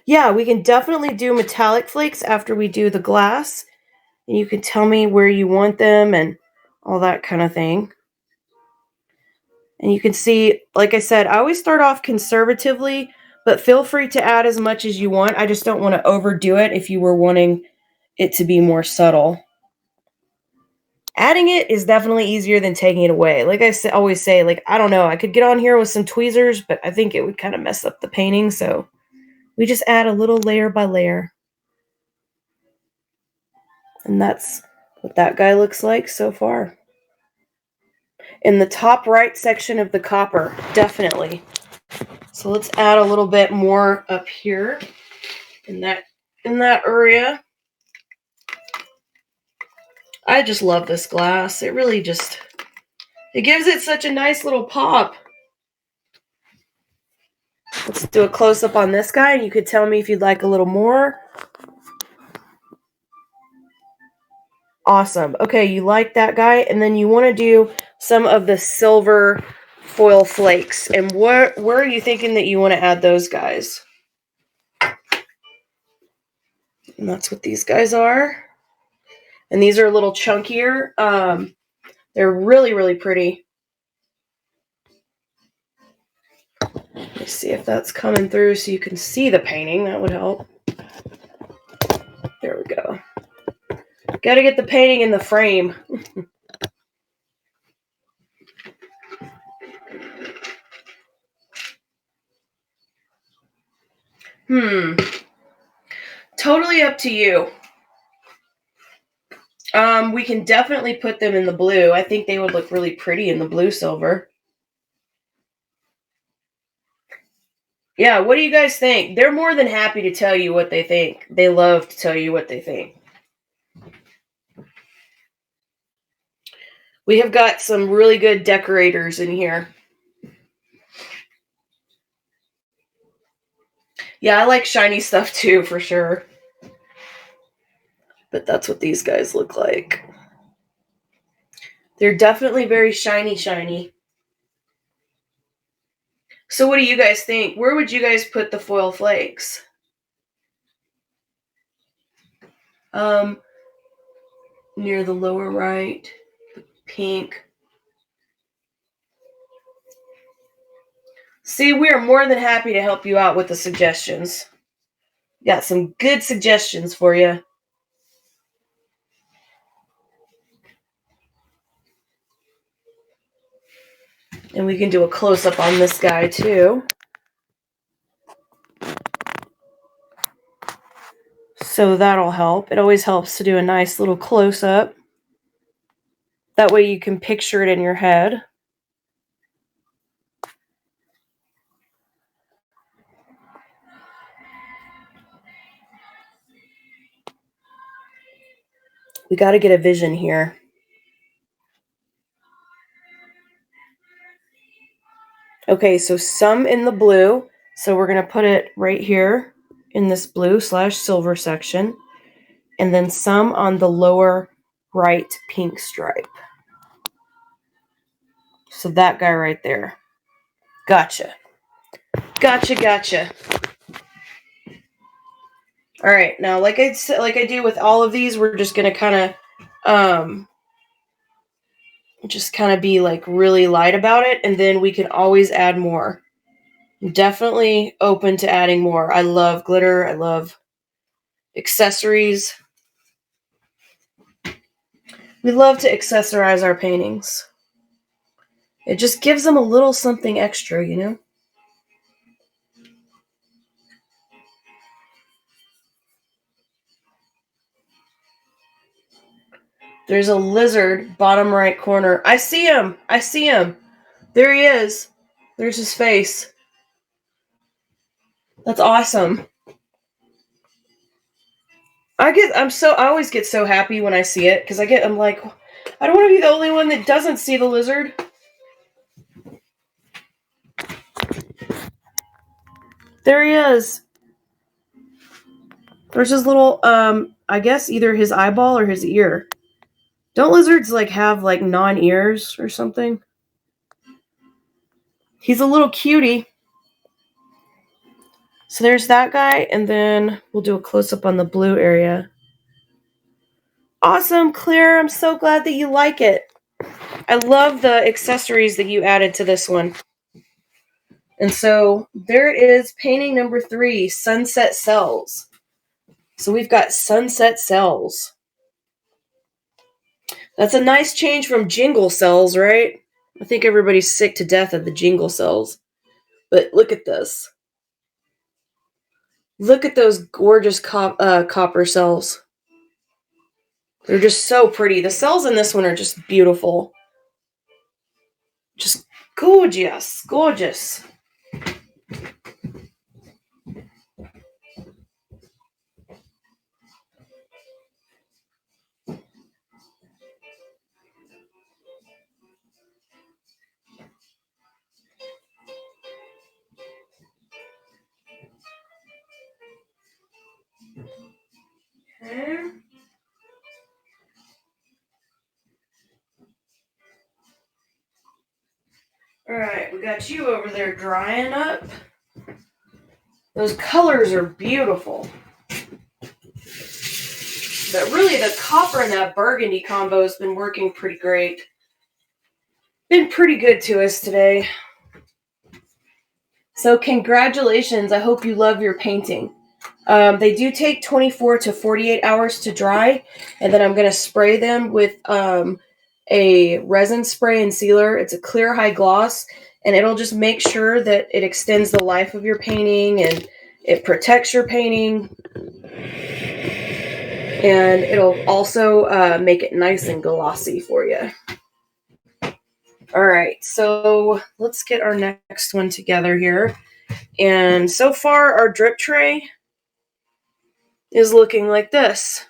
Yeah, we can definitely do metallic flakes after we do the glass. And you can tell me where you want them and all that kind of thing. And you can see, like I said, I always start off conservatively, but feel free to add as much as you want. I just don't want to overdo it if you were wanting it to be more subtle. Adding it is definitely easier than taking it away. Like I always say, like, I don't know, I could get on here with some tweezers, but I think it would kind of mess up the painting, so we just add a little layer by layer. And that's what that guy looks like so far. In the top right section of the copper, definitely. So let's add a little bit more up here in that area. I just love this glass. It really just, it gives it such a nice little pop. Let's do a close-up on this guy, and you could tell me if you'd like a little more. Awesome. Okay, you like that guy, and then you want to do some of the silver foil flakes. And where are you thinking that you want to add those guys? And that's what these guys are. And these are a little chunkier. They're really, really pretty. Let's see if that's coming through so you can see the painting. That would help. There we go. Got to get the painting in the frame. Totally up to you. We can definitely put them in the blue. I think they would look really pretty in the blue silver. Yeah, what do you guys think? They're more than happy to tell you what they think. They love to tell you what they think. We have got some really good decorators in here. Yeah, I like shiny stuff too, for sure. But that's what these guys look like. They're definitely very shiny. So what do you guys think? Where would you guys put the foil flakes? Near the lower right, the pink. See, we are more than happy to help you out with the suggestions. Got some good suggestions for you. And we can do a close-up on this guy, too. So that'll help. It always helps to do a nice little close-up. That way you can picture it in your head. We got to get a vision here. Okay, so some in the blue. So we're going to put it right here in this blue/silver section. And then some on the lower right pink stripe. So that guy right there. Gotcha. Gotcha. All right, now like I do with all of these, we're just gonna kind of just kind of be like really light about it, and then we can always add more. I'm definitely open to adding more. I love glitter. I love accessories. We love to accessorize our paintings. It just gives them a little something extra, you know? There's a lizard, bottom right corner. I see him. There he is. There's his face. That's awesome. I always get so happy when I see it because I'm like, I don't want to be the only one that doesn't see the lizard. There he is. There's his little, I guess either his eyeball or his ear. Don't lizards like have like non-ears or something? He's a little cutie. So there's that guy, and then we'll do a close-up on the blue area. Awesome, Claire. I'm so glad that you like it. I love the accessories that you added to this one. And so there is painting number 3, Sunset Cells. So we've got Sunset Cells. That's a nice change from Jingle Cells, right? I think everybody's sick to death of the Jingle Cells. But look at this. Look at those gorgeous copper cells. They're just so pretty. The cells in this one are just beautiful. Just gorgeous. Gorgeous. Okay. Alright, we got you over there drying up. Those colors are beautiful. But really, the copper and that burgundy combo has been working pretty great. Been pretty good to us today. So congratulations. I hope you love your painting. They do take 24 to 48 hours to dry, and then I'm going to spray them with a resin spray and sealer. It's a clear high gloss, and it'll just make sure that it extends the life of your painting and it protects your painting. And it'll also make it nice and glossy for you. All right, so let's get our next one together here. And so far, our drip tray is looking like this.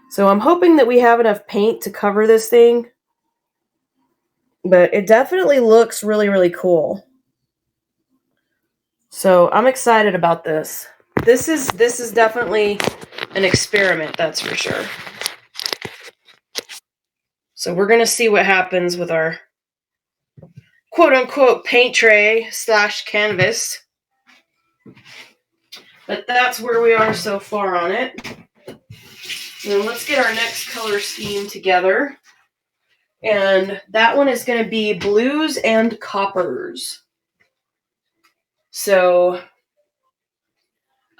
So I'm hoping that we have enough paint to cover this thing. But it definitely looks really, really cool. So I'm excited about this. This is definitely an experiment, that's for sure. So we're going to see what happens with our quote-unquote paint tray / canvas. But that's where we are so far on it. And let's get our next color scheme together. And that one is going to be blues and coppers. So,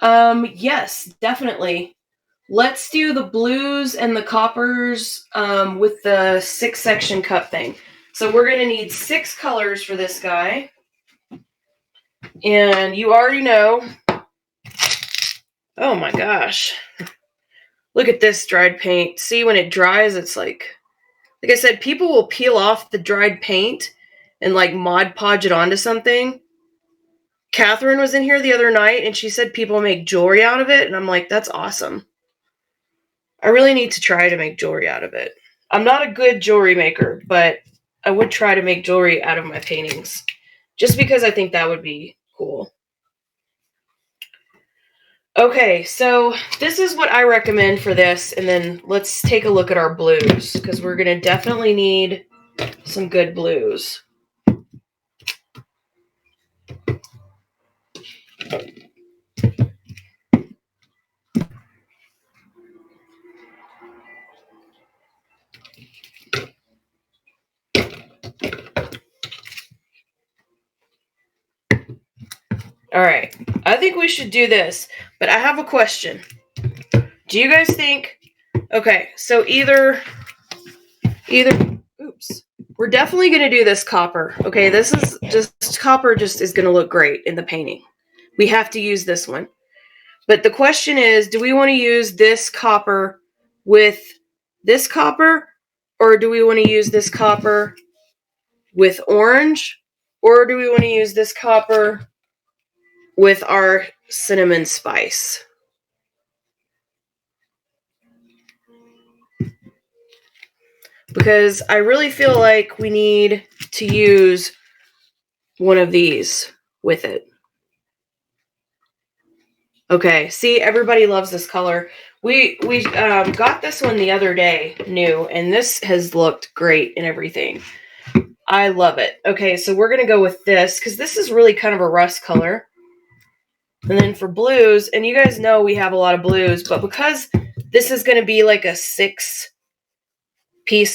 yes, definitely. Let's do the blues and the coppers with the 6-section cup thing. So we're going to need 6 colors for this guy. And you already know. Oh my gosh. Look at this dried paint. See, when it dries, it's like I said, people will peel off the dried paint and like Mod Podge it onto something. Catherine was in here the other night and she said people make jewelry out of it. And I'm like, that's awesome. I really need to try to make jewelry out of it. I'm not a good jewelry maker, but I would try to make jewelry out of my paintings just because I think that would be cool. Okay, so this is what I recommend for this, and then let's take a look at our blues, because we're going to definitely need some good blues. All right, I think we should do this, but I have a question. Do you guys think, okay, so either, oops, we're definitely going to do this copper. Okay, this is just, copper just is going to look great in the painting. We have to use this one. But the question is, do we want to use this copper with this copper, or do we want to use this copper with orange, or do we want to use this copper with our cinnamon spice? Because I really feel like we need to use one of these with it. Okay, see, everybody loves this color. We got this one the other day, new, and this has looked great and everything. I love it. Okay, so we're going to go with this, because this is really kind of a rust color. And then for blues, and you guys know we have a lot of blues, but because this is going to be like a 6-piece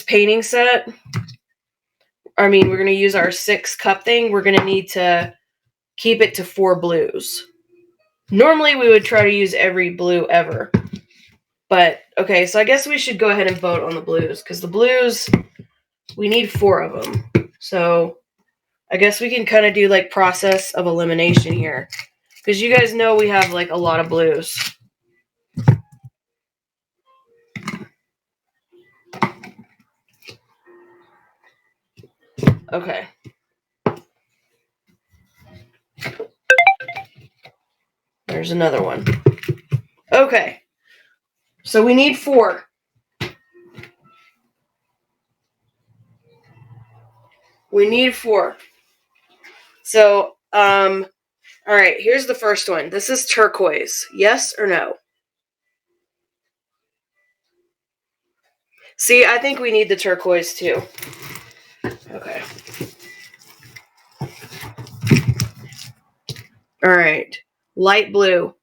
painting set, I mean, we're going to use our 6-cup thing, we're going to need to keep it to 4 blues. Normally, we would try to use every blue ever. But, okay, so I guess we should go ahead and vote on the blues, because the blues, we need 4 of them. So, I guess we can kind of do, like, process of elimination here. Because you guys know we have, like, a lot of blues. Okay. There's another one. Okay. So we need 4. We need 4. So, all right, here's the first one. This is turquoise. Yes or no? See, I think we need the turquoise too. Okay. All right. Light blue.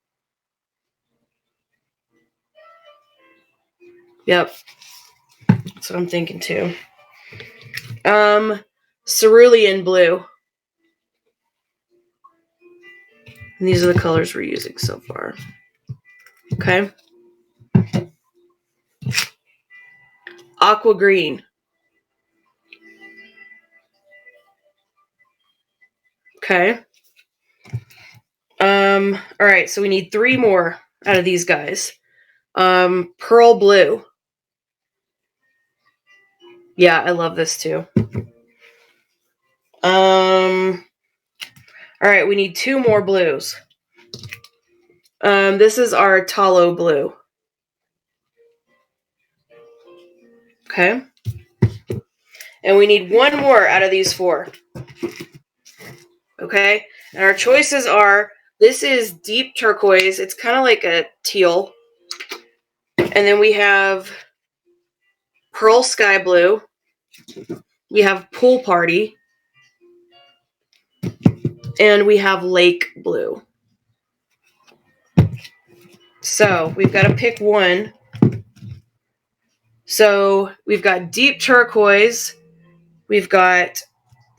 Yep. That's what I'm thinking too. Cerulean blue. And these are the colors we're using so far. Okay. Aqua green. Okay. All right, so we need 3 more out of these guys. Pearl blue. Yeah, I love this too. All right, we need 2 more blues. This is our tallow blue. Okay. And we need 1 more out of these 4. Okay. And our choices are, this is deep turquoise. It's kind of like a teal. And then we have pearl sky blue. We have pool party. And we have lake blue. So we've got to pick one. So we've got deep turquoise, we've got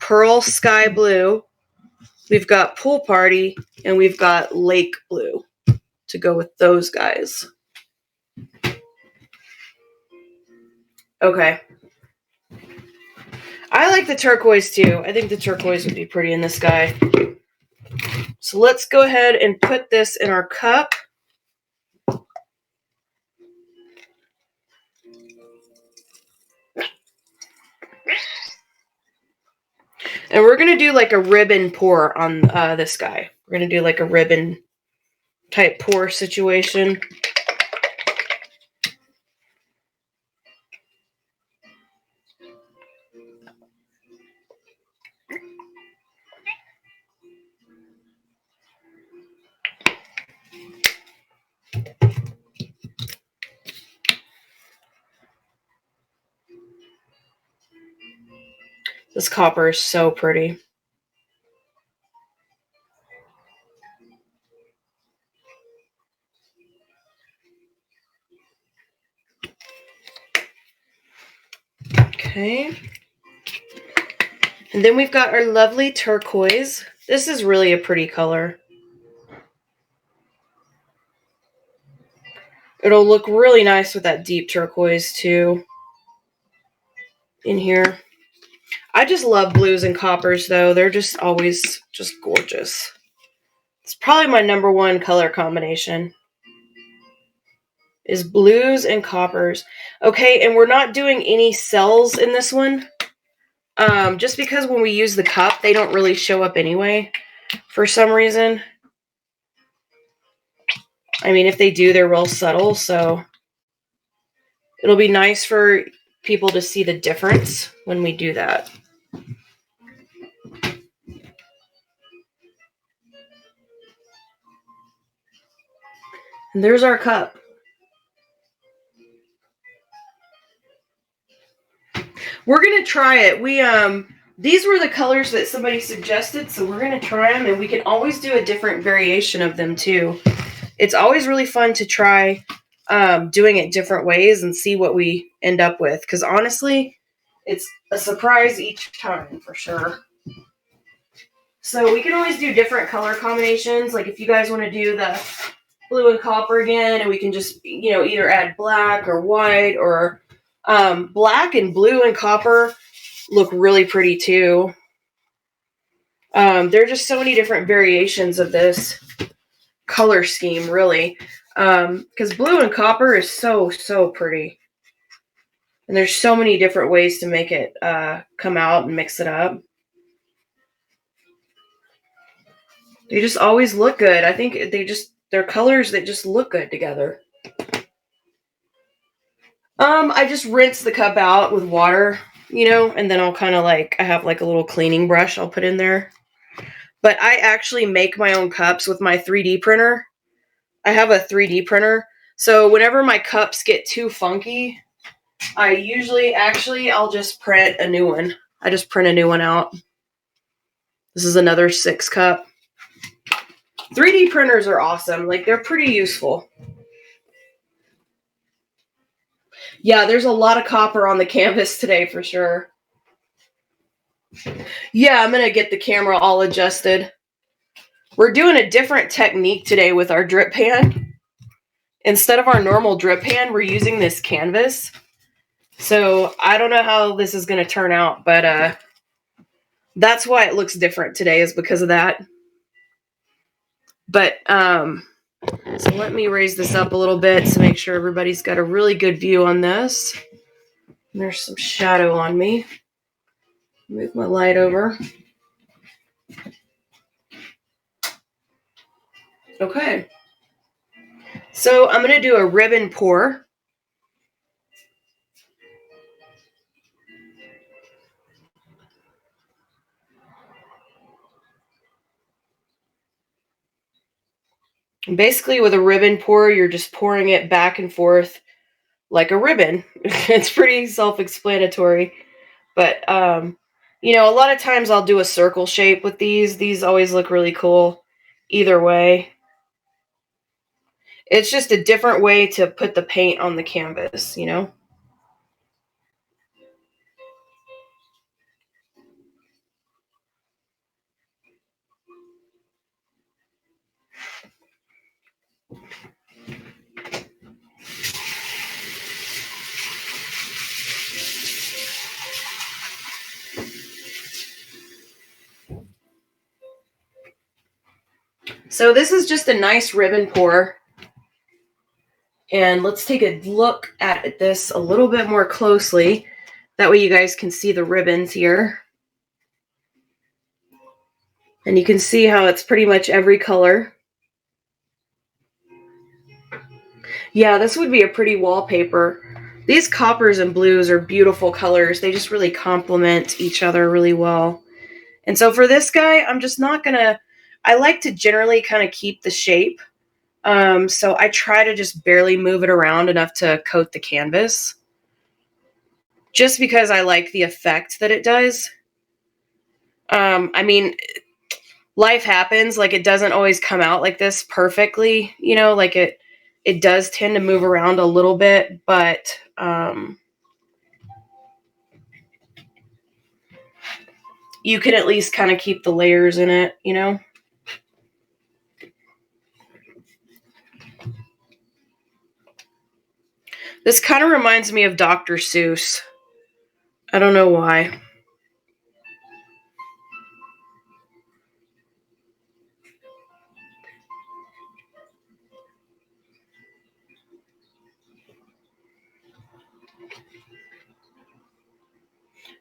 pearl sky blue, we've got pool party, and we've got lake blue to go with those guys. Okay. I like the turquoise too. I think the turquoise would be pretty in the sky. So let's go ahead and put this in our cup. And we're going to do like a ribbon pour on this guy. We're going to do like a ribbon type pour situation. This copper is so pretty. Okay. And then we've got our lovely turquoise. This is really a pretty color. It'll look really nice with that deep turquoise too in here. I just love blues and coppers though. They're just always just gorgeous. It's probably my number one color combination is blues and coppers. Okay, and we're not doing any cells in this one. Just because when we use the cup, they don't really show up anyway for some reason. I mean, if they do, they're real subtle, so it'll be nice for people to see the difference when we do that. And there's our cup. We're gonna try it. These were the colors that somebody suggested, so we're gonna try them, and we can always do a different variation of them too. It's always really fun to try doing it different ways and see what we end up with, because honestly, it's a surprise each time for sure. So we can always do different color combinations. Like if you guys want to do the blue and copper again, and we can just, either add black or white, or black and blue and copper look really pretty too. There are just so many different variations of this color scheme, really. Because blue and copper is so, so pretty. And there's so many different ways to make it come out and mix it up. They just always look good. I think they're colors that just look good together. I just rinse the cup out with water, and then I'll kind of I have like a little cleaning brush I'll put in there. But I actually make my own cups with my 3D printer. I have a 3D printer. So whenever my cups get too funky, I'll just print a new one. I just print a new one out. This is another 6 cup. 3D printers are awesome. They're pretty useful. Yeah, there's a lot of copper on the canvas today for sure. Yeah, I'm going to get the camera all adjusted. We're doing a different technique today with our drip pan. Instead of our normal drip pan, we're using this canvas. So I don't know how this is going to turn out, but that's why it looks different today, is because of that. But so let me raise this up a little bit to make sure everybody's got a really good view on this. And there's some shadow on me. Move my light over. Okay. So I'm going to do a ribbon pour. And basically with a ribbon pour, you're just pouring it back and forth like a ribbon. It's pretty self-explanatory. But, a lot of times I'll do a circle shape with these. These always look really cool either way. It's just a different way to put the paint on the canvas, you know? So this is just a nice ribbon pour. And let's take a look at this a little bit more closely. That way you guys can see the ribbons here. And you can see how it's pretty much every color. Yeah, this would be a pretty wallpaper. These coppers and blues are beautiful colors. They just really complement each other really well. And so for this guy, I'm just not going to, I like to generally kind of keep the shape. So I try to just barely move it around enough to coat the canvas. Just because I like the effect that it does. I mean, life happens. Like, it doesn't always come out like this perfectly, you know, like it does tend to move around a little bit, but you can at least kind of keep the layers in it, you know? This kind of reminds me of Dr. Seuss. I don't know why.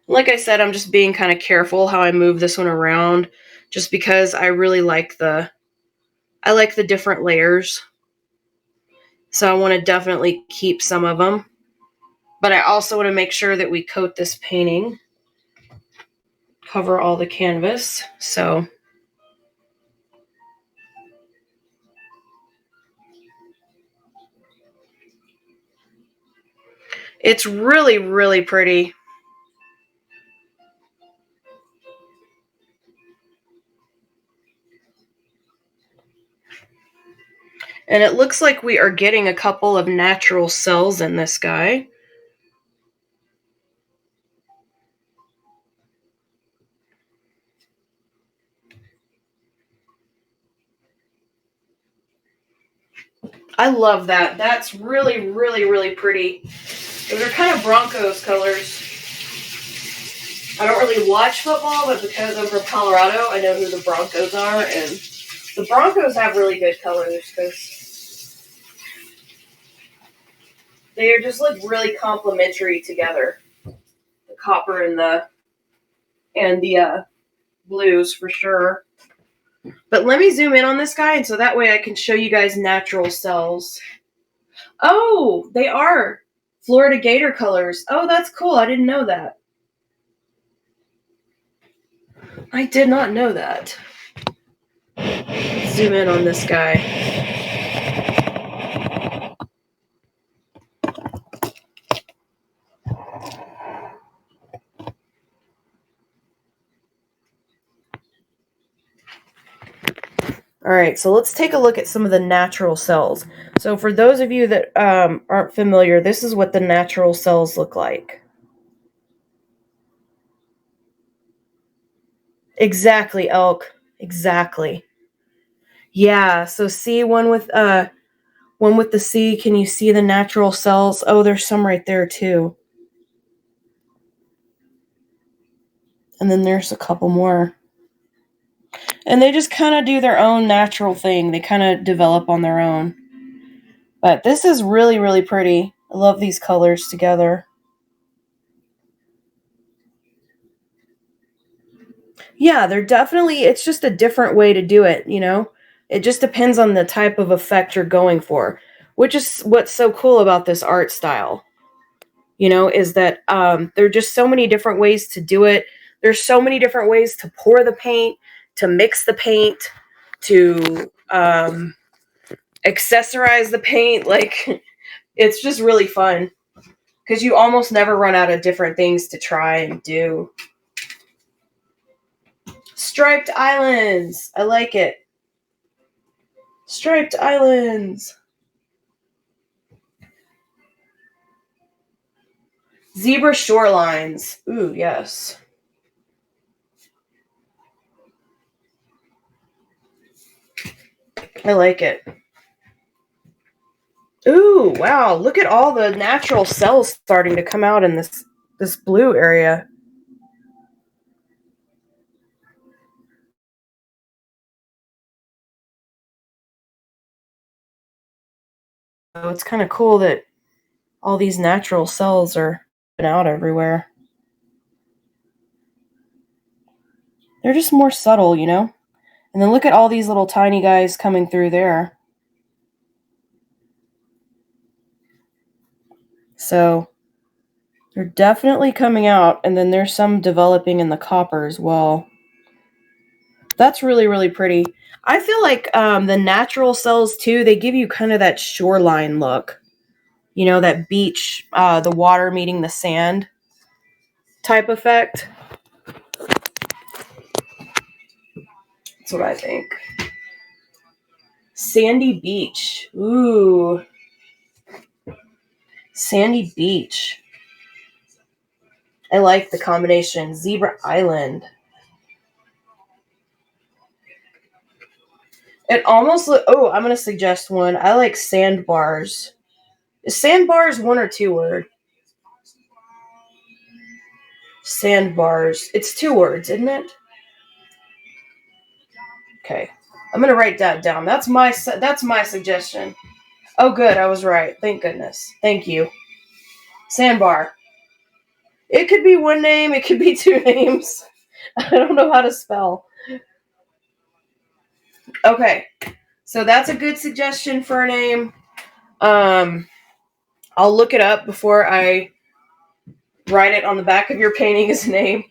Like I said, I'm just being kind of careful how I move this one around, just because I really like the different layers. So I want to definitely keep some of them. But I also want to make sure that we coat this painting, cover all the canvas. So it's really, really pretty. And it looks like we are getting a couple of natural cells in this guy. I love that. That's really, really, really pretty. Those are kind of Broncos colors. I don't really watch football, but because I'm from Colorado, I know who the Broncos are, and the Broncos have really good colors because they are just look really complementary together. The copper and the blues for sure. But let me zoom in on this guy, and so that way I can show you guys natural cells. Oh, they are Florida Gator colors. Oh, that's cool. I didn't know that. I did not know that. Let's zoom in on this guy. All right, so let's take a look at some of the natural cells. So for those of you that aren't familiar, this is what the natural cells look like. Exactly, Elk. Exactly. Yeah, so see one with the C, can you see the natural cells? Oh, there's some right there too. And then there's a couple more. And they just kind of do their own natural thing. They kind of develop on their own. But this is really, really pretty. I love these colors together. Yeah, they're definitely, it's just a different way to do it, you know? It just depends on the type of effect you're going for, which is what's so cool about this art style, you know, is that there are just so many different ways to do it. There's so many different ways to pour the paint, to mix the paint, to accessorize the paint. Like, it's just really fun because you almost never run out of different things to try and do. Striped islands. I like it. Striped islands. Zebra shorelines. Ooh, yes. I like it. Ooh, wow. Look at all the natural cells starting to come out in this blue area. So it's kind of cool that all these natural cells are out everywhere. They're just more subtle, you know? And then look at all these little tiny guys coming through there. So they're definitely coming out, and then there's some developing in the copper as well. That's really, really pretty. I feel like the natural cells, too, they give you kind of that shoreline look. You know, that beach, the water meeting the sand type effect. That's what I think. Sandy beach. Ooh. Sandy beach. I like the combination. Zebra Island. It almost look. Oh, I'm gonna suggest one. I like sandbars. Is sandbars one or two word? Sandbars. It's two words, isn't it? Okay. I'm gonna write that down. That's my suggestion. Oh, good. I was right. Thank goodness. Thank you. Sandbar. It could be one name. It could be two names. I don't know how to spell. Okay. So that's a good suggestion for a name. Um, I'll look it up before I write it on the back of your painting as a name.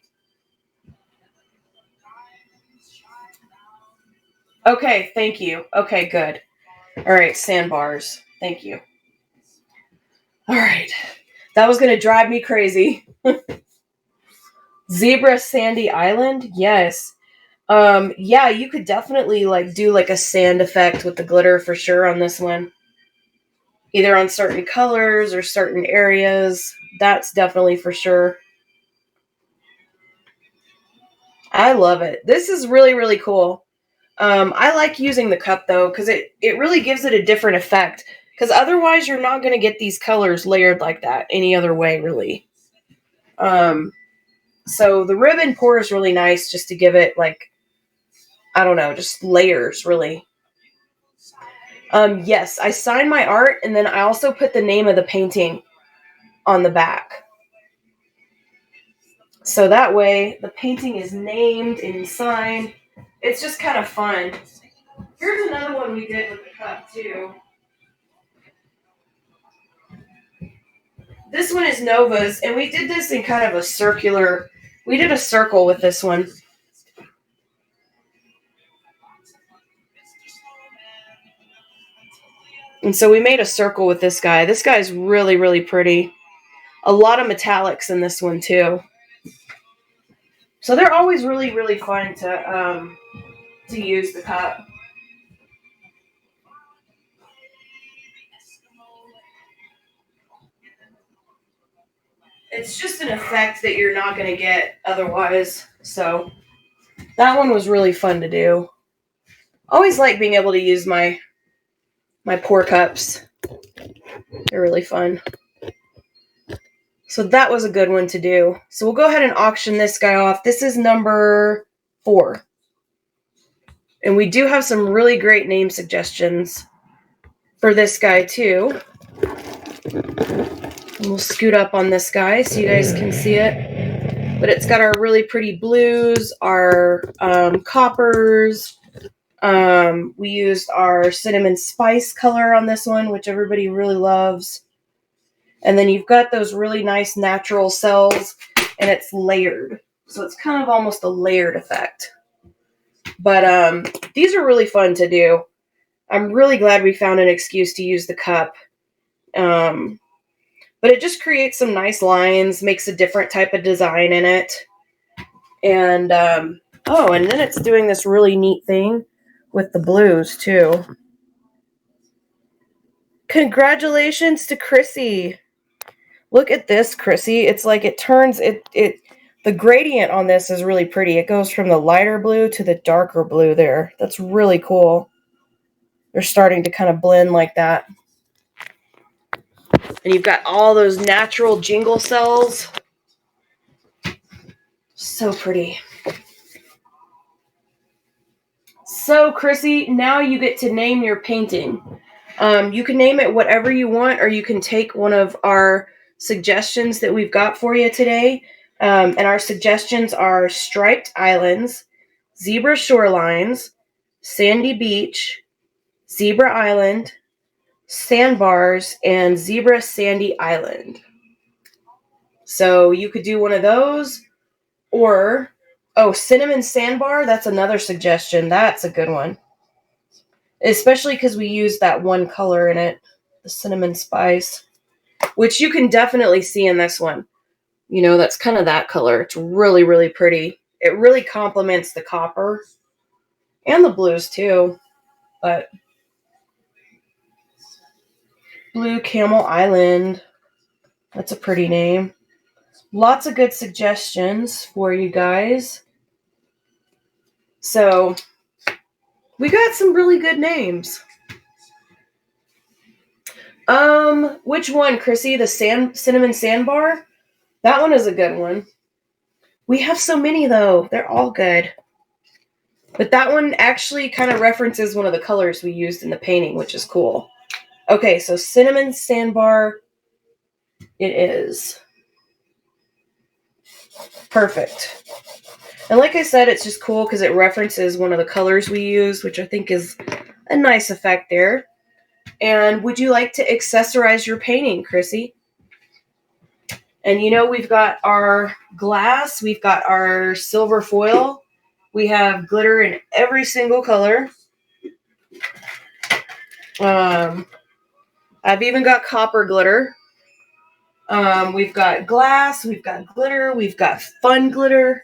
Okay, thank you. Okay, good. All right, sandbars. Thank you. All right. That was going to drive me crazy. Zebra Sandy Island? Yes. Yeah, you could definitely like do like a sand effect with the glitter for sure on this one. Either on certain colors or certain areas. That's definitely for sure. I love it. This is really, really cool. I like using the cup though, because it really gives it a different effect. Because otherwise, you're not going to get these colors layered like that any other way, really. Um, so the ribbon pour is really nice just to give it, like, I don't know, just layers, really. Yes, I sign my art, and then I also put the name of the painting on the back. So that way, the painting is named and signed. It's just kind of fun. Here's another one we did with the cup, too. This one is Nova's, and we did this in kind of a circular. We did a circle with this one. And so we made a circle with this guy. This guy's really, really pretty. A lot of metallics in this one, too. So they're always really, really fun to use the cup. It's just an effect that you're not going to get otherwise. So that one was really fun to do. Always like being able to use my pour cups. They're really fun. So that was a good one to do. So we'll go ahead and auction this guy off. This is number 4. And we do have some really great name suggestions for this guy too. And we'll scoot up on this guy so you guys can see it. But it's got our really pretty blues, our coppers. We used our cinnamon spice color on this one, which everybody really loves. And then you've got those really nice natural cells, and it's layered. So it's kind of almost a layered effect. But these are really fun to do. I'm really glad we found an excuse to use the cup. But it just creates some nice lines, makes a different type of design in it. And, and then it's doing this really neat thing with the blues, too. Congratulations to Chrissy. Look at this, Chrissy. It's like it turns the gradient on this is really pretty. It goes from the lighter blue to the darker blue there. That's really cool. They're starting to kind of blend like that. And you've got all those natural jingle cells. So pretty. So, Chrissy, now you get to name your painting. You can name it whatever you want, or you can take one of our suggestions that we've got for you today. And our suggestions are striped islands, zebra shorelines, sandy beach, zebra island, sandbars, and zebra sandy island. So you could do one of those, or, oh, cinnamon sandbar, that's another suggestion. That's a good one. Especially because we use that one color in it, the cinnamon spice, which you can definitely see in this one. You know, that's kind of that color. It's really, really pretty. It really complements the copper and the blues too. But Blue Camel Island, that's a pretty name. Lots of good suggestions for you guys. So we got some really good names. Which one, Chrissy? The cinnamon sandbar? That one is a good one. We have so many, though. They're all good. But that one actually kind of references one of the colors we used in the painting, which is cool. Okay, so cinnamon sandbar it is. Perfect. And like I said, it's just cool because it references one of the colors we use, which I think is a nice effect there. And would you like to accessorize your painting, Chrissy? And you know, we've got our glass, we've got our silver foil, we have glitter in every single color. I've even got copper glitter. We've got glass, we've got glitter, we've got fun glitter.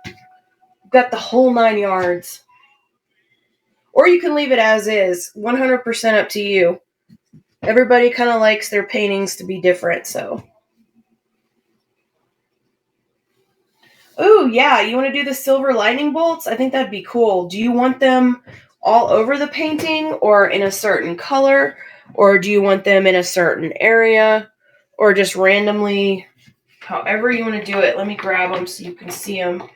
We've got the whole 9 yards. Or you can leave it as is, 100% up to you. Everybody kind of likes their paintings to be different, so. Oh, yeah, you want to do the silver lightning bolts? I think that'd be cool. Do you want them all over the painting or in a certain color? Or do you want them in a certain area? Or just randomly, however you want to do it. Let me grab them so you can see them.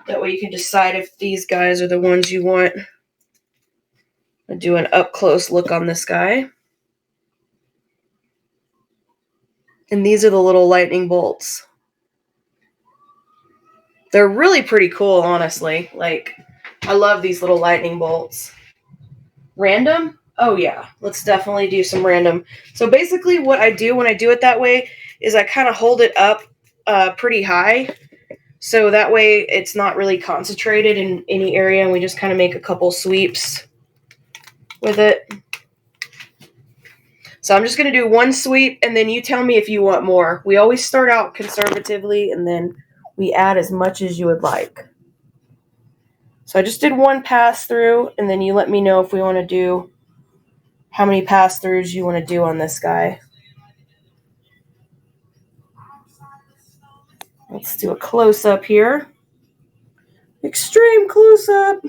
That way you can decide if these guys are the ones you want. I'll do an up-close look on this guy. And these are the little lightning bolts. They're really pretty cool, honestly. Like, I love these little lightning bolts. Random? Oh, yeah. Let's definitely do some random. So basically what I do when I do it that way is I kind of hold it up pretty high. So that way it's not really concentrated in any area, and we just kind of make a couple sweeps with it. So I'm just going to do one sweep, and then you tell me if you want more. We always start out conservatively, and then we add as much as you would like. So I just did one pass through, and then you let me know if we want to do how many pass throughs you want to do on this guy. Let's do a close up here. Extreme close up.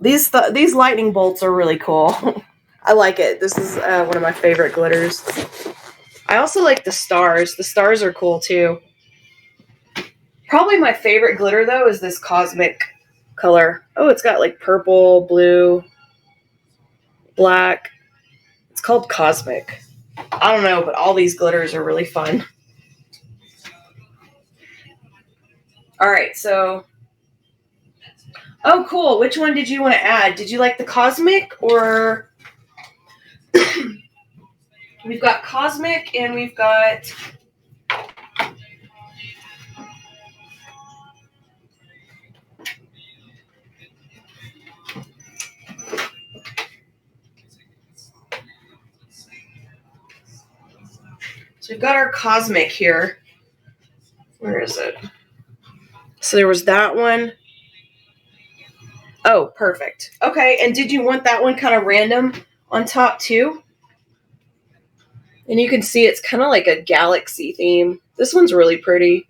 These lightning bolts are really cool. I like it. This is one of my favorite glitters. I also like the stars. The stars are cool too. Probably my favorite glitter though is this cosmic color. Oh, it's got like purple, blue, black. It's called cosmic. I don't know, but all these glitters are really fun. All right, so. Oh, cool. Which one did you want to add? Did you like the cosmic or? We've got cosmic and we've got. So we've got our cosmic here. Where is it? So there was that one. Oh, perfect. Okay, and did you want that one kind of random on top too? And you can see it's kind of like a galaxy theme. This one's really pretty.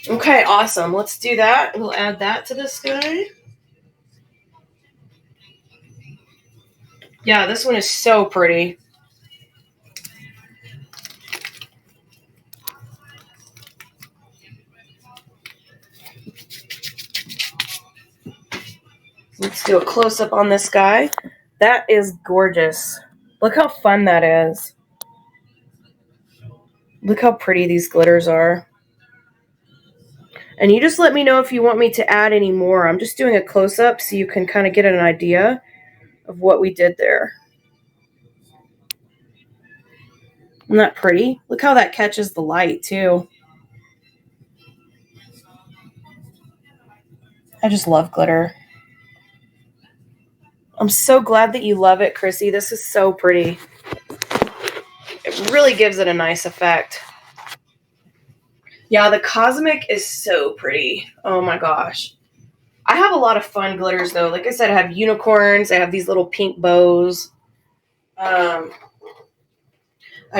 Okay, awesome. Let's do that. We'll add that to this guy. Yeah, this one is so pretty. Let's do a close-up on this guy. That is gorgeous. Look how fun that is. Look how pretty these glitters are. And you just let me know if you want me to add any more. I'm just doing a close-up so you can kind of get an idea of what we did there. Isn't that pretty? Look how that catches the light, too. I just love glitter. I'm so glad that you love it, Chrissy. This is so pretty. It really gives it a nice effect. Yeah, the Cosmic is so pretty. Oh my gosh. I have a lot of fun glitters, though. Like I said, I have unicorns. I have these little pink bows. I've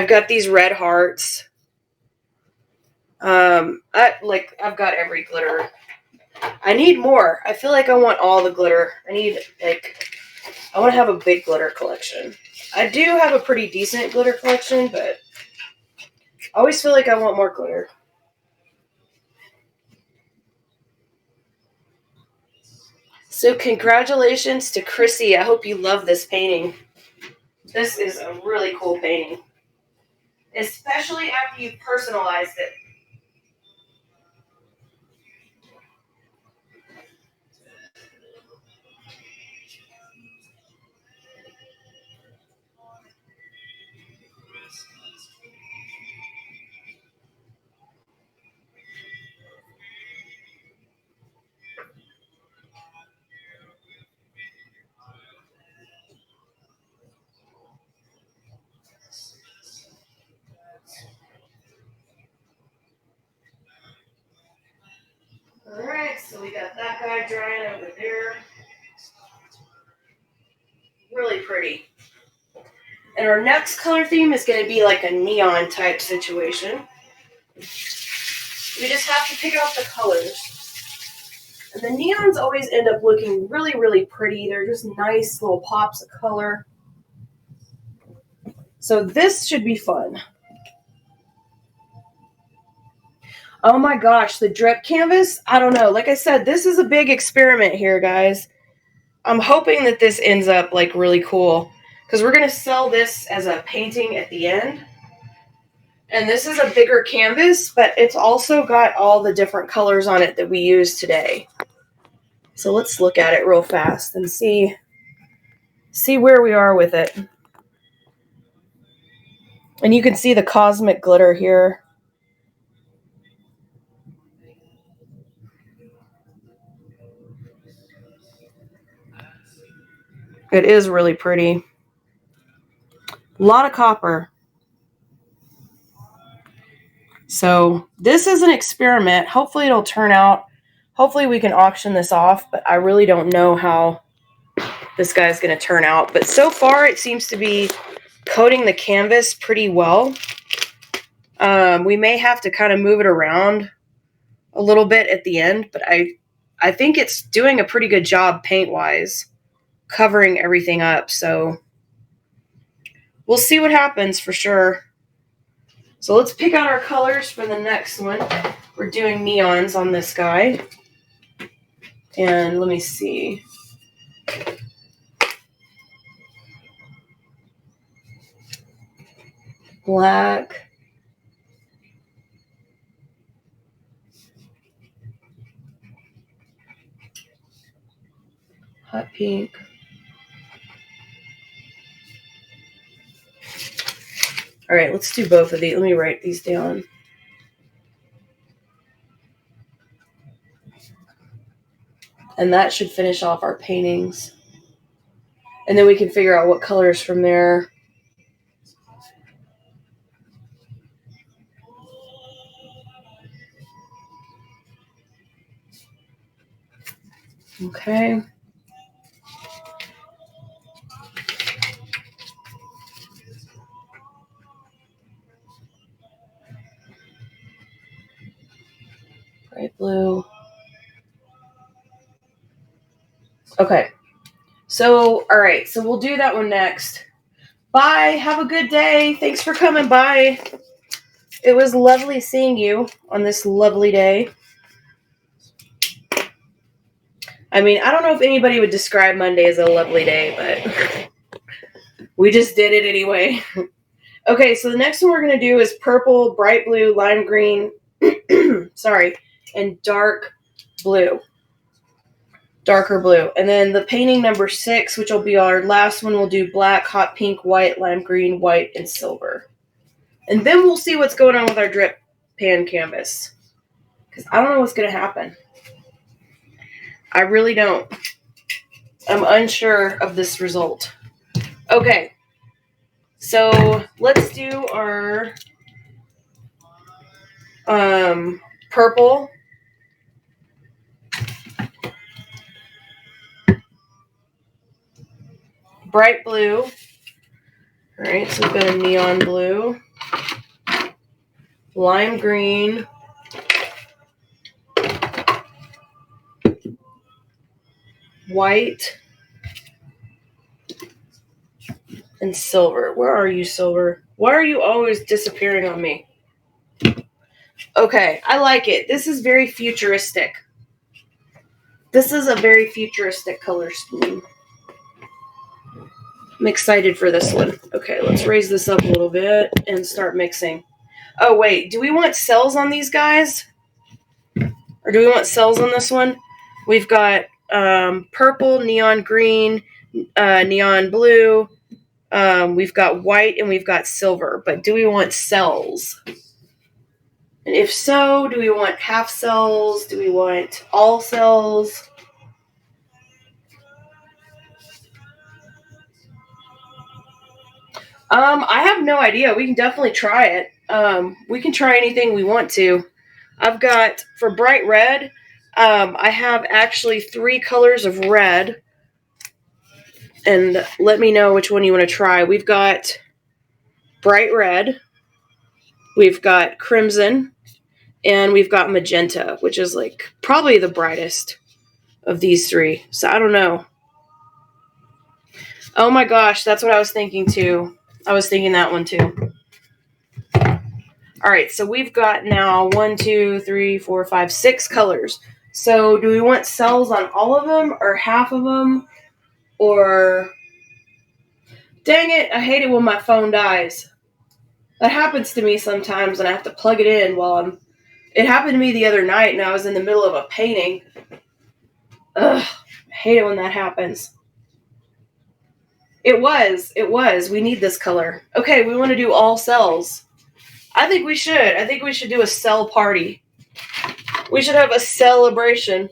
got these red hearts. I've got every glitter. I need more. I feel like I want all the glitter. I want to have a big glitter collection. I do have a pretty decent glitter collection, but I always feel like I want more glitter. So congratulations to Chrissy. I hope you love this painting. This is a really cool painting. Especially after you personalized it. Alright, so we got that guy drying over there. Really pretty. And our next color theme is going to be like a neon type situation. We just have to pick out the colors. And the neons always end up looking really, really pretty. They're just nice little pops of color. So this should be fun. Oh my gosh, the drip canvas? I don't know. Like I said, this is a big experiment here, guys. I'm hoping that this ends up like really cool because we're going to sell this as a painting at the end. And this is a bigger canvas, but it's also got all the different colors on it that we use today. So let's look at it real fast and see where we are with it. And you can see the cosmic glitter here. It is really pretty. A lot of copper. So this is an experiment. Hopefully it'll turn out. Hopefully we can auction this off, but I really don't know how this guy's going to turn out. But so far it seems to be coating the canvas pretty well. We may have to kind of move it around a little bit at the end, but I think it's doing a pretty good job paint-wise, covering everything up. So we'll see what happens for sure. So let's pick out our colors for the next one. We're doing neons on this guy. And let me see. Black. Hot pink. All right, let's do both of these. Let me write these down. And that should finish off our paintings. And then we can figure out what colors from there. Okay. Bright blue. Okay. So, all right. So we'll do that one next. Bye. Have a good day. Thanks for coming by. It was lovely seeing you on this lovely day. I mean, I don't know if anybody would describe Monday as a lovely day, but we just did it anyway. Okay, so the next one we're going to do is purple, bright blue, lime green, sorry, and dark blue. Darker blue. And then the painting number 6, which will be our last one, we'll do black, hot pink, white, lime green, white, and silver. And then we'll see what's going on with our drip pan canvas. Because I don't know what's going to happen. I really don't. I'm unsure of this result. Okay. So let's do our purple. Bright blue. All right, so we've got a neon blue. Lime green. White. And silver. Where are you, silver? Why are you always disappearing on me? Okay, I like it. This is very futuristic. This is a very futuristic color scheme. I'm excited for this one. Okay, let's raise this up a little bit and start mixing. Oh, wait. Do we want cells on these guys? Or do we want cells on this one? We've got purple, neon green, neon blue. We've got white and we've got silver. But do we want cells? And if so, do we want half cells? Do we want all cells? I have no idea. We can definitely try it. We can try anything we want to. I've got, for bright red, I have actually 3 colors of red. And let me know which one you want to try. We've got bright red. We've got crimson. And we've got magenta, which is like probably the brightest of these 3. So I don't know. Oh my gosh, that's what I was thinking too. I was thinking that one too. All right, so we've got now 1, 2, 3, 4, 5, 6 colors. So do we want cells on all of them or half of them? Or, dang it, I hate it when my phone dies. That happens to me sometimes and I have to plug it in while it happened to me the other night and I was in the middle of a painting. Ugh, I hate it when that happens. It was. We need this color. Okay, we want to do all cells. I think we should do a cell party. We should have a celebration.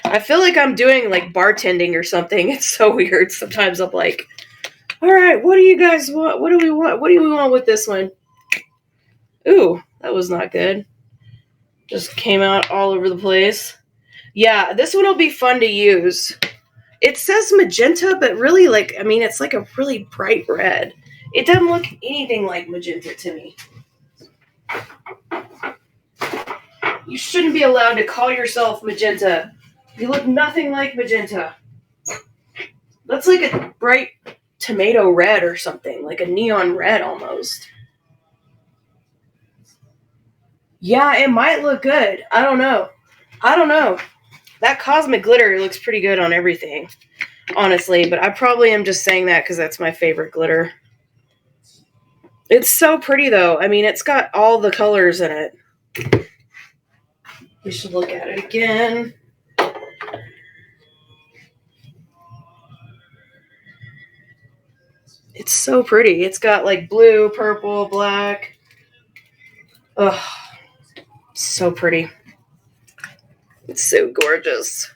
I feel like I'm doing like bartending or something. It's so weird. Sometimes I'm like, all right, what do you guys want? What do we want? What do we want with this one? Ooh, that was not good. Just came out all over the place. Yeah, this one will be fun to use. It says magenta, but really, like, I mean, it's like a really bright red. It doesn't look anything like magenta to me. You shouldn't be allowed to call yourself magenta. You look nothing like magenta. That's like a bright tomato red or something, like a neon red almost. Yeah, it might look good. I don't know. That cosmic glitter looks pretty good on everything, honestly, but I probably am just saying that because that's my favorite glitter. It's so pretty, though. I mean, it's got all the colors in it. We should look at it again. It's so pretty. It's got, like, blue, purple, black. Ugh. So pretty. It's so gorgeous.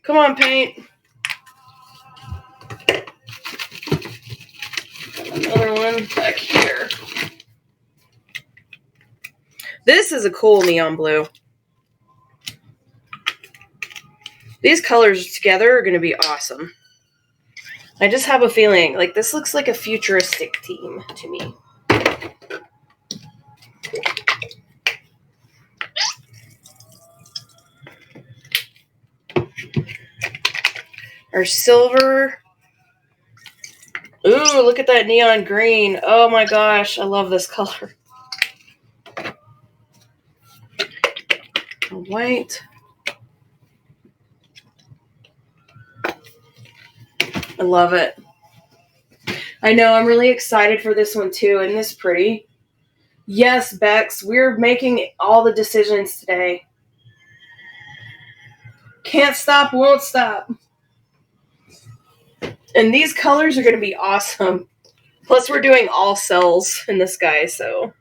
Come on, paint. Another one back here. This is a cool neon blue. These colors together are going to be awesome. I just have a feeling like this looks like a futuristic team to me. Our silver. Ooh, look at that neon green. Oh my gosh, I love this color. White. I love it. I know, I'm really excited for this one too. Isn't this pretty? Yes, Bex, we're making all the decisions today. Can't stop, won't stop. And these colors are going to be awesome. Plus, we're doing all cells in this guy, so.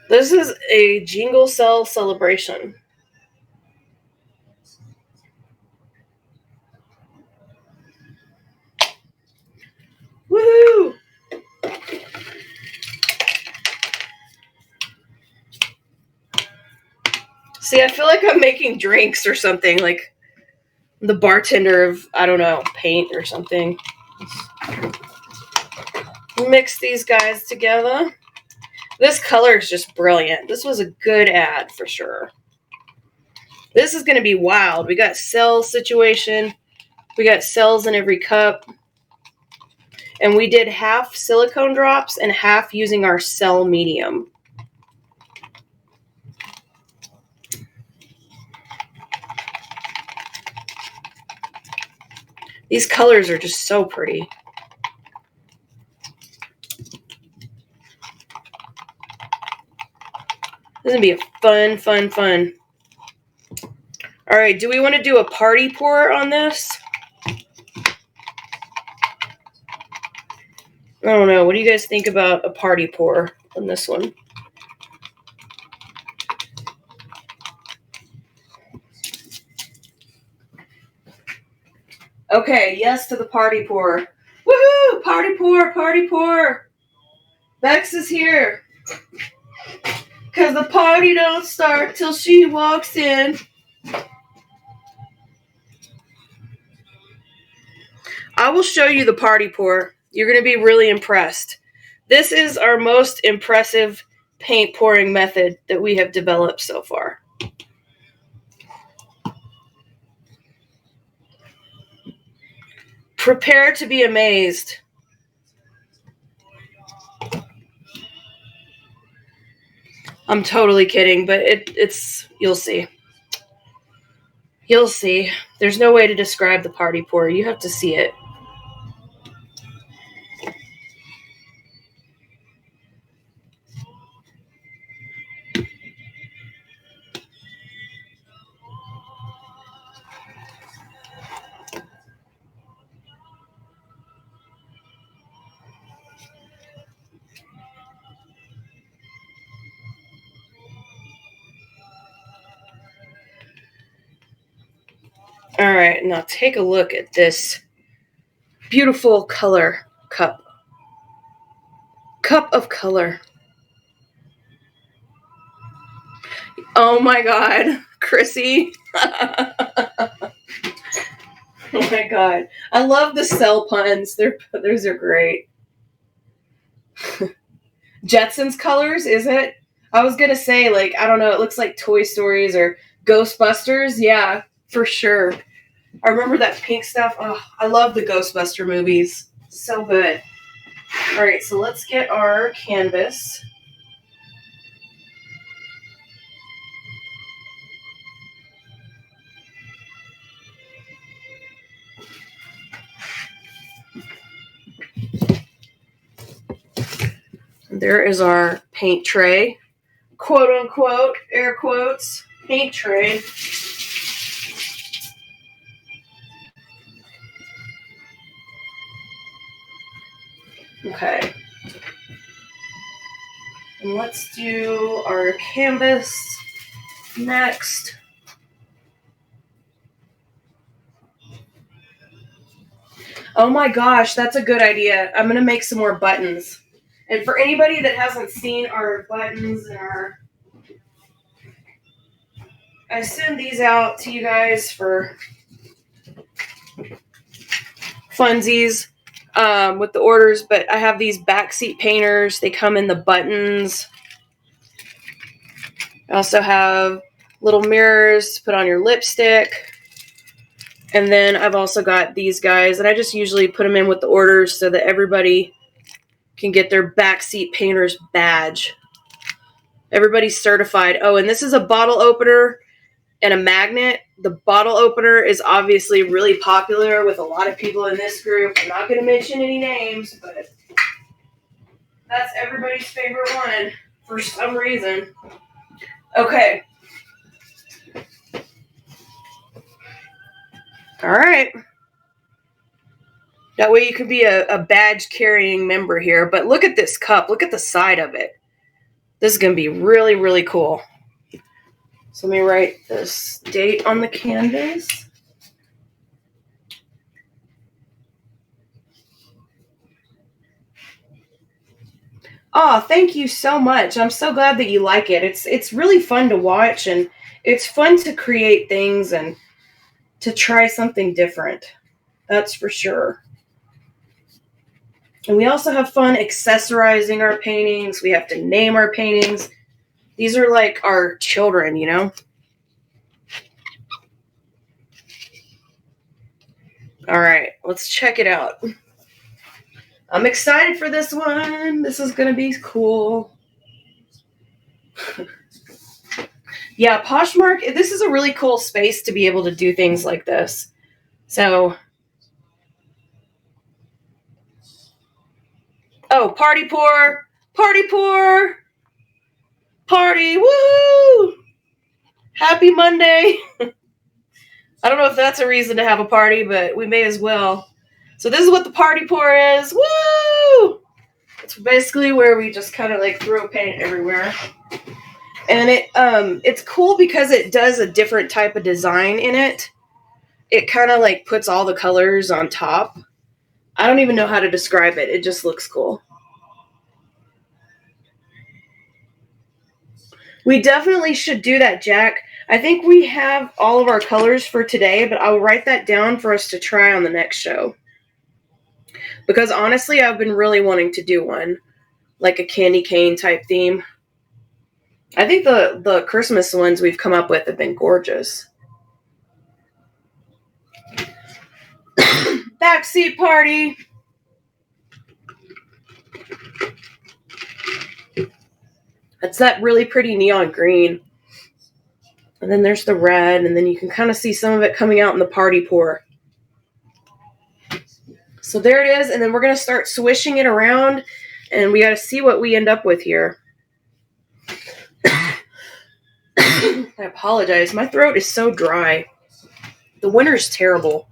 This is a jingle cell celebration. Woohoo! See, I feel like I'm making drinks or something, like the bartender of, I don't know, paint or something. Mix these guys together. This color is just brilliant. This was a good ad for sure. This is going to be wild. We got cell situation. We got cells in every cup. And we did half silicone drops and half using our cell medium. These colors are just so pretty. This is going to be a fun, fun, fun. All right, do we want to do a party pour on this? I don't know. What do you guys think about a party pour on this one? Okay, yes to the party pour. Woohoo! Party pour, party pour. Bex is here. Because the party don't start till she walks in. I will show you the party pour. You're going to be really impressed. This is our most impressive paint pouring method that we have developed so far. Prepare to be amazed. I'm totally kidding, but it's you'll see. You'll see. There's no way to describe the party pour. You have to see it. All right, now take a look at this beautiful color cup. Cup of color. Oh my God, Chrissy. Oh my God. I love the cell puns. Those are great. Jetsons colors, is it? I was going to say, like, I don't know, it looks like Toy Stories or Ghostbusters. Yeah, for sure. I remember that pink stuff. Oh, I love the Ghostbuster movies. So good. All right, so let's get our canvas. There is our paint tray. Quote unquote, air quotes, paint tray. Okay. And let's do our canvas next. Oh my gosh, that's a good idea. I'm going to make some more buttons. And for anybody that hasn't seen our buttons and our, I send these out to you guys for funsies with the orders, but I have these Backseat Painters. They come in the buttons. I also have little mirrors to put on your lipstick. And then I've also got these guys, and I just usually put them in with the orders so that everybody can get their Backseat Painters badge. Everybody's certified. Oh, and this is a bottle opener and a magnet. The bottle opener is obviously really popular with a lot of people in this group. I'm not going to mention any names, but that's everybody's favorite one for some reason. Okay. All right. That way you can be a badge-carrying member here. But look at this cup. Look at the side of it. This is going to be really, really cool. So let me write this date on the canvas. Oh, thank you so much. I'm so glad that you like it. It's really fun to watch, and it's fun to create things and to try something different. That's for sure. And we also have fun accessorizing our paintings. We have to name our paintings. These are like our children, you know? All right, let's check it out. I'm excited for this one. This is going to be cool. Yeah, Poshmark, this is a really cool space to be able to do things like this. So, oh, party pour, party pour, party, woohoo! Happy Monday. I don't know if that's a reason to have a party, but we may as well. So this is what the party pour is. Woo! It's basically where we just kind of like throw paint everywhere. And it's cool because it does a different type of design in it. It kind of like puts all the colors on top. I don't even know how to describe it. It just looks cool. We definitely should do that, Jack. I think we have all of our colors for today, but I'll write that down for us to try on the next show. Because honestly, I've been really wanting to do one, like a candy cane type theme. I think the Christmas ones we've come up with have been gorgeous. Backseat party. It's that really pretty neon green. And then there's the red, and then you can kind of see some of it coming out in the party pour. So there it is, and then we're going to start swishing it around, and we got to see what we end up with here. I apologize. My throat is so dry. The winter's terrible.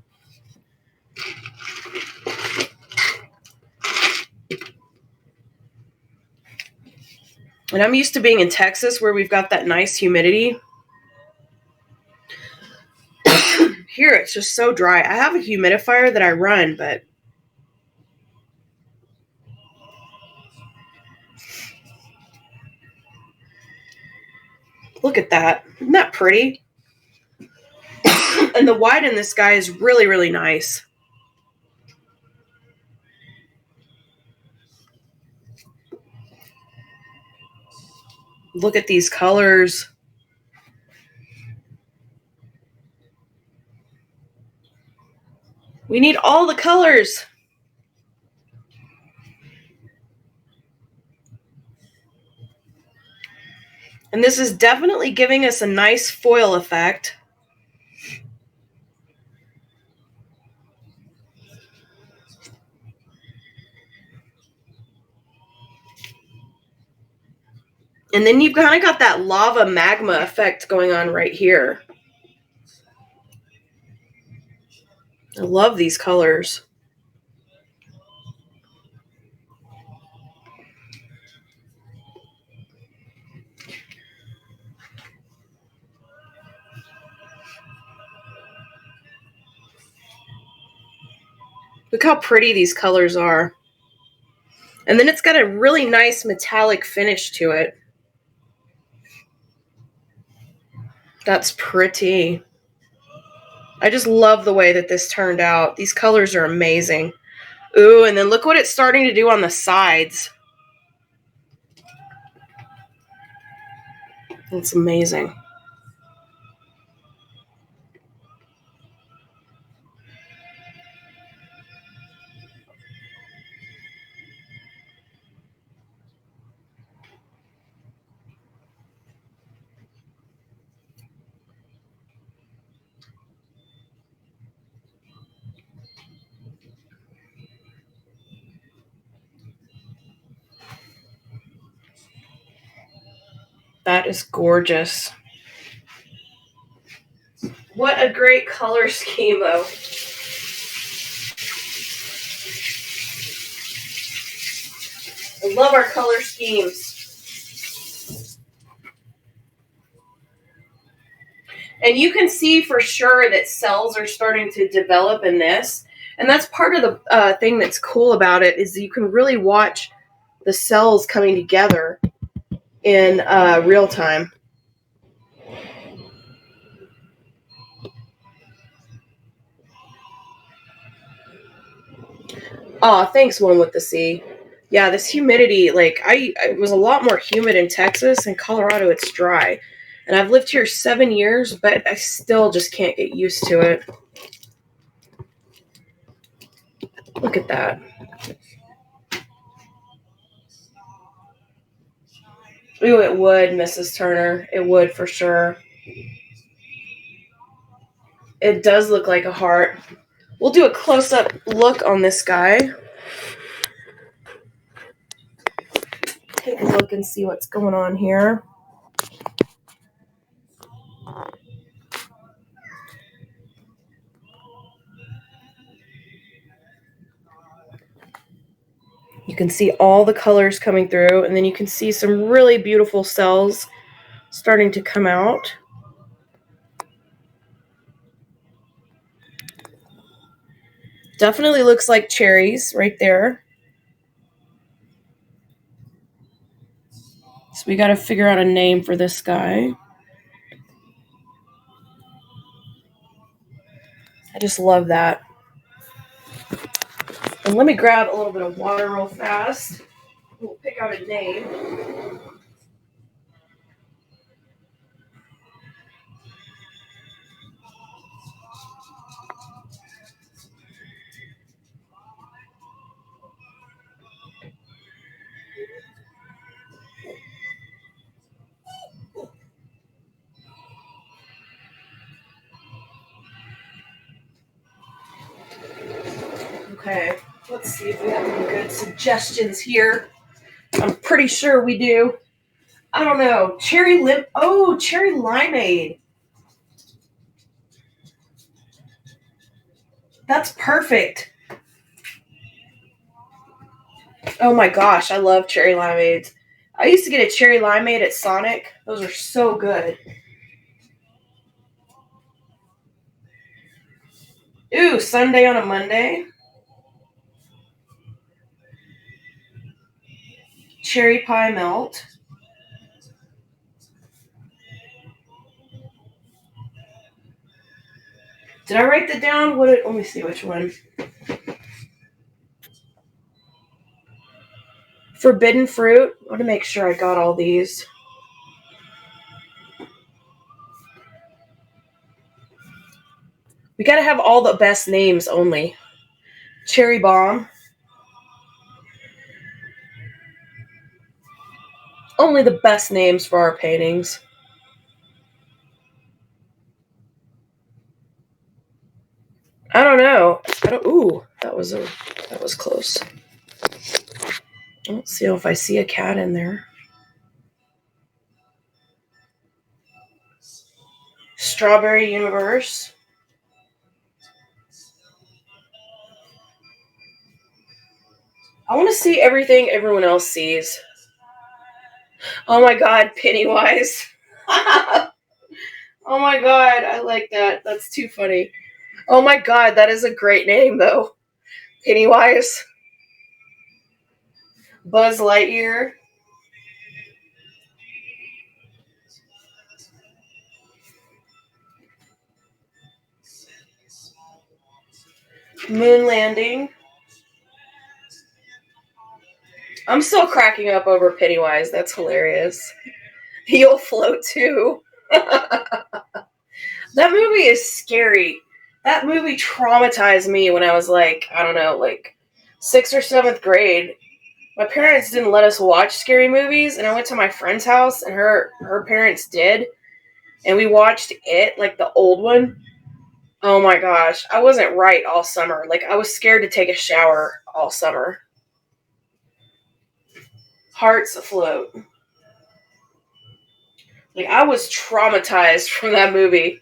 And I'm used to being in Texas where we've got that nice humidity. Here it's just so dry. I have a humidifier that I run, but look at that. Isn't that pretty? And the white in this guy is really, really nice. Look at these colors. We need all the colors. And this is definitely giving us a nice foil effect. And then you've kind of got that lava magma effect going on right here. I love these colors. Look how pretty these colors are. And then it's got a really nice metallic finish to it. That's pretty. I just love the way that this turned out. These colors are amazing. Ooh, and then look what it's starting to do on the sides. It's amazing. That is gorgeous. What a great color scheme, though. I love our color schemes. And you can see for sure that cells are starting to develop in this. And that's part of the thing that's cool about it is you can really watch the cells coming together in real time. Oh, thanks, One with the C. Yeah, this humidity, like it was a lot more humid in Texas. In Colorado, it's dry. And I've lived here 7 years, but I still just can't get used to it. Look at that. Ooh, it would, Mrs. Turner. It would for sure. It does look like a heart. We'll do a close-up look on this guy. Take a look and see what's going on here. You can see all the colors coming through, and then you can see some really beautiful cells starting to come out. Definitely looks like cherries right there. So we got to figure out a name for this guy. I just love that. And let me grab a little bit of water real fast. We'll pick out a name. Okay, let's see if we have any good suggestions here. I'm pretty sure we do. I don't know. Cherry limeade. That's perfect. Oh my gosh, I love cherry limeades. I used to get a cherry limeade at Sonic. Those are so good. Ooh, Sunday on a Monday. Cherry pie melt. Did I write that down? Let me see which one. Forbidden fruit. I want to make sure I got all these. We got to have all the best names only. Cherry bomb. Only the best names for our paintings. I don't know. Ooh, that was close. Let's see if I see a cat in there. Strawberry Universe. I want to see everything everyone else sees. Oh my god, Pennywise. Oh my god, I like that. That's too funny. Oh my god, that is a great name though. Pennywise. Buzz Lightyear. Moon landing. I'm still cracking up over Pennywise. That's hilarious. You'll float too. That movie is scary. That movie traumatized me when I was like, I don't know, like 6th or 7th grade. My parents didn't let us watch scary movies, and I went to my friend's house, and her parents did, and we watched it, like the old one. Oh my gosh, I wasn't right all summer. Like, I was scared to take a shower all summer. Hearts afloat. Like, I was traumatized from that movie.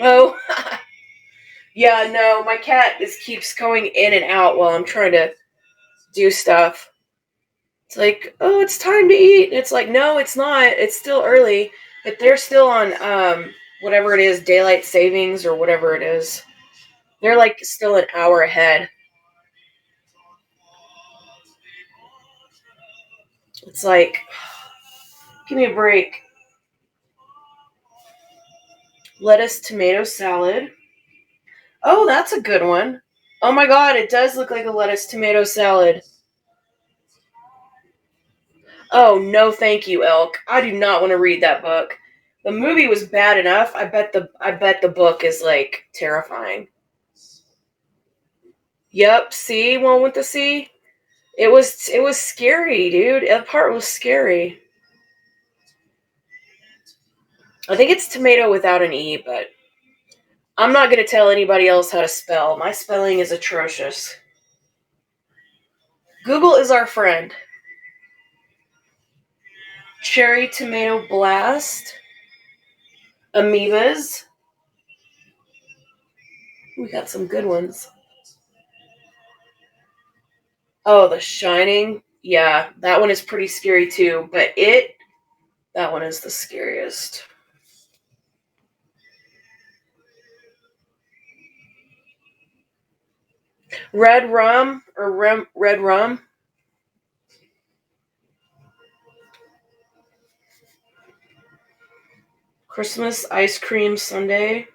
Oh, yeah, no, my cat keeps going in and out while I'm trying to do stuff. It's like, oh, it's time to eat. And it's like, no, it's not. It's still early, but they're still on whatever it is, daylight savings or whatever it is. They're like still an hour ahead. It's like, give me a break. Lettuce tomato salad. Oh, that's a good one. Oh my god, it does look like a lettuce tomato salad. Oh, no thank you, Elk. I do not want to read that book. The movie was bad enough. I bet the book is like terrifying. Yep, see, one with the C. It was scary, dude. That part was scary. I think it's tomato without an E, but I'm not gonna tell anybody else how to spell. My spelling is atrocious. Google is our friend. Cherry tomato blast. Amoebas. We got some good ones. Oh, The Shining. Yeah, that one is pretty scary too, but that one is the scariest. Red rum or red rum. Christmas ice cream sundae.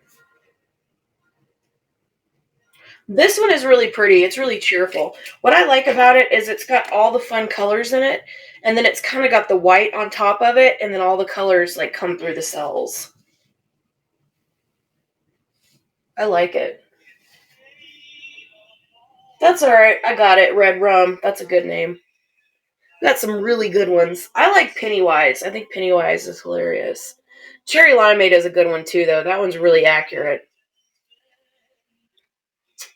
This one is really pretty. It's really cheerful. What I like about it is it's got all the fun colors in it, and then it's kind of got the white on top of it, and then all the colors like come through the cells. I like it. That's all right. I got it. Red rum. That's a good name. Got some really good ones. I like Pennywise. I think Pennywise is hilarious. Cherry limeade is a good one too, though. That one's really accurate.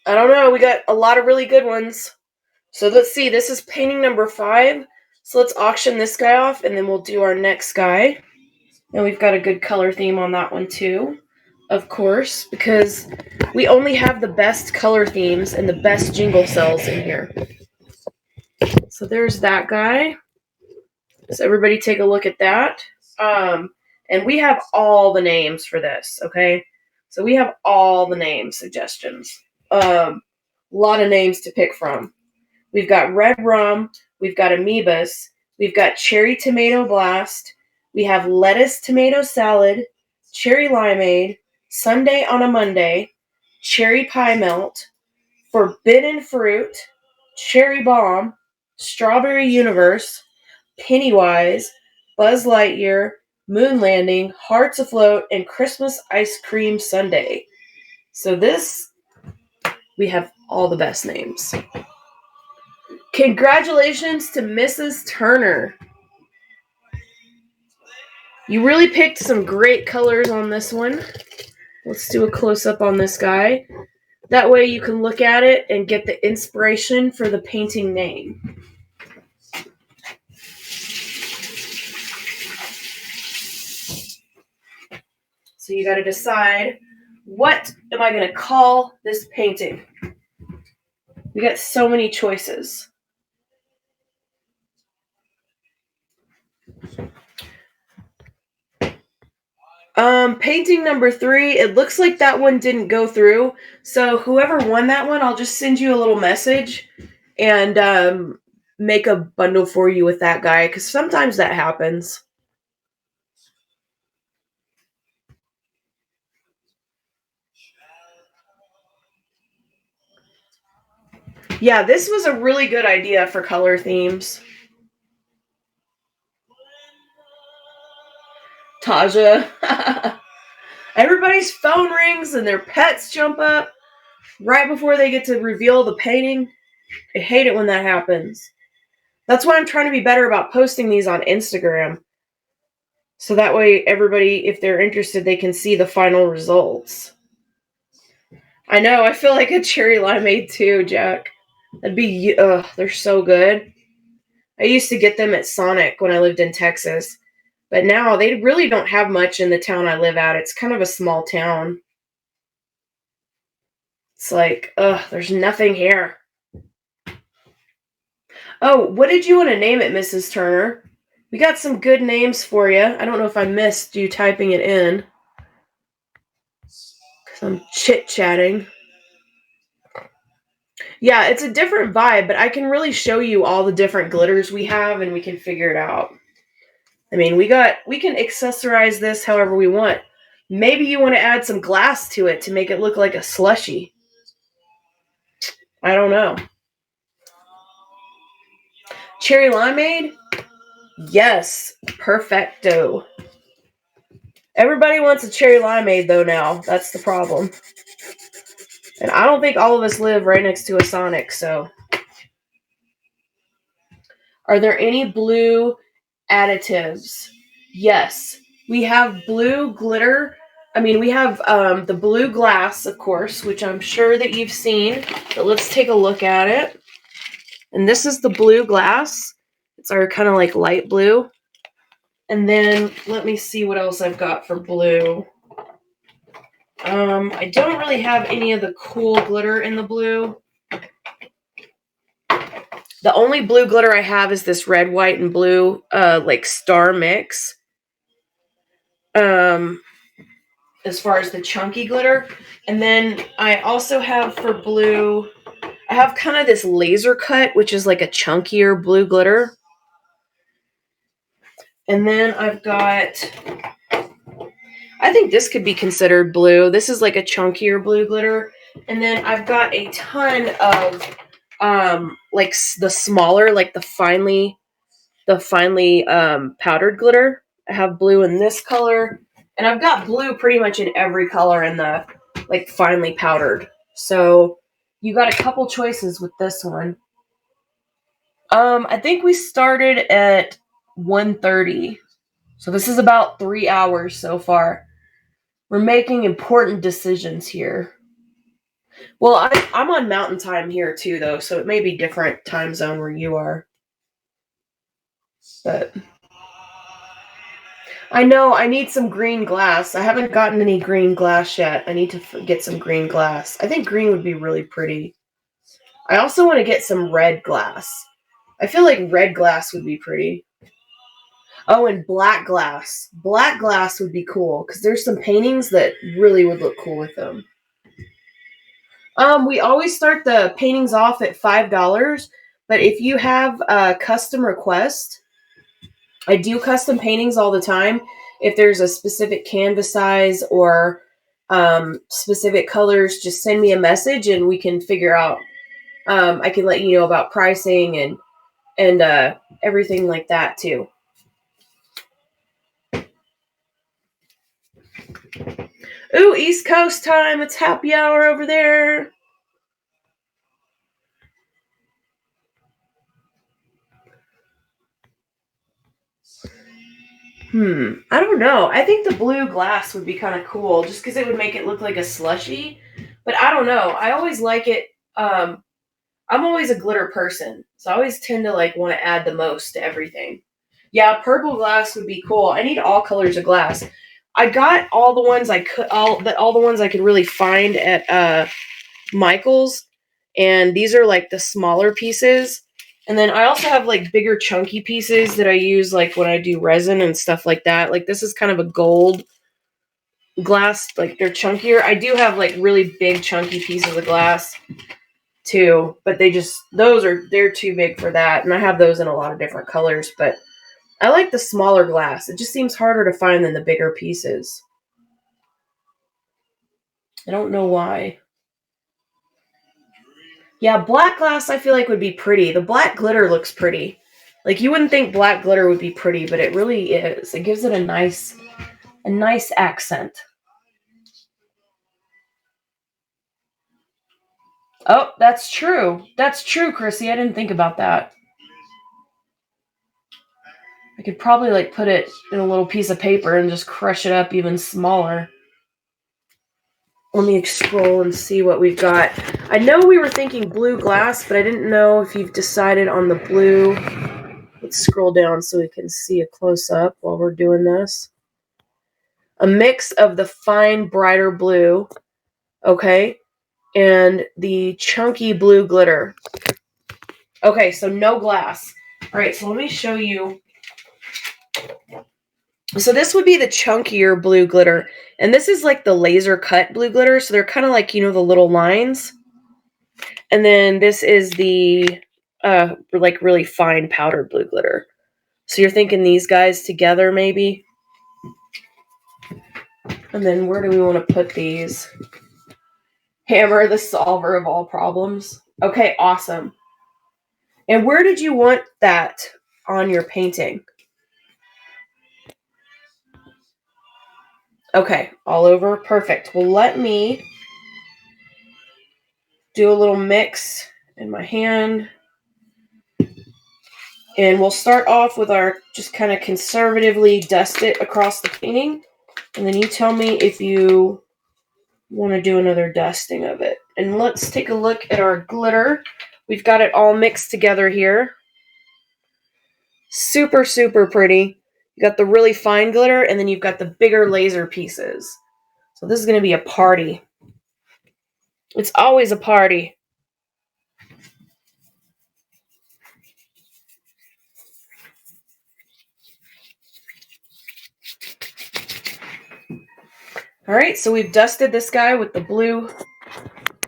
I don't know. We got a lot of really good ones. So let's see. This is painting number 5. So let's auction this guy off, and then we'll do our next guy. And we've got a good color theme on that one too, of course, because we only have the best color themes and the best jingle cells in here. So there's that guy. So everybody take a look at that. And we have all the names for this, okay? So we have all the name suggestions. A lot of names to pick from. We've got red rum. We've got amoebas. We've got cherry tomato blast. We have lettuce tomato salad, cherry limeade, Sunday on a Monday, cherry pie melt, forbidden fruit, cherry bomb, strawberry universe, Pennywise, Buzz Lightyear, moon landing, hearts afloat, and Christmas ice cream sundae. So we have all the best names. Congratulations to Mrs. Turner. You really picked some great colors on this one. Let's do a close-up on this guy. That way you can look at it and get the inspiration for the painting name. So you got to decide, what am I going to call this painting? We got so many choices. Painting number 3, it looks like that one didn't go through. So whoever won that one, I'll just send you a little message and make a bundle for you with that guy, because sometimes that happens. Yeah, this was a really good idea for color themes. Taja. Everybody's phone rings and their pets jump up right before they get to reveal the painting. I hate it when that happens. That's why I'm trying to be better about posting these on Instagram. So that way everybody, if they're interested, they can see the final results. I know, I feel like a cherry limeade too, Jack. That'd be, they're so good. I used to get them at Sonic when I lived in Texas. But now they really don't have much in the town I live at. It's kind of a small town. It's like, there's nothing here. Oh, what did you want to name it, Mrs. Turner? We got some good names for you. I don't know if I missed you typing it in, because I'm chit-chatting. Yeah, it's a different vibe, but I can really show you all the different glitters we have, and we can figure it out. I mean, we can accessorize this however we want. Maybe you want to add some glass to it to make it look like a slushie. I don't know. Cherry limeade? Yes, perfecto. Everybody wants a cherry limeade though now. That's the problem. And I don't think all of us live right next to a Sonic, so. Are there any blue additives? Yes. We have blue glitter. I mean, we have the blue glass, of course, which I'm sure that you've seen. But let's take a look at it. And this is the blue glass. It's our kind of like light blue. And then let me see what else I've got for blue. I don't really have any of the cool glitter in the blue. The only blue glitter I have is this red, white, and blue, like star mix. As far as the chunky glitter. And then I also have for blue, I have kind of this laser cut, which is like a chunkier blue glitter. And then I've got, I think this could be considered blue. This is like a chunkier blue glitter. And then I've got a ton of like the smaller, like the finely powdered glitter. I have blue in this color, and I've got blue pretty much in every color in the like finely powdered. So you got a couple choices with this one. I think we started at 1:30. So this is about 3 hours so far. We're making important decisions here. Well, I'm on mountain time here too, though, so it may be different time zone where you are. But I know I need some green glass. I haven't gotten any green glass yet. I need to get some green glass. I think green would be really pretty. I also want to get some red glass. I feel like red glass would be pretty. Oh, and black glass. Black glass would be cool because there's some paintings that really would look cool with them. We always start the paintings off at $5, but if you have a custom request, I do custom paintings all the time. If there's a specific canvas size or specific colors, just send me a message and we can figure out. I can let you know about pricing and everything like that too. Ooh, East Coast time. It's happy hour over there. I don't know. I think the blue glass would be kind of cool just because it would make it look like a slushie. But I don't know. I always like it. I'm always a glitter person, so I always tend to like want to add the most to everything. Yeah, purple glass would be cool. I need all colors of glass. I got all the ones I could, all the ones I could really find at Michael's, and these are like the smaller pieces. And then I also have like bigger chunky pieces that I use like when I do resin and stuff like that. Like this is kind of a gold. glass, like they're chunkier. I do have like really big chunky pieces of glass too, but they're too big for that. And I have those in a lot of different colors, but I like the smaller glass. It just seems harder to find than the bigger pieces. I don't know why. Yeah, black glass I feel like would be pretty. The black glitter looks pretty. Like you wouldn't think black glitter would be pretty, but it really is. It gives it a nice accent. Oh, that's true. That's true, Chrissy. I didn't think about that. I could probably like put it in a little piece of paper and just crush it up even smaller. Let me scroll and see what we've got. I know we were thinking blue glass, but I didn't know if you've decided on the blue. Let's scroll down so we can see a close-up while we're doing this. A mix of the fine, brighter blue, okay, and the chunky blue glitter. Okay, so no glass. All right, so let me show you. So this would be the chunkier blue glitter. And this is like the laser cut blue glitter. So they're kind of like, the little lines. And then this is the like really fine powdered blue glitter. So you're thinking these guys together maybe? And then where do we want to put these? Hammer, the solver of all problems. Okay, awesome. And where did you want that on your painting? Okay, all over. Perfect. Well, let me do a little mix in my hand. And we'll start off with our just kind of conservatively dust it across the painting. And then you tell me if you want to do another dusting of it. And let's take a look at our glitter. We've got it all mixed together here. Super, super pretty. You got the really fine glitter, and then you've got the bigger laser pieces. So this is going to be a party. It's always a party. All right, so we've dusted this guy with the blue.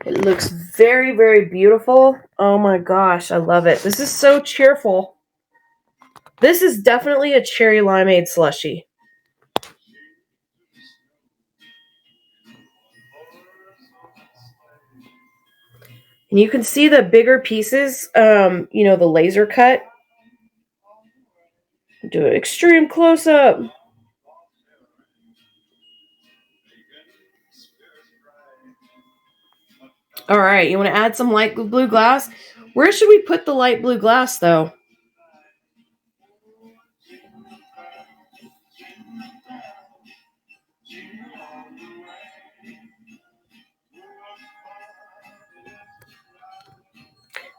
It looks very, very beautiful. Oh my gosh, I love it. This is so cheerful. This is definitely a cherry limeade slushie. And you can see the bigger pieces, the laser cut. Do an extreme close-up. All right, you want to add some light blue glass? Where should we put the light blue glass, though?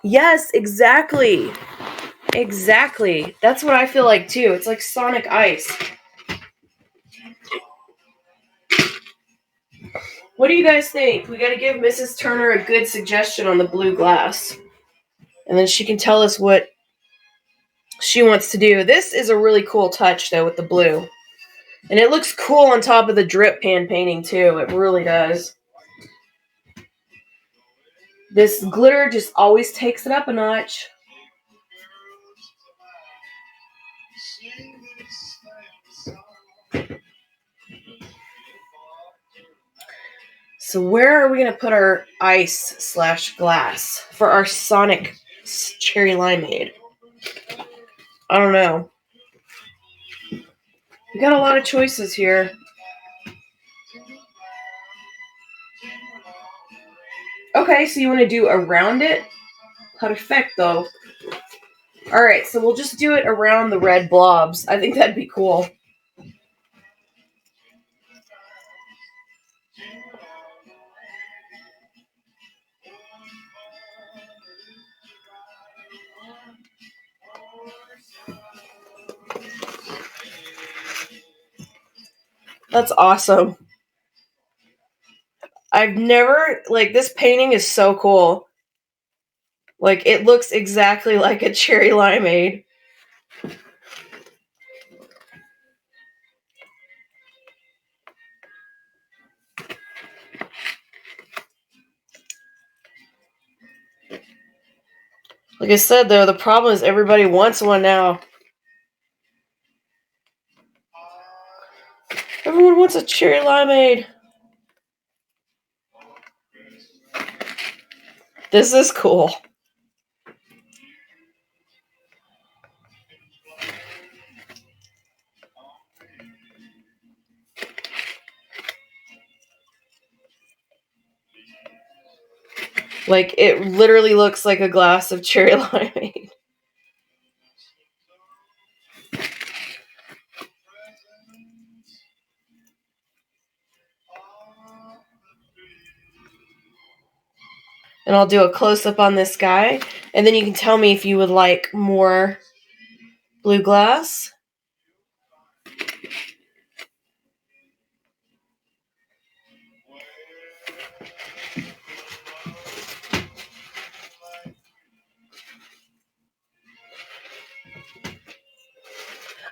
Yes, exactly. Exactly. That's what I feel like, too. It's like Sonic Ice. What do you guys think? We got to give Mrs. Turner a good suggestion on the blue glass. And then she can tell us what she wants to do. This is a really cool touch, though, with the blue. And it looks cool on top of the drip pan painting, too. It really does. This glitter just always takes it up a notch. So where are we going to put our ice/glass for our Sonic cherry limeade? I don't know. We got a lot of choices here. Okay, so you want to do around it? Perfecto. All right, so we'll just do it around the red blobs. I think that'd be cool. That's awesome. I've never, this painting is so cool. Like, it looks exactly like a cherry limeade. Like I said, though, the problem is everybody wants one now. Everyone wants a cherry limeade. This is cool. Like, it literally looks like a glass of cherry limeade. And I'll do a close-up on this guy. And then you can tell me if you would like more blue glass.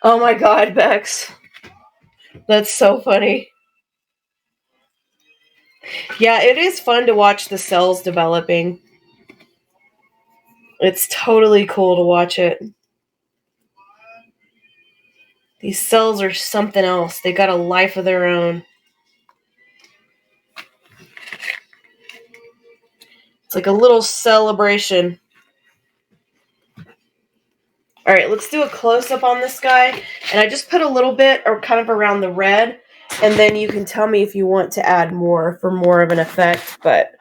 Oh my god, Bex. That's so funny. Yeah, it is fun to watch the cells developing. It's totally cool to watch it. These cells are something else. They got a life of their own. It's like a little celebration. All right, let's do a close-up on this guy. And I just put a little bit or kind of around the red. And then you can tell me if you want to add more for more of an effect. But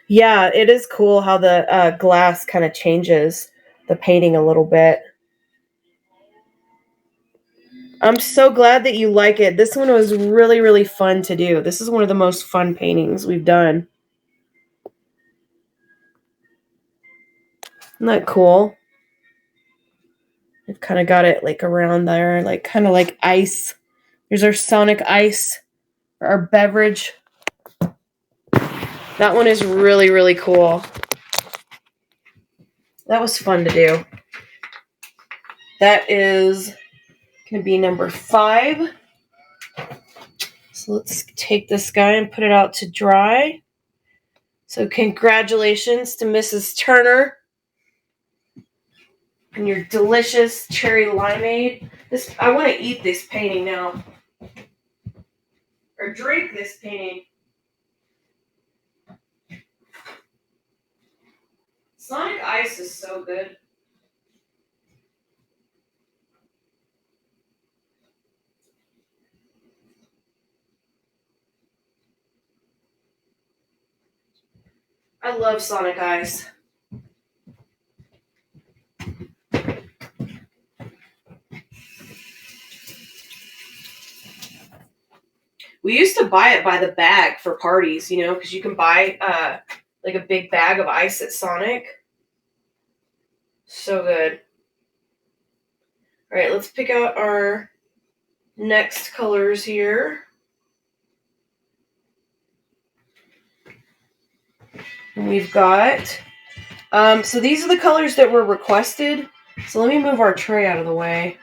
yeah, it is cool how the glass kind of changes the painting a little bit. I'm so glad that you like it. This one was really, really fun to do. This is one of the most fun paintings we've done. Isn't that cool? I've kind of got it like around there, like kind of like ice. Here's our Sonic Ice, our beverage. That one is really, really cool. That was fun to do. That is going to be number 5. So let's take this guy and put it out to dry. So congratulations to Mrs. Turner and your delicious cherry limeade. I want to eat this painting now. Or drink this painting. Sonic Ice is so good. I love Sonic Ice. We used to buy it by the bag for parties, you know, because you can buy like a big bag of ice at Sonic. So good. All right, let's pick out our next colors here. And we've got, so these are the colors that were requested. So let me move our tray out of the way.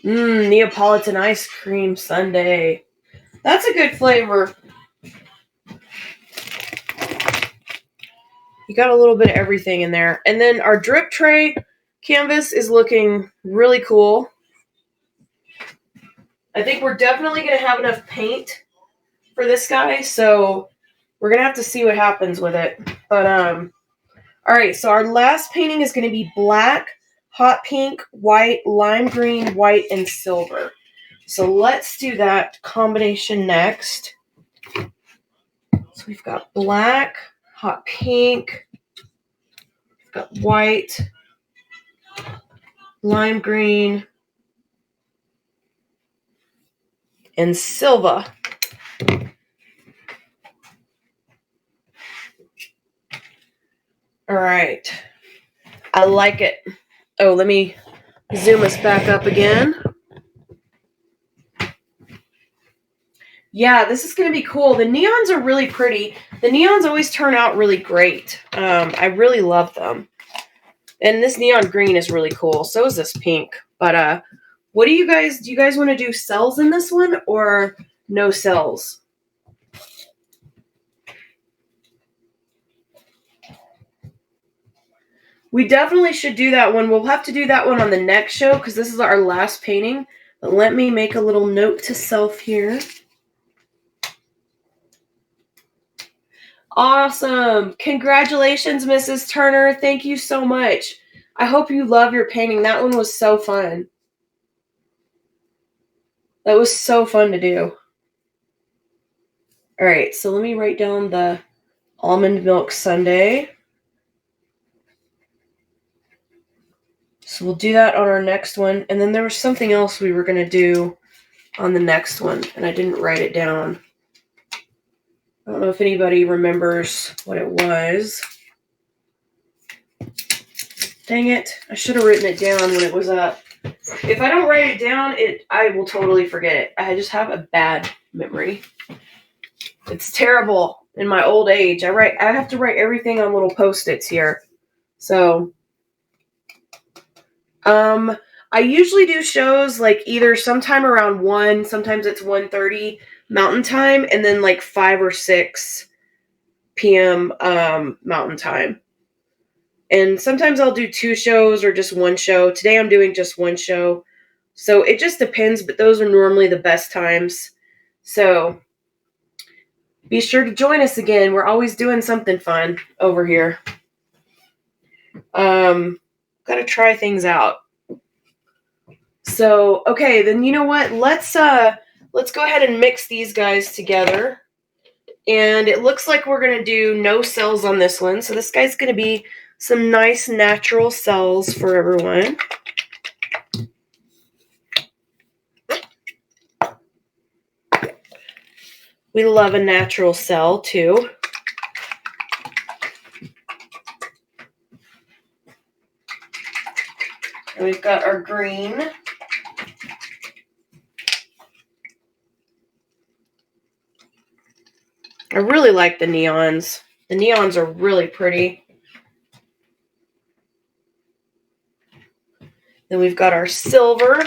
Neapolitan ice cream sundae. That's a good flavor. You got a little bit of everything in there. And then our drip tray canvas is looking really cool. I think we're definitely going to have enough paint for this guy, so we're going to have to see what happens with it. But, all right, so our last painting is going to be black, hot pink, white, lime green, white, and silver. So let's do that combination next. So we've got black, hot pink, we've got white, lime green, and silver. All right. I like it. Oh, let me zoom us back up again. Yeah, this is going to be cool. The neons are really pretty. The neons always turn out really great. I really love them. And this neon green is really cool. So is this pink. But do you guys want to do cells in this one or no cells? We definitely should do that one. We'll have to do that one on the next show because this is our last painting. But let me make a little note to self here. Awesome. Congratulations, Mrs. Turner. Thank you so much. I hope you love your painting. That one was so fun. That was so fun to do. All right, so let me write down the almond milk sundae. So we'll do that on our next one. And then there was something else we were going to do on the next one, and I didn't write it down. I don't know if anybody remembers what it was. Dang it. I should have written it down when it was up. If I don't write it down, I will totally forget it. I just have a bad memory. It's terrible in my old age. I have to write everything on little Post-its here. So, I usually do shows like either sometime around 1, sometimes it's 1:30 Mountain Time, and then like 5 or 6 p.m. Mountain Time. And sometimes I'll do 2 shows or just 1 show. Today I'm doing just 1 show. So it just depends, but those are normally the best times. So be sure to join us again. We're always doing something fun over here. Gotta try things out. So, okay, then you know what? Let's go ahead and mix these guys together. And it looks like we're going to do no cells on this one. So this guy's going to be some nice natural cells for everyone. We love a natural cell too. And we've got our green. I really like the neons. The neons are really pretty. Then we've got our silver.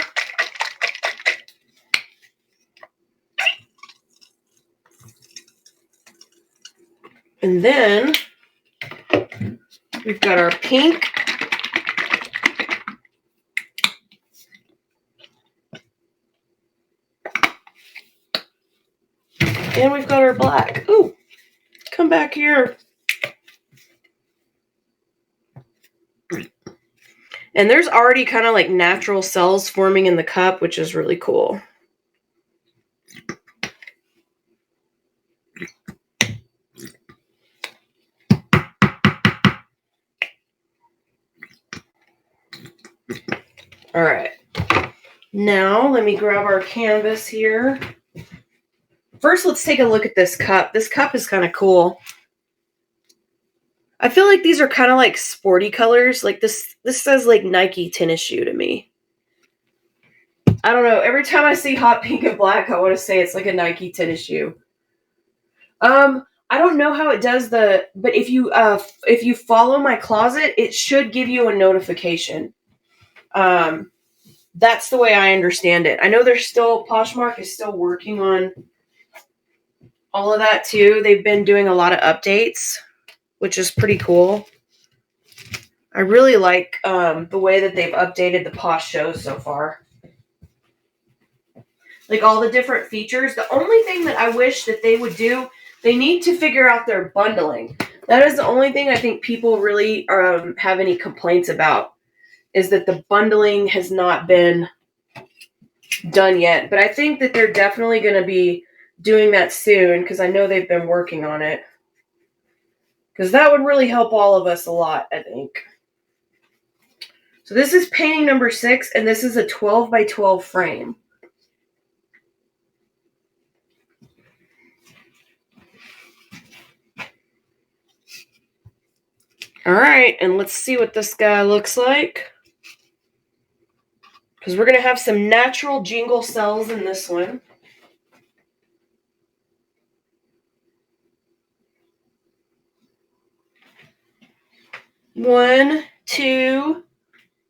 And then we've got our pink. And we've got our black. Ooh, come back here. And there's already kind of like natural cells forming in the cup, which is really cool. All right. Now let me grab our canvas here. First, let's take a look at this cup. This cup is kind of cool. I feel like these are kind of like sporty colors. Like this says like Nike tennis shoe to me. I don't know. Every time I see hot pink and black, I want to say it's like a Nike tennis shoe. I don't know how it does but if you follow my closet, it should give you a notification. That's the way I understand it. I know Poshmark is still working on all of that too. They've been doing a lot of updates, which is pretty cool. I really like the way that they've updated the Posh shows so far. Like all the different features. The only thing that I wish that they would do, they need to figure out their bundling. That is the only thing I think people really have any complaints about, is that the bundling has not been done yet. But I think that they're definitely going to be doing that soon, because I know they've been working on it. Because that would really help all of us a lot, I think. So this is painting number 6, and this is a 12 by 12 frame. All right, and let's see what this guy looks like. Because we're going to have some natural jingle cells in this one. One, two,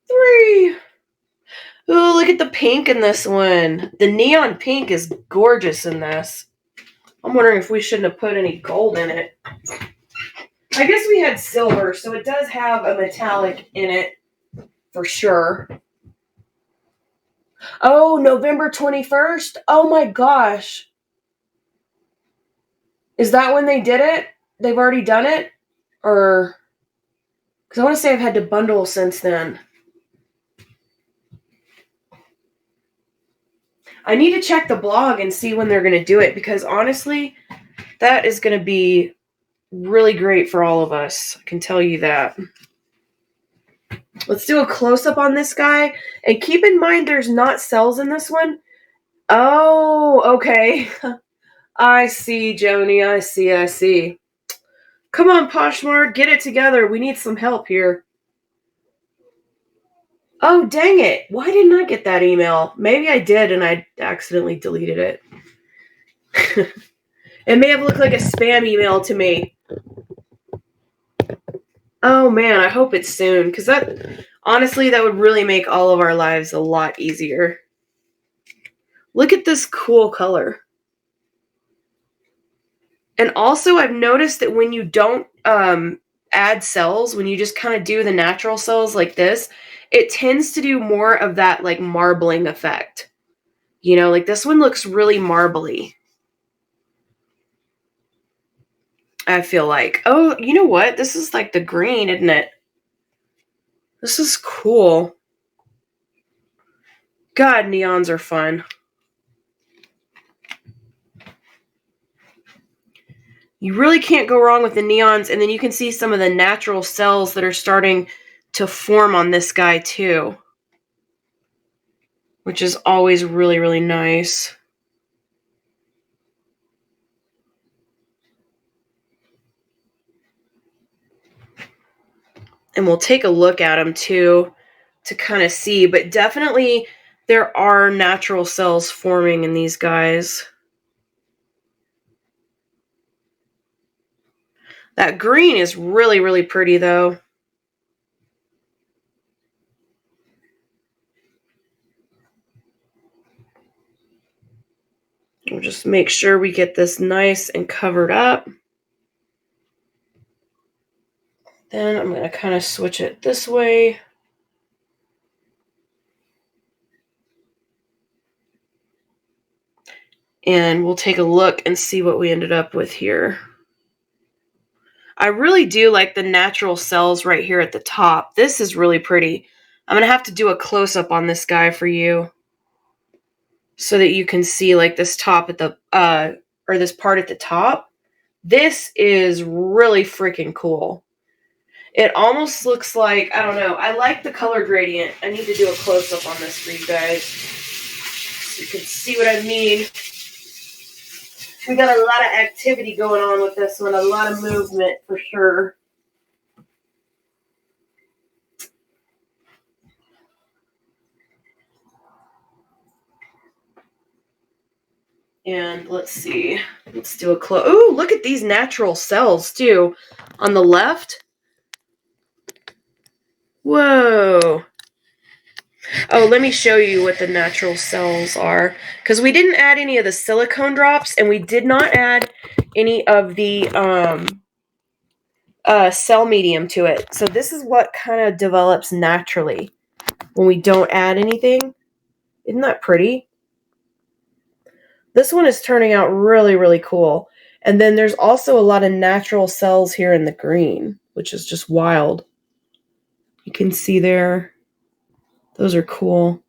three. Ooh, look at the pink in this one. The neon pink is gorgeous in this. I'm wondering if we shouldn't have put any gold in it. I guess we had silver, so it does have a metallic in it for sure. Oh, November 21st? Oh my gosh. Is that when they did it? They've already done it? Or, because I want to say I've had to bundle since then. I need to check the blog and see when they're going to do it, because honestly, that is going to be really great for all of us. I can tell you that. Let's do a close-up on this guy. And keep in mind there's not cells in this one. Oh, okay. I see, Joni. I see. Come on, Poshmark. Get it together. We need some help here. Oh, dang it. Why didn't I get that email? Maybe I did and I accidentally deleted it. It may have looked like a spam email to me. Oh man, I hope it's soon, because honestly, that would really make all of our lives a lot easier. Look at this cool color. And also, I've noticed that when you don't add cells, when you just kind of do the natural cells like this, it tends to do more of that like marbling effect. You know, like this one looks really marbly. I feel like. Oh, you know what? This is like the green, isn't it? This is cool. God, neons are fun. You really can't go wrong with the neons, and then you can see some of the natural cells that are starting to form on this guy too, which is always really, really nice. And we'll take a look at them too to kind of see, but definitely there are natural cells forming in these guys. That green is really, really pretty though. We'll just make sure we get this nice and covered up. Then I'm going to kind of switch it this way. And we'll take a look and see what we ended up with here. I really do like the natural cells right here at the top. This is really pretty. I'm going to have to do a close-up on this guy for you so that you can see like this top at the, or this part at the top. This is really freaking cool. It almost looks like, I don't know, I like the color gradient. I need to do a close-up on this for you guys so you can see what I mean. We got a lot of activity going on with this one, a lot of movement for sure. And let's see, let's do a close. Ooh, look at these natural cells too on the left. Whoa. Oh, let me show you what the natural cells are, because we didn't add any of the silicone drops and we did not add any of the cell medium to it. So this is what kind of develops naturally when we don't add anything. Isn't that pretty? This one is turning out really, really cool. And then there's also a lot of natural cells here in the green, which is just wild. You can see there. Those are cool.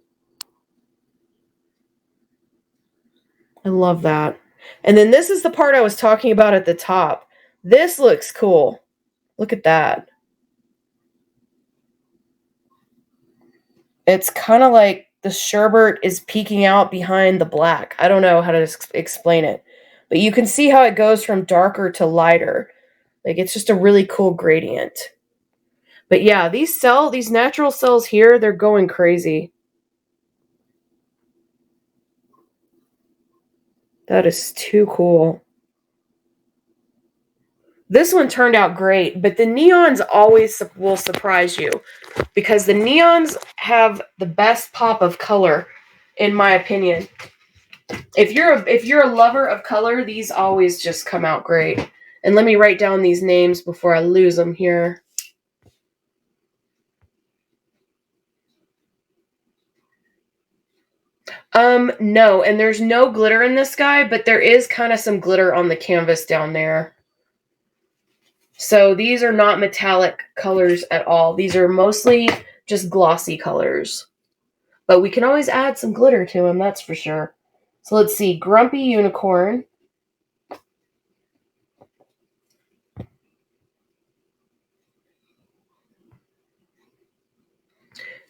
I love that. And then this is the part I was talking about at the top. This looks cool. Look at that. It's kind of like the sherbet is peeking out behind the black. I don't know how to explain it. But you can see how it goes from darker to lighter. Like, it's just a really cool gradient. But yeah, these natural cells here, they're going crazy. That is too cool. This one turned out great, but the neons always will surprise you because the neons have the best pop of color, in my opinion. If you're a lover of color, these always just come out great. And let me write down these names before I lose them here. No, and there's no glitter in this guy, but there is kind of some glitter on the canvas down there. So these are not metallic colors at all. These are mostly just glossy colors. But we can always add some glitter to them, that's for sure. So let's see, Grumpy Unicorn.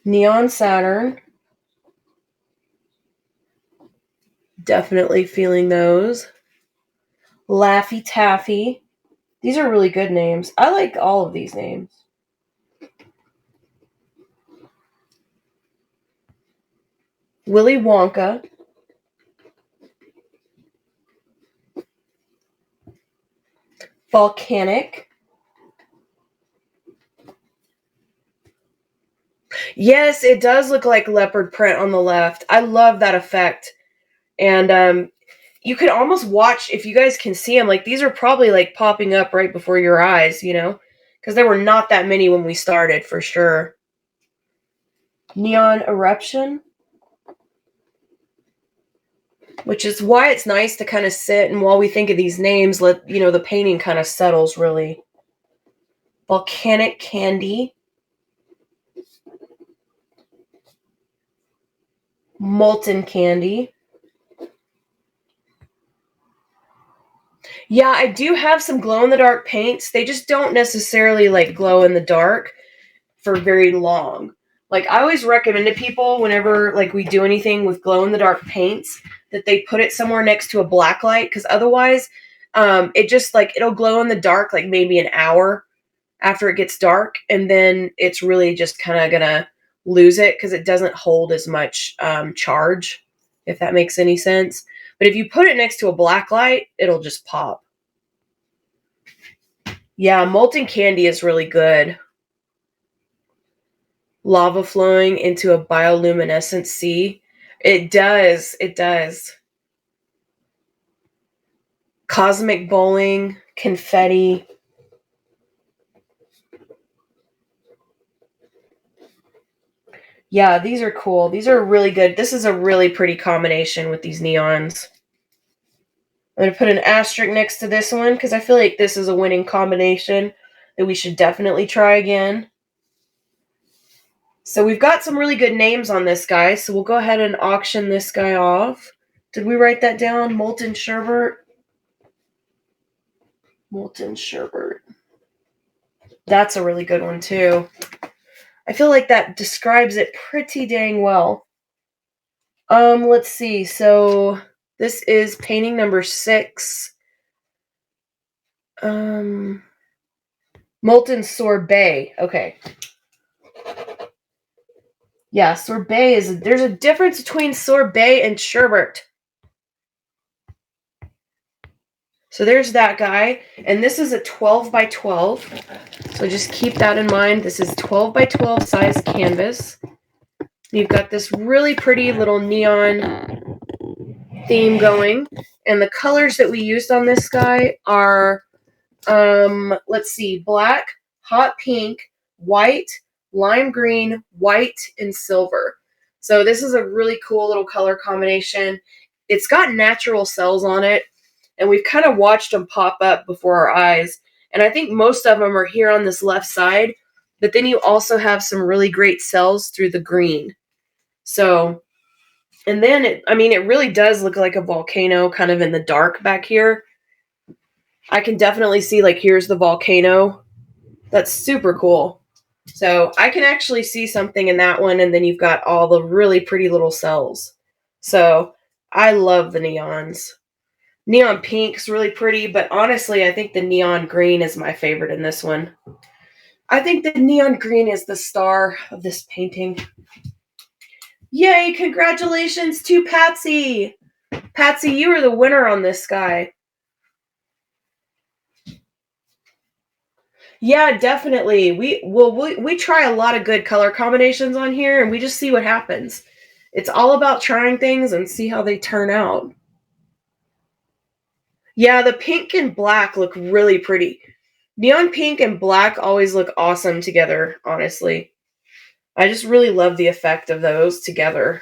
Neon Saturn. Definitely feeling those. Laffy Taffy. These are really good names. I like all of these names. Willy Wonka. Volcanic. Yes, it does look like leopard print on the left. I love that effect. And you could almost watch, if you guys can see them, like these are probably like popping up right before your eyes, you know? Because there were not that many when we started, for sure. Neon Eruption. Which is why it's nice to kind of sit and while we think of these names, let, you know, the painting kind of settles really. Volcanic Candy. Molten Candy. Yeah, I do have some glow-in-the-dark paints. They just don't necessarily, like, glow in the dark for very long. Like, I always recommend to people whenever, like, we do anything with glow-in-the-dark paints that they put it somewhere next to a black light, because otherwise, it just, like, it'll glow in the dark, like, maybe an hour after it gets dark, and then it's really just kind of gonna lose it because it doesn't hold as much charge, if that makes any sense. But if you put it next to a black light, it'll just pop. Yeah, molten candy is really good. Lava flowing into a bioluminescent sea. It does. It does. Cosmic bowling, confetti. Yeah, these are cool. These are really good. This is a really pretty combination with these neons. I'm going to put an asterisk next to this one because I feel like this is a winning combination that we should definitely try again. So we've got some really good names on this guy, so we'll go ahead and auction this guy off. Did we write that down? Molten Sherbet? Molten Sherbet. That's a really good one, too. I feel like that describes it pretty dang well. Let's see. So this is painting number 6. Molten Sorbet. Okay. Yeah, sorbet there's a difference between sorbet and sherbet. So there's that guy, and this is a 12 by 12. So just keep that in mind. This is 12 by 12 size canvas. You've got this really pretty little neon theme going, and the colors that we used on this guy are, let's see, black, hot pink, white, lime green, white, and silver. So this is a really cool little color combination. It's got natural cells on it, and we've kind of watched them pop up before our eyes. And I think most of them are here on this left side, but then you also have some really great cells through the green. So, and then, it really does look like a volcano kind of in the dark back here. I can definitely see, like, here's the volcano. That's super cool. So I can actually see something in that one, and then you've got all the really pretty little cells. So I love the neons. Neon pink's really pretty, but honestly, I think the neon green is my favorite in this one. I think the neon green is the star of this painting. Yay, congratulations to Patsy! Patsy, you are the winner on this guy. Yeah, definitely. We try a lot of good color combinations on here, and we just see what happens. It's all about trying things and see how they turn out. Yeah, the pink and black look really pretty. Neon pink and black always look awesome together, honestly. I just really love the effect of those together.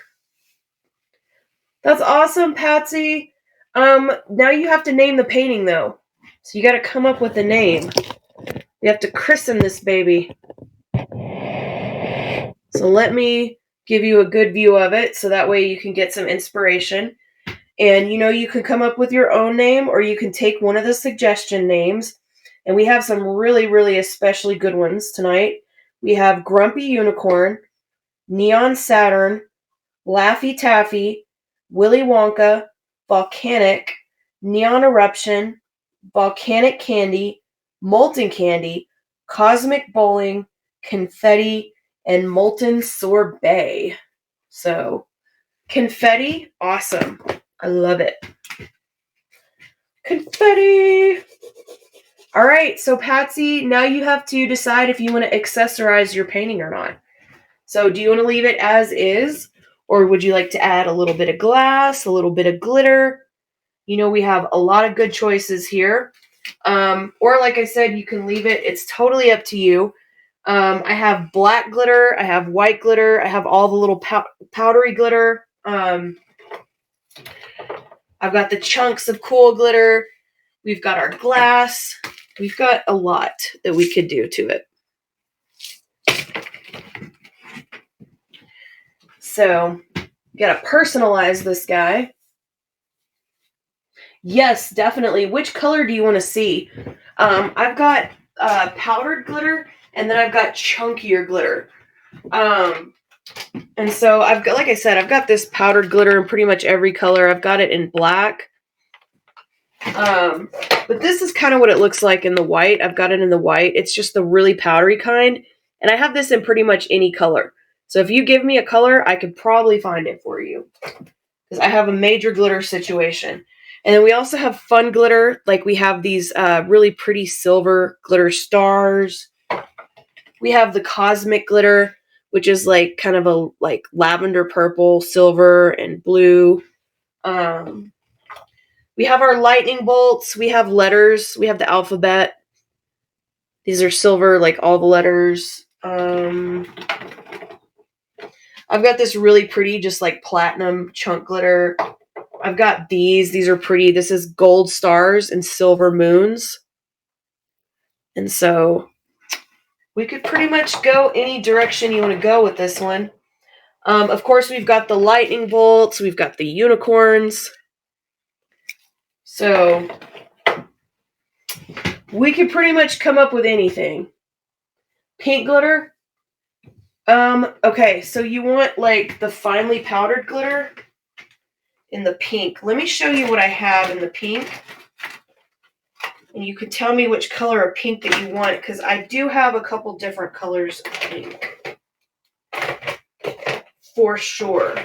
That's awesome, Patsy. Now you have to name the painting though. So you gotta come up with a name. You have to christen this baby. So let me give you a good view of it so that way you can get some inspiration. And you can come up with your own name or you can take one of the suggestion names. And we have some really, really especially good ones tonight. We have Grumpy Unicorn, Neon Saturn, Laffy Taffy, Willy Wonka, Volcanic, Neon Eruption, Volcanic Candy, Molten Candy, Cosmic Bowling, Confetti, and Molten Sorbet. So, confetti, awesome. I love it. Confetti! All right, so Patsy, now you have to decide if you want to accessorize your painting or not. So, do you want to leave it as is? Or would you like to add a little bit of glass, a little bit of glitter? We have a lot of good choices here. Or like I said, you can leave it. It's totally up to you. I have black glitter. I have white glitter. I have all the little powdery glitter. I've got the chunks of cool glitter. We've got our glass. We've got a lot that we could do to it. So, you gotta personalize this guy. Yes, definitely. Which color do you want to see? I've got powdered glitter, and then I've got chunkier glitter. And so I've got, like I said, I've got this powdered glitter in pretty much every color. I've got it in black. But this is kind of what it looks like in the white. I've got it in the white. It's just the really powdery kind. And I have this in pretty much any color. So if you give me a color, I could probably find it for you. Because I have a major glitter situation. And then we also have fun glitter. Like we have these really pretty silver glitter stars. We have the cosmic glitter, which is like kind of a like lavender purple, silver, and blue. We have our lightning bolts. We have letters. We have the alphabet. These are silver, like all the letters. I've got this really pretty, just like platinum chunk glitter. I've got these. These are pretty. This is gold stars and silver moons. And so we could pretty much go any direction you want to go with this one. Of course, we've got the lightning bolts. We've got the unicorns. So we could pretty much come up with anything. Pink glitter. Okay, so you want like the finely powdered glitter in the pink. Let me show you what I have in the pink. And you can tell me which color of pink that you want, because I do have a couple different colors of pink. For sure.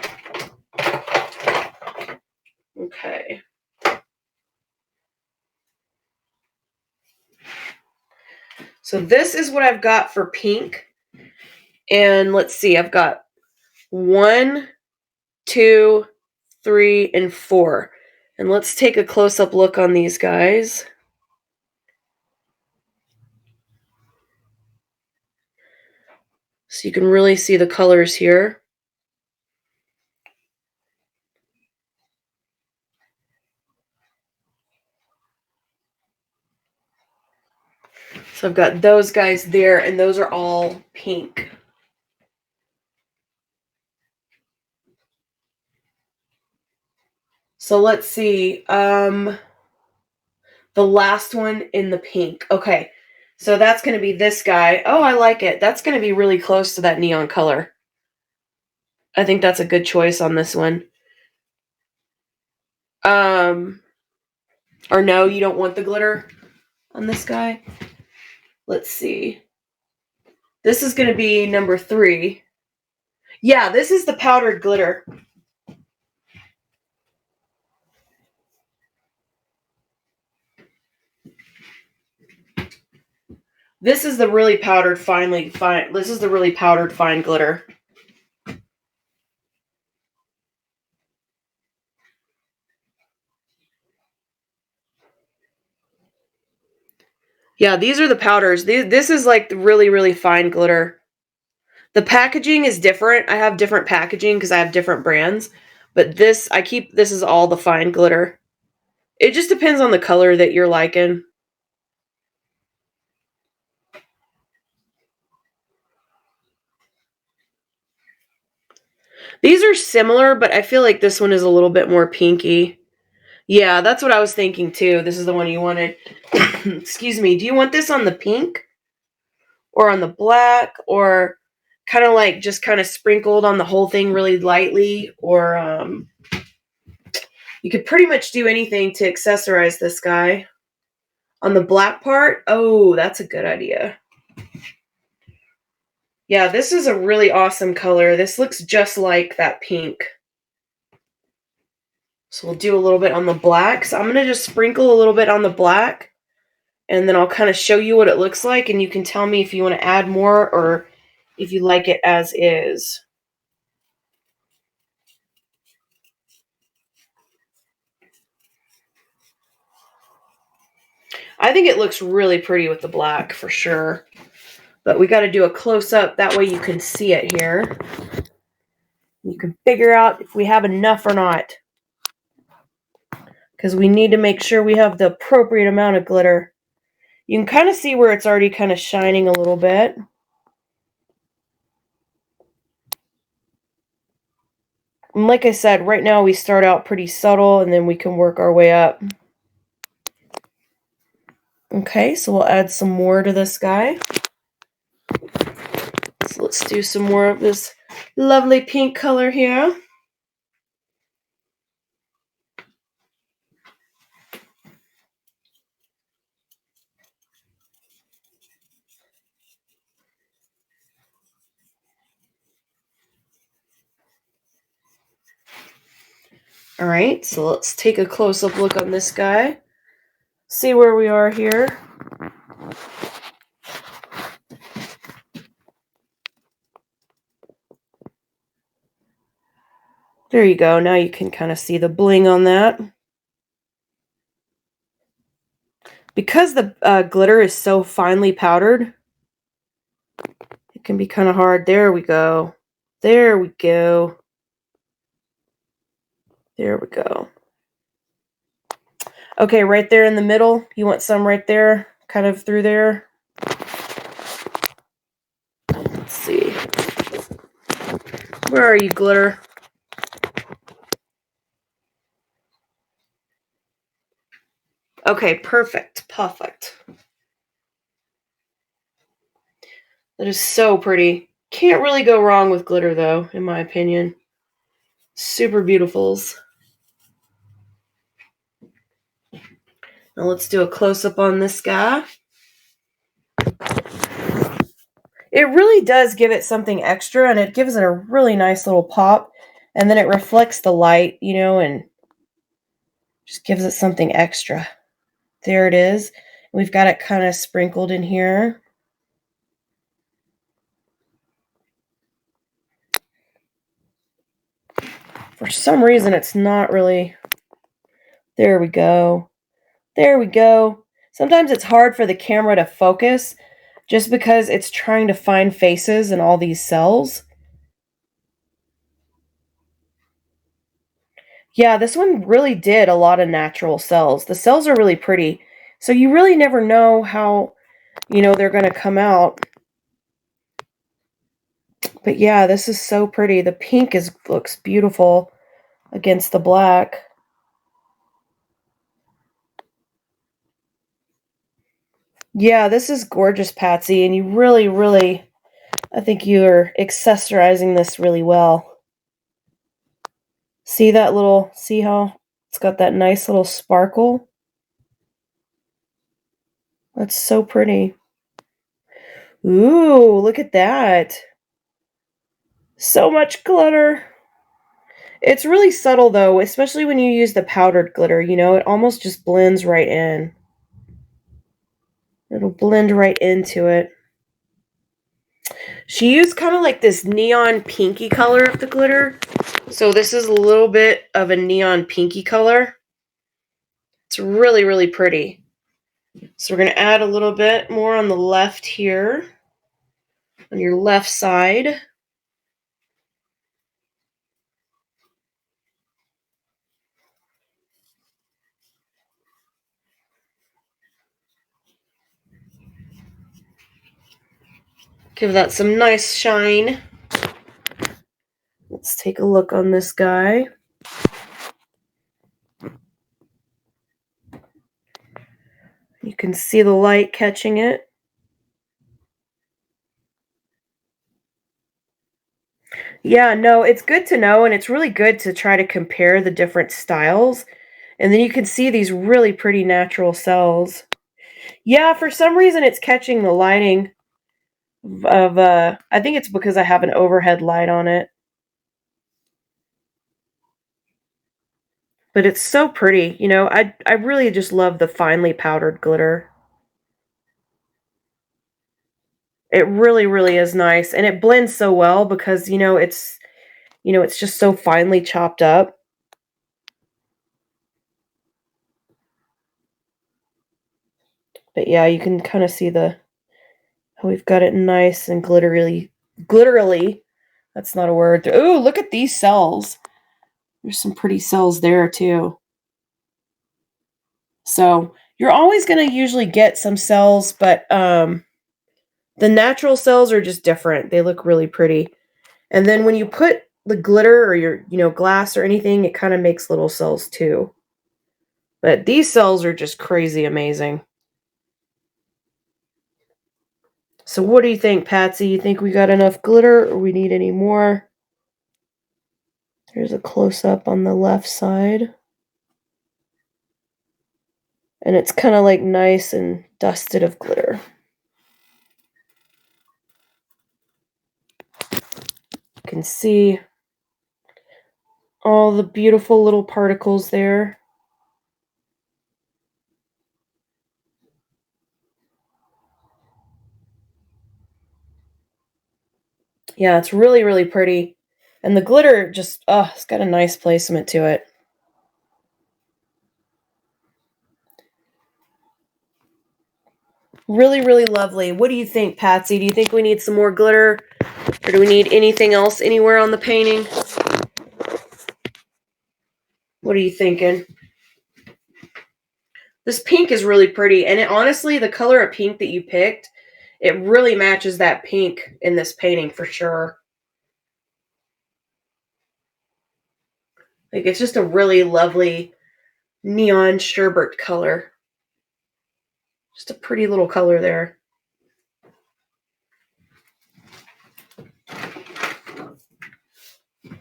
Okay. So this is what I've got for pink. And let's see, I've got 1, 2, 3, and 4. And let's take a close-up look on these guys. So you can really see the colors here. So I've got those guys there, and those are all pink. So let's see. The last one in the pink. Okay. So that's going to be this guy. Oh, I like it. That's going to be really close to that neon color. I think that's a good choice on this one. Or no, you don't want the glitter on this guy? Let's see. This is going to be number 3. Yeah, this is the powdered glitter. This is the really powdered fine. This is the really powdered fine glitter. Yeah, these are the powders. This is like the really, really fine glitter. The packaging is different. I have different packaging because I have different brands. But this is all the fine glitter. It just depends on the color that you're liking. These are similar, but I feel like this one is a little bit more pinky. Yeah, that's what I was thinking too. This is the one you wanted. Excuse me. Do you want this on the pink or on the black or kind of like just kind of sprinkled on the whole thing really lightly? Or you could pretty much do anything to accessorize this guy. On the black part, oh, that's a good idea. Yeah, this is a really awesome color. This looks just like that pink. So we'll do a little bit on the black. So I'm going to just sprinkle a little bit on the black, and then I'll kind of show you what it looks like, and you can tell me if you want to add more or if you like it as is. I think it looks really pretty with the black for sure. But we got to do a close-up. That way you can see it here. You can figure out if we have enough or not. Because we need to make sure we have the appropriate amount of glitter. You can kind of see where it's already kind of shining a little bit. And like I said, right now we start out pretty subtle and then we can work our way up. Okay, so we'll add some more to this guy. So let's do some more of this lovely pink color here. All right, so let's take a close-up look on this guy. See where we are here. There you go. Now you can kind of see the bling on that. Because the glitter is so finely powdered, it can be kind of hard. There we go. There we go. There we go. Okay, right there in the middle. You want some right there, kind of through there. Let's see. Where are you, glitter? Okay, perfect. Perfect. That is so pretty. Can't really go wrong with glitter, though, in my opinion. Super beautifuls. Now let's do a close-up on this guy. It really does give it something extra, and it gives it a really nice little pop. And then it reflects the light, you know, and just gives it something extra. There it is. We've got it kind of sprinkled in here. For some reason, it's not really... There we go. There we go. Sometimes it's hard for the camera to focus just because it's trying to find faces in all these cells. Yeah, this one really did a lot of natural cells. The cells are really pretty. So you really never know how, you know, they're going to come out. But yeah, this is so pretty. The pink looks beautiful against the black. Yeah, this is gorgeous, Patsy, and you really, really, I think you're accessorizing this really well. See that little, see how it's got that nice little sparkle? That's so pretty. Ooh, look at that. So much glitter. It's really subtle, though, especially when you use the powdered glitter, you know, it almost just blends right in. It'll blend right into it. She used kind of like this neon pinky color of the glitter. So this is a little bit of a neon pinky color. It's really, really pretty. So we're going to add a little bit more on the left here, on your left side. Give that some nice shine. Let's take a look on this guy. You can see the light catching it. Yeah, no, it's good to know, and it's really good to try to compare the different styles. And then you can see these really pretty natural cells. Yeah, for some reason it's catching the lighting of, I think it's because I have an overhead light on it. But it's so pretty. You know, I really just love the finely powdered glitter. It really, really is nice. And it blends so well because, it's just so finely chopped up. But yeah, you can kind of see how we've got it nice and glitterily. That's not a word. Ooh, look at these cells. There's some pretty cells there too. So you're always going to usually get some cells, but the natural cells are just different. They look really pretty. And then when you put the glitter or your, glass or anything, it kind of makes little cells too. But these cells are just crazy amazing. So what do you think, Patsy? You think we got enough glitter or we need any more? Here's a close-up on the left side. And it's kind of like nice and dusted of glitter. You can see all the beautiful little particles there. Yeah, it's really, really pretty. And the glitter just, it's got a nice placement to it. Really, really lovely. What do you think, Patsy? Do you think we need some more glitter? Or do we need anything else anywhere on the painting? What are you thinking? This pink is really pretty. And honestly, the color of pink that you picked, it really matches that pink in this painting for sure. Like, it's just a really lovely neon sherbet color. Just a pretty little color there.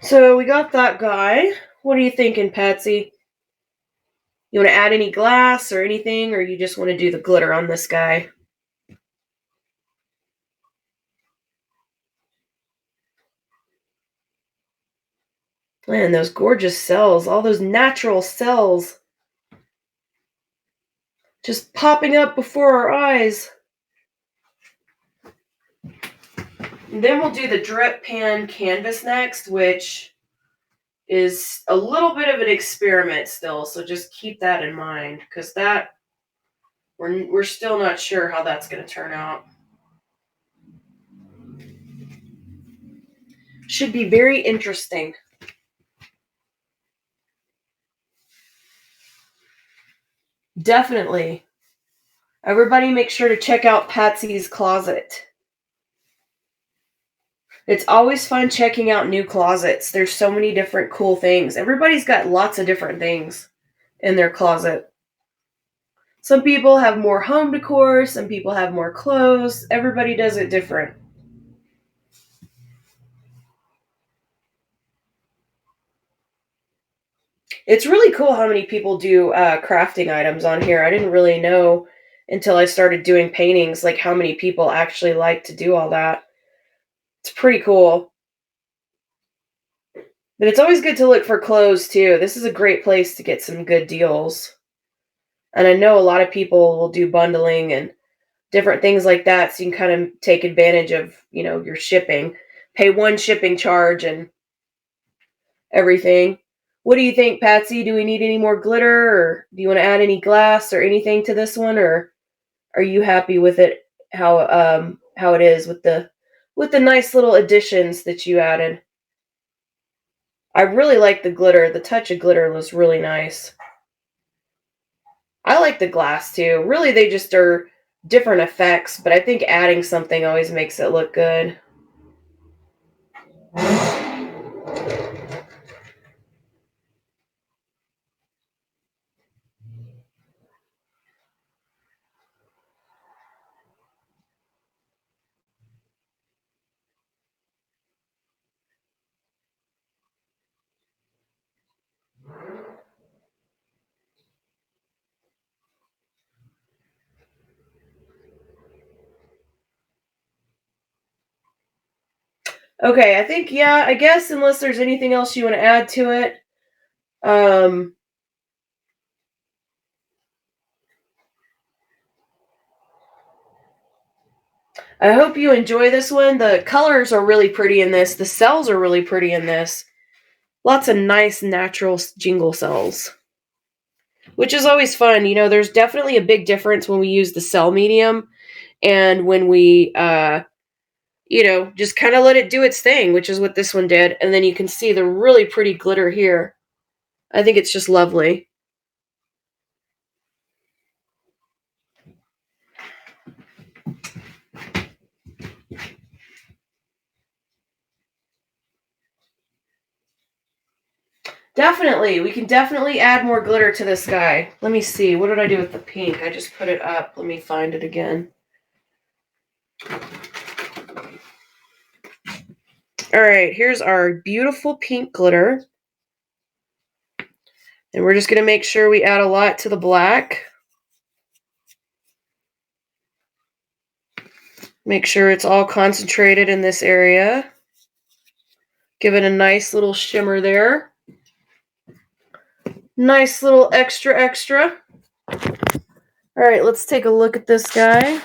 So we got that guy. What are you thinking, Patsy? You want to add any glass or anything, or you just want to do the glitter on this guy? Man, those gorgeous cells, all those natural cells just popping up before our eyes. And then we'll do the drip pan canvas next, which is a little bit of an experiment still, so just keep that in mind, because we're still not sure how that's going to turn out. Should be very interesting. Definitely. Everybody make sure to check out Patsy's closet. It's always fun checking out new closets. There's so many different cool things. Everybody's got lots of different things in their closet. Some people have more home decor, some people have more clothes. Everybody does it different. It's really cool how many people do crafting items on here. I didn't really know until I started doing paintings, like how many people actually like to do all that. It's pretty cool. But it's always good to look for clothes too. This is a great place to get some good deals. And I know a lot of people will do bundling and different things like that, so you can kind of take advantage of, your shipping. Pay one shipping charge and everything. What do you think, Patsy? Do we need any more glitter, or do you want to add any glass or anything to this one, or are you happy with it? How it is with the nice little additions that you added? I really like the glitter. The touch of glitter was really nice. I like the glass too. Really, they just are different effects, but I think adding something always makes it look good. Okay, I think, yeah, I guess unless there's anything else you want to add to it. Um, I hope you enjoy this one. The colors are really pretty in this. The cells are really pretty in this. Lots of nice natural jingle cells, which is always fun. You know, there's definitely a big difference when we use the cell medium and when we, just kind of let it do its thing, which is what this one did. And then you can see the really pretty glitter here. I think it's just lovely. Definitely. We can definitely add more glitter to this guy. Let me see. What did I do with the pink? I just put it up. Let me find it again. All right, here's our beautiful pink glitter. And we're just going to make sure we add a lot to the black. Make sure it's all concentrated in this area. Give it a nice little shimmer there. Nice little extra, extra. All right, let's take a look at this guy.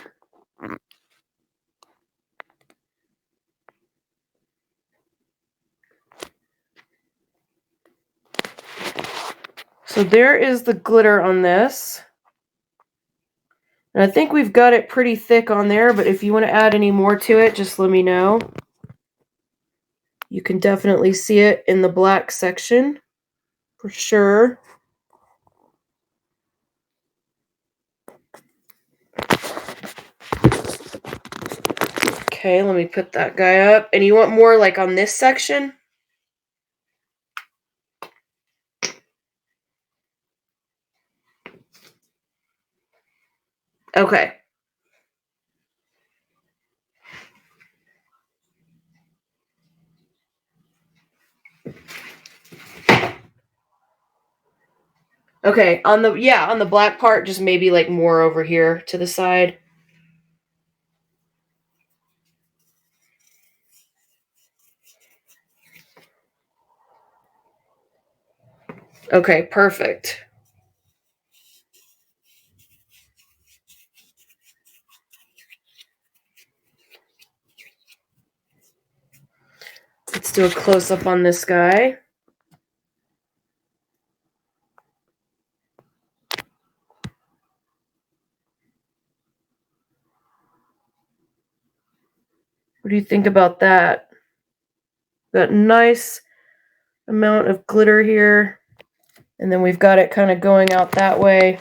So there is the glitter on this. And I think we've got it pretty thick on there, but if you want to add any more to it, just let me know. You can definitely see it in the black section, for sure. Okay, let me put that guy up. And you want more like on this section? Okay. Okay, on the black part, just maybe like more over here to the side. Okay, perfect. Let's do a close-up on this guy. What do you think about that? Got nice amount of glitter here. And then we've got it kind of going out that way.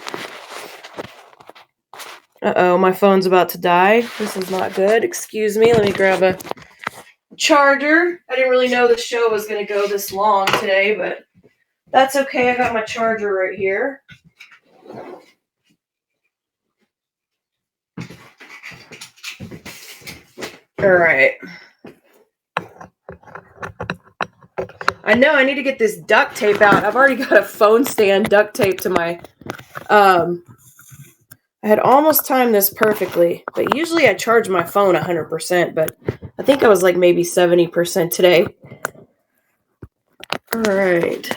Uh-oh, my phone's about to die. This is not good. Excuse me. Let me grab a charger. I didn't really know the show was going to go this long today, but that's okay. I got my charger right here. All right. I know I need to get this duct tape out. I've already got a phone stand duct tape to my I had almost timed this perfectly, but usually I charge my phone 100%, but I think I was like maybe 70% today. All right.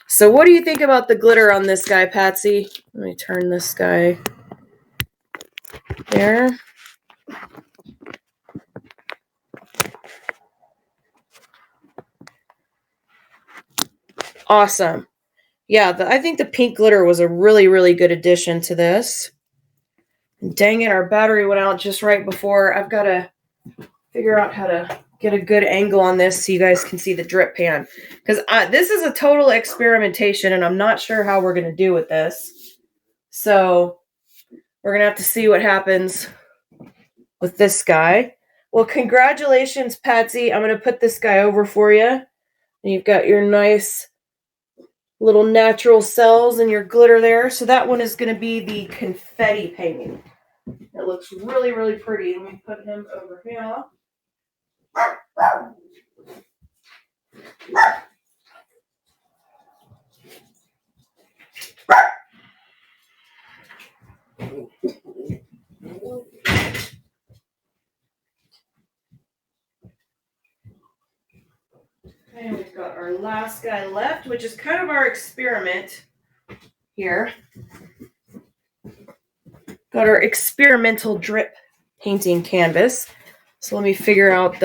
So what do you think about the glitter on this guy, Patsy? Let me turn this guy there. Awesome. Yeah, I think the pink glitter was a really, really good addition to this. Dang it, our battery went out just right before. I've got to figure out how to get a good angle on this so you guys can see the drip pan. Because this is a total experimentation, and I'm not sure how we're going to do with this. So we're going to have to see what happens with this guy. Well, congratulations, Patsy. I'm going to put this guy over for you. And you've got your nice little natural cells and your glitter there. So that one is going to be the confetti painting. It looks really, really pretty. Let me put him over here. And we've got our last guy left, which is kind of our experiment here. Got our experimental drip painting canvas. So let me figure out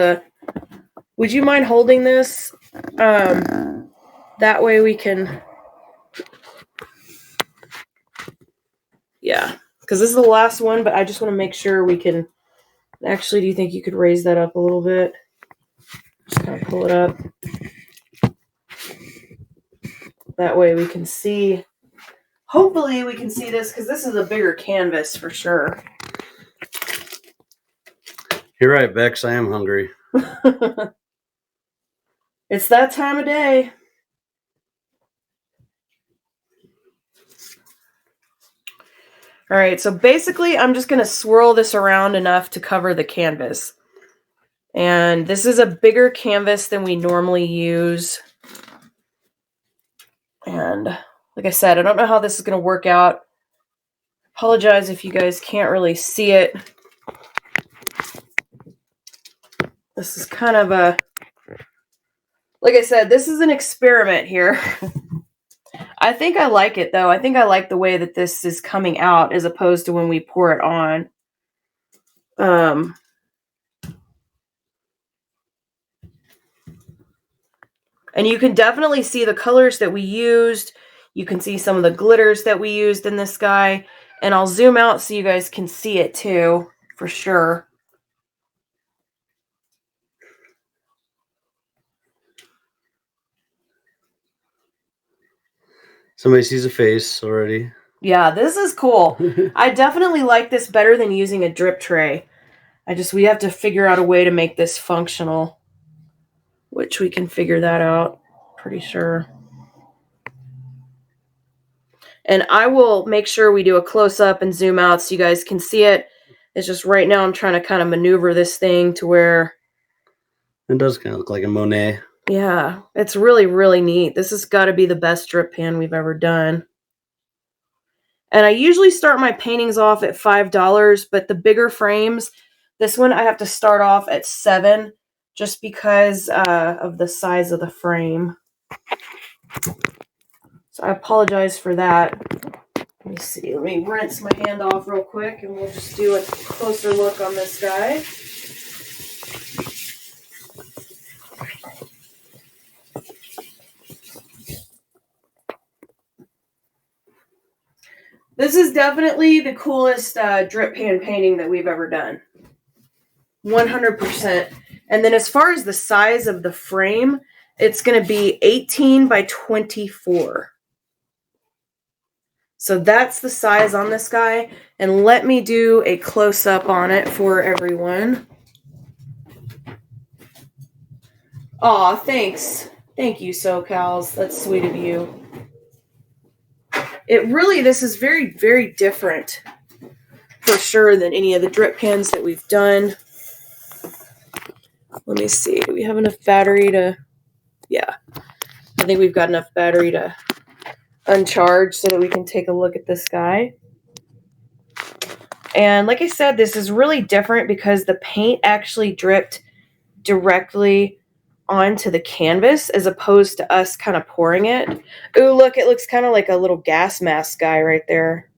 would you mind holding this? That way we can, yeah, because this is the last one, but I just want to make sure we can, actually, do you think you could raise that up a little bit? Just kind of pull it up. That way we can see, hopefully we can see this, because this is a bigger canvas for sure. You're right, Bex, I am hungry. It's that time of day. All right, so basically I'm just going to swirl this around enough to cover the canvas. And this is a bigger canvas than we normally use. And like I said, I don't know how this is going to work out. Apologize if you guys can't really see it. This is kind of like I said, this is an experiment here. I think I like it, though. I think I like the way that this is coming out as opposed to when we pour it on. And you can definitely see the colors that we used. You can see some of the glitters that we used in this guy. And I'll zoom out so you guys can see it too, for sure. Somebody sees a face already. Yeah, this is cool. I definitely like this better than using a drip tray. We have to figure out a way to make this functional, which we can figure that out, pretty sure. And I will make sure we do a close-up and zoom out so you guys can see it. It's just right now I'm trying to kind of maneuver this thing to where... It does kind of look like a Monet. Yeah, it's really, really neat. This has got to be the best drip pan we've ever done. And I usually start my paintings off at $5, but the bigger frames, this one I have to start off at $7 just because of the size of the frame. So I apologize for that. Let me see. Let me rinse my hand off real quick and we'll just do a closer look on this guy. This is definitely the coolest drip pan painting that we've ever done. 100%. And then as far as the size of the frame, it's going to be 18 by 24. So that's the size on this guy. And let me do a close-up on it for everyone. Aw, thanks. Thank you, SoCals. That's sweet of you. This is very, very different for sure than any of the drip pans that we've done. Let me see. Do we have enough battery to... Yeah. I think we've got enough battery to uncharge so that we can take a look at this guy. And like I said, this is really different because the paint actually dripped directly onto the canvas as opposed to us kind of pouring it. Ooh, look, it looks kind of like a little gas mask guy right there.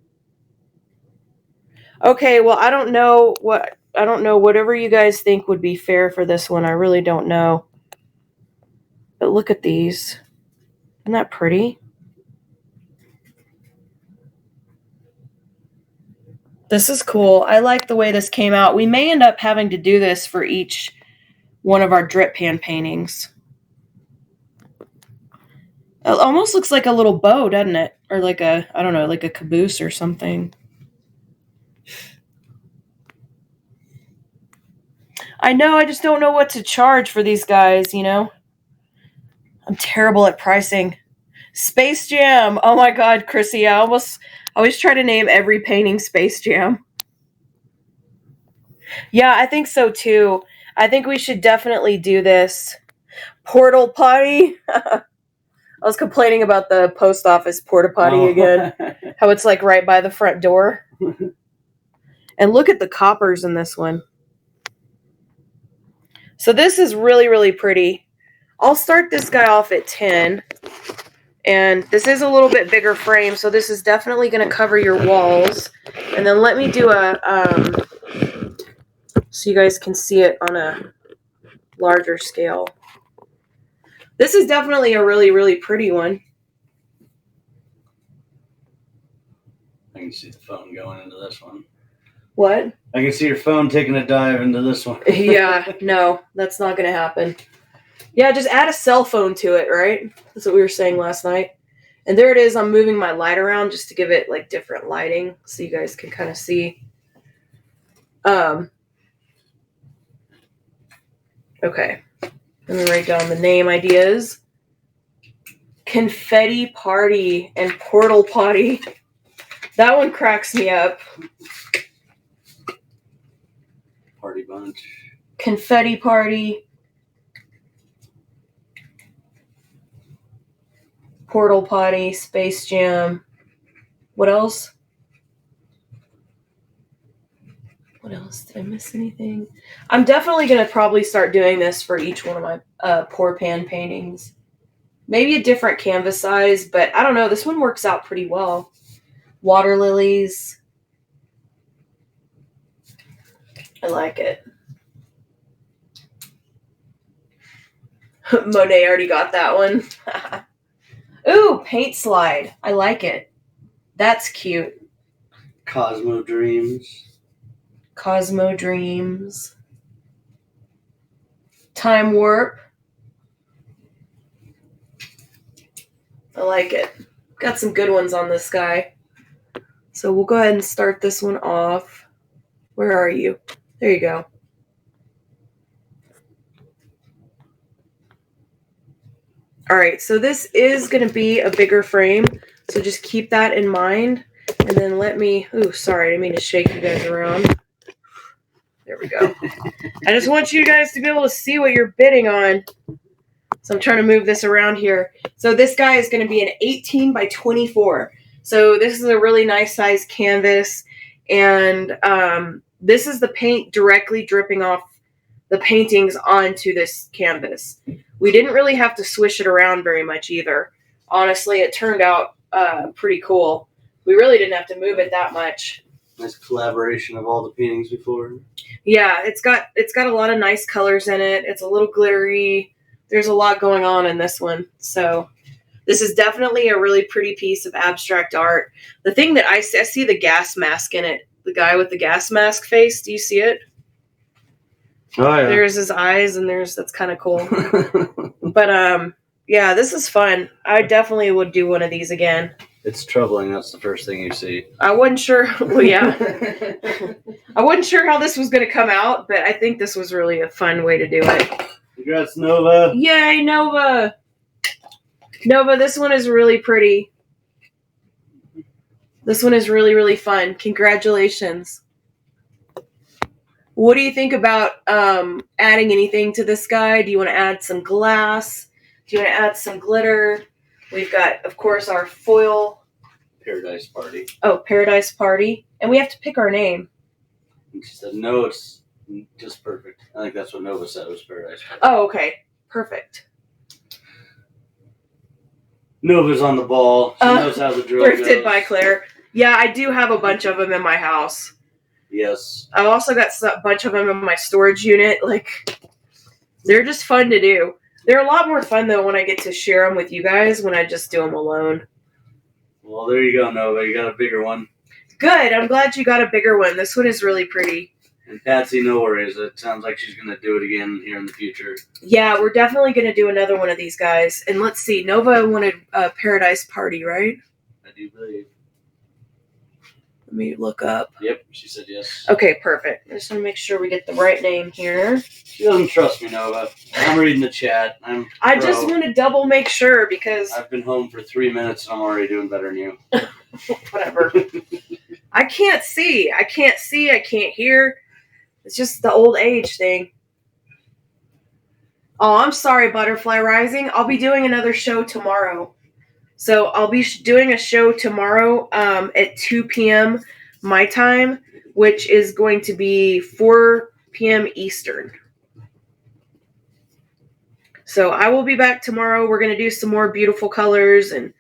Okay, well, I don't know whatever you guys think would be fair for this one. I really don't know. But look at these. Isn't that pretty? This is cool. I like the way this came out. We may end up having to do this for each one of our drip pan paintings. It almost looks like a little bow, doesn't it? Or like a, I don't know, like a caboose or something. I know, I just don't know what to charge for these guys, you know? I'm terrible at pricing. Space Jam. Oh my God, Chrissy, I always try to name every painting Space Jam. Yeah, I think so too. I think we should definitely do this. Portal potty. I was complaining about the post office porta potty again. How it's like right by the front door. And look at the coppers in this one. So this is really, really pretty. I'll start this guy off at 10. And this is a little bit bigger frame, so this is definitely going to cover your walls. And then let me do a, so you guys can see it on a larger scale. This is definitely a really, really pretty one. I can see the phone going into this one. What? I can see your phone taking a dive into this one. Yeah, no, that's not going to happen. Yeah, just add a cell phone to it, right? That's what we were saying last night. And there it is. I'm moving my light around just to give it like different lighting so you guys can kind of see. Okay. Let me write down the name ideas. Confetti Party and Portal Potty. That one cracks me up. Party Bunch. Confetti Party. Portal Potty. Space Jam. What else? What else? Did I miss anything? I'm definitely going to probably start doing this for each one of my pour pan paintings. Maybe a different canvas size, but I don't know. This one works out pretty well. Water lilies. I like it. Monet already got that one. Ooh, paint slide. I like it. That's cute. Cosmo Dreams. Cosmo Dreams. Time Warp. I like it. Got some good ones on this guy. So we'll go ahead and start this one off. Where are you? There you go. All right, so this is going to be a bigger frame, so just keep that in mind. And then let me, ooh, sorry, I didn't mean to shake you guys around. There we go. I just want you guys to be able to see what you're bidding on. So I'm trying to move this around here. So this guy is going to be an 18 by 24. So this is a really nice size canvas. And this is the paint directly dripping off the paintings onto this canvas. We didn't really have to swish it around very much either. Honestly, it turned out pretty cool. We really didn't have to move it that much. Nice collaboration of all the paintings before. Yeah, it's got a lot of nice colors in it. It's a little glittery. There's a lot going on in this one. So this is definitely a really pretty piece of abstract art. The thing that I see the gas mask in it. The guy with the gas mask face. Do you see it? Oh, yeah. There's his eyes, and that's kind of cool. But, yeah, this is fun. I definitely would do one of these again. It's troubling. That's the first thing you see. I wasn't sure. Well, yeah. I wasn't sure how this was going to come out, but I think this was really a fun way to do it. Congrats, Nova. Yay, Nova. Nova, this one is really pretty. This one is really, really fun. Congratulations. What do you think about adding anything to this guy? Do you want to add some glass? Do you want to add some glitter? We've got, of course, our foil. Paradise Party. Oh, Paradise Party. And we have to pick our name. And she said, no, it's just perfect. I think that's what Nova said was Paradise Party. Oh, okay. Perfect. Nova's on the ball. She knows how the drill Thrifted goes. by Claire. Yeah, I do have a bunch of them in my house. Yes. I've also got a bunch of them in my storage unit. Like, they're just fun to do. They're a lot more fun, though, when I get to share them with you guys when I just do them alone. Well, there you go, Nova. You got a bigger one. Good. I'm glad you got a bigger one. This one is really pretty. And Patsy, no worries. It sounds like she's going to do it again here in the future. Yeah, we're definitely going to do another one of these guys. And let's see. Nova wanted a Paradise Party, right? I do believe. Let me look up. Yep, she said yes. Okay, perfect. I just want to make sure we get the right name here. She doesn't trust me, Nova. I'm reading the chat. I just want to double make sure because... I've been home for 3 minutes and I'm already doing better than you. Whatever. I can't see. I can't hear. It's just the old age thing. Oh, I'm sorry, Butterfly Rising. I'll be doing another show tomorrow. So I'll be doing a show tomorrow at 2 p.m. my time, which is going to be 4 p.m. Eastern. So I will be back tomorrow. We're going to do some more beautiful colors, and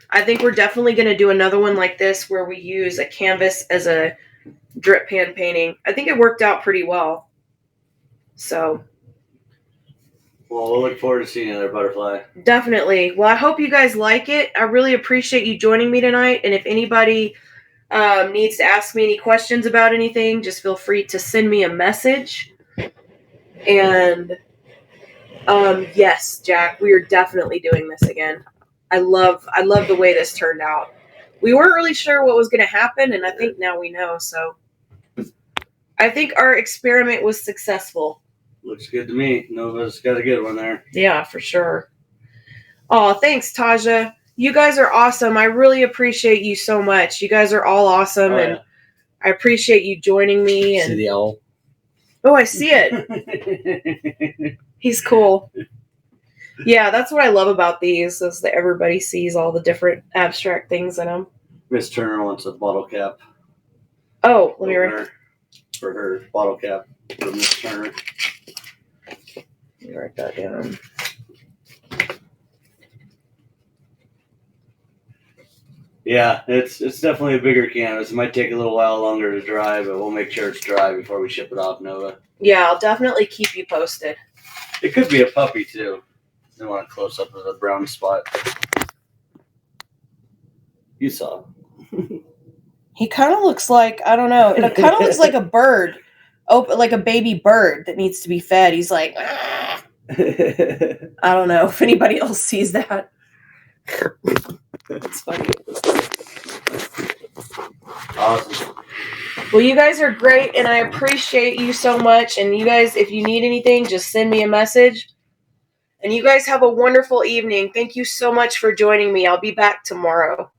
I think we're definitely going to do another one like this where we use a canvas as a drip pan painting. I think it worked out pretty well. So... Well, we'll look forward to seeing you there, Butterfly. Definitely. Well, I hope you guys like it. I really appreciate you joining me tonight. And if anybody needs to ask me any questions about anything, just feel free to send me a message. And yes, Jack, we are definitely doing this again. I love the way this turned out. We weren't really sure what was going to happen, and I think now we know. So I think our experiment was successful. Looks good to me. Nova's got a good one there. Yeah, for sure. Oh, thanks, Taja. You guys are awesome. I really appreciate you so much. You guys are all awesome, and I appreciate you joining me. And see the owl? Oh, I see it. He's cool. Yeah, that's what I love about these, is that everybody sees all the different abstract things in them. Miss Turner wants a bottle cap. Oh, let me write. For her bottle cap for Miss Turner. Let me write that down. Yeah, it's definitely a bigger canvas. It might take a little while longer to dry, but we'll make sure it's dry before we ship it off, Nova. Yeah, I'll definitely keep you posted. It could be a puppy, too. I want a close-up of the brown spot. You saw. He kind of looks like, I don't know, it kind of looks like a bird. Oh, like a baby bird that needs to be fed. He's like, ah. I don't know if anybody else sees that. It's funny. Awesome. Well, you guys are great, and I appreciate you so much. And you guys, if you need anything, just send me a message. And you guys have a wonderful evening. Thank you so much for joining me. I'll be back tomorrow.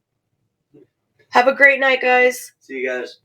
Have a great night, guys. See you guys.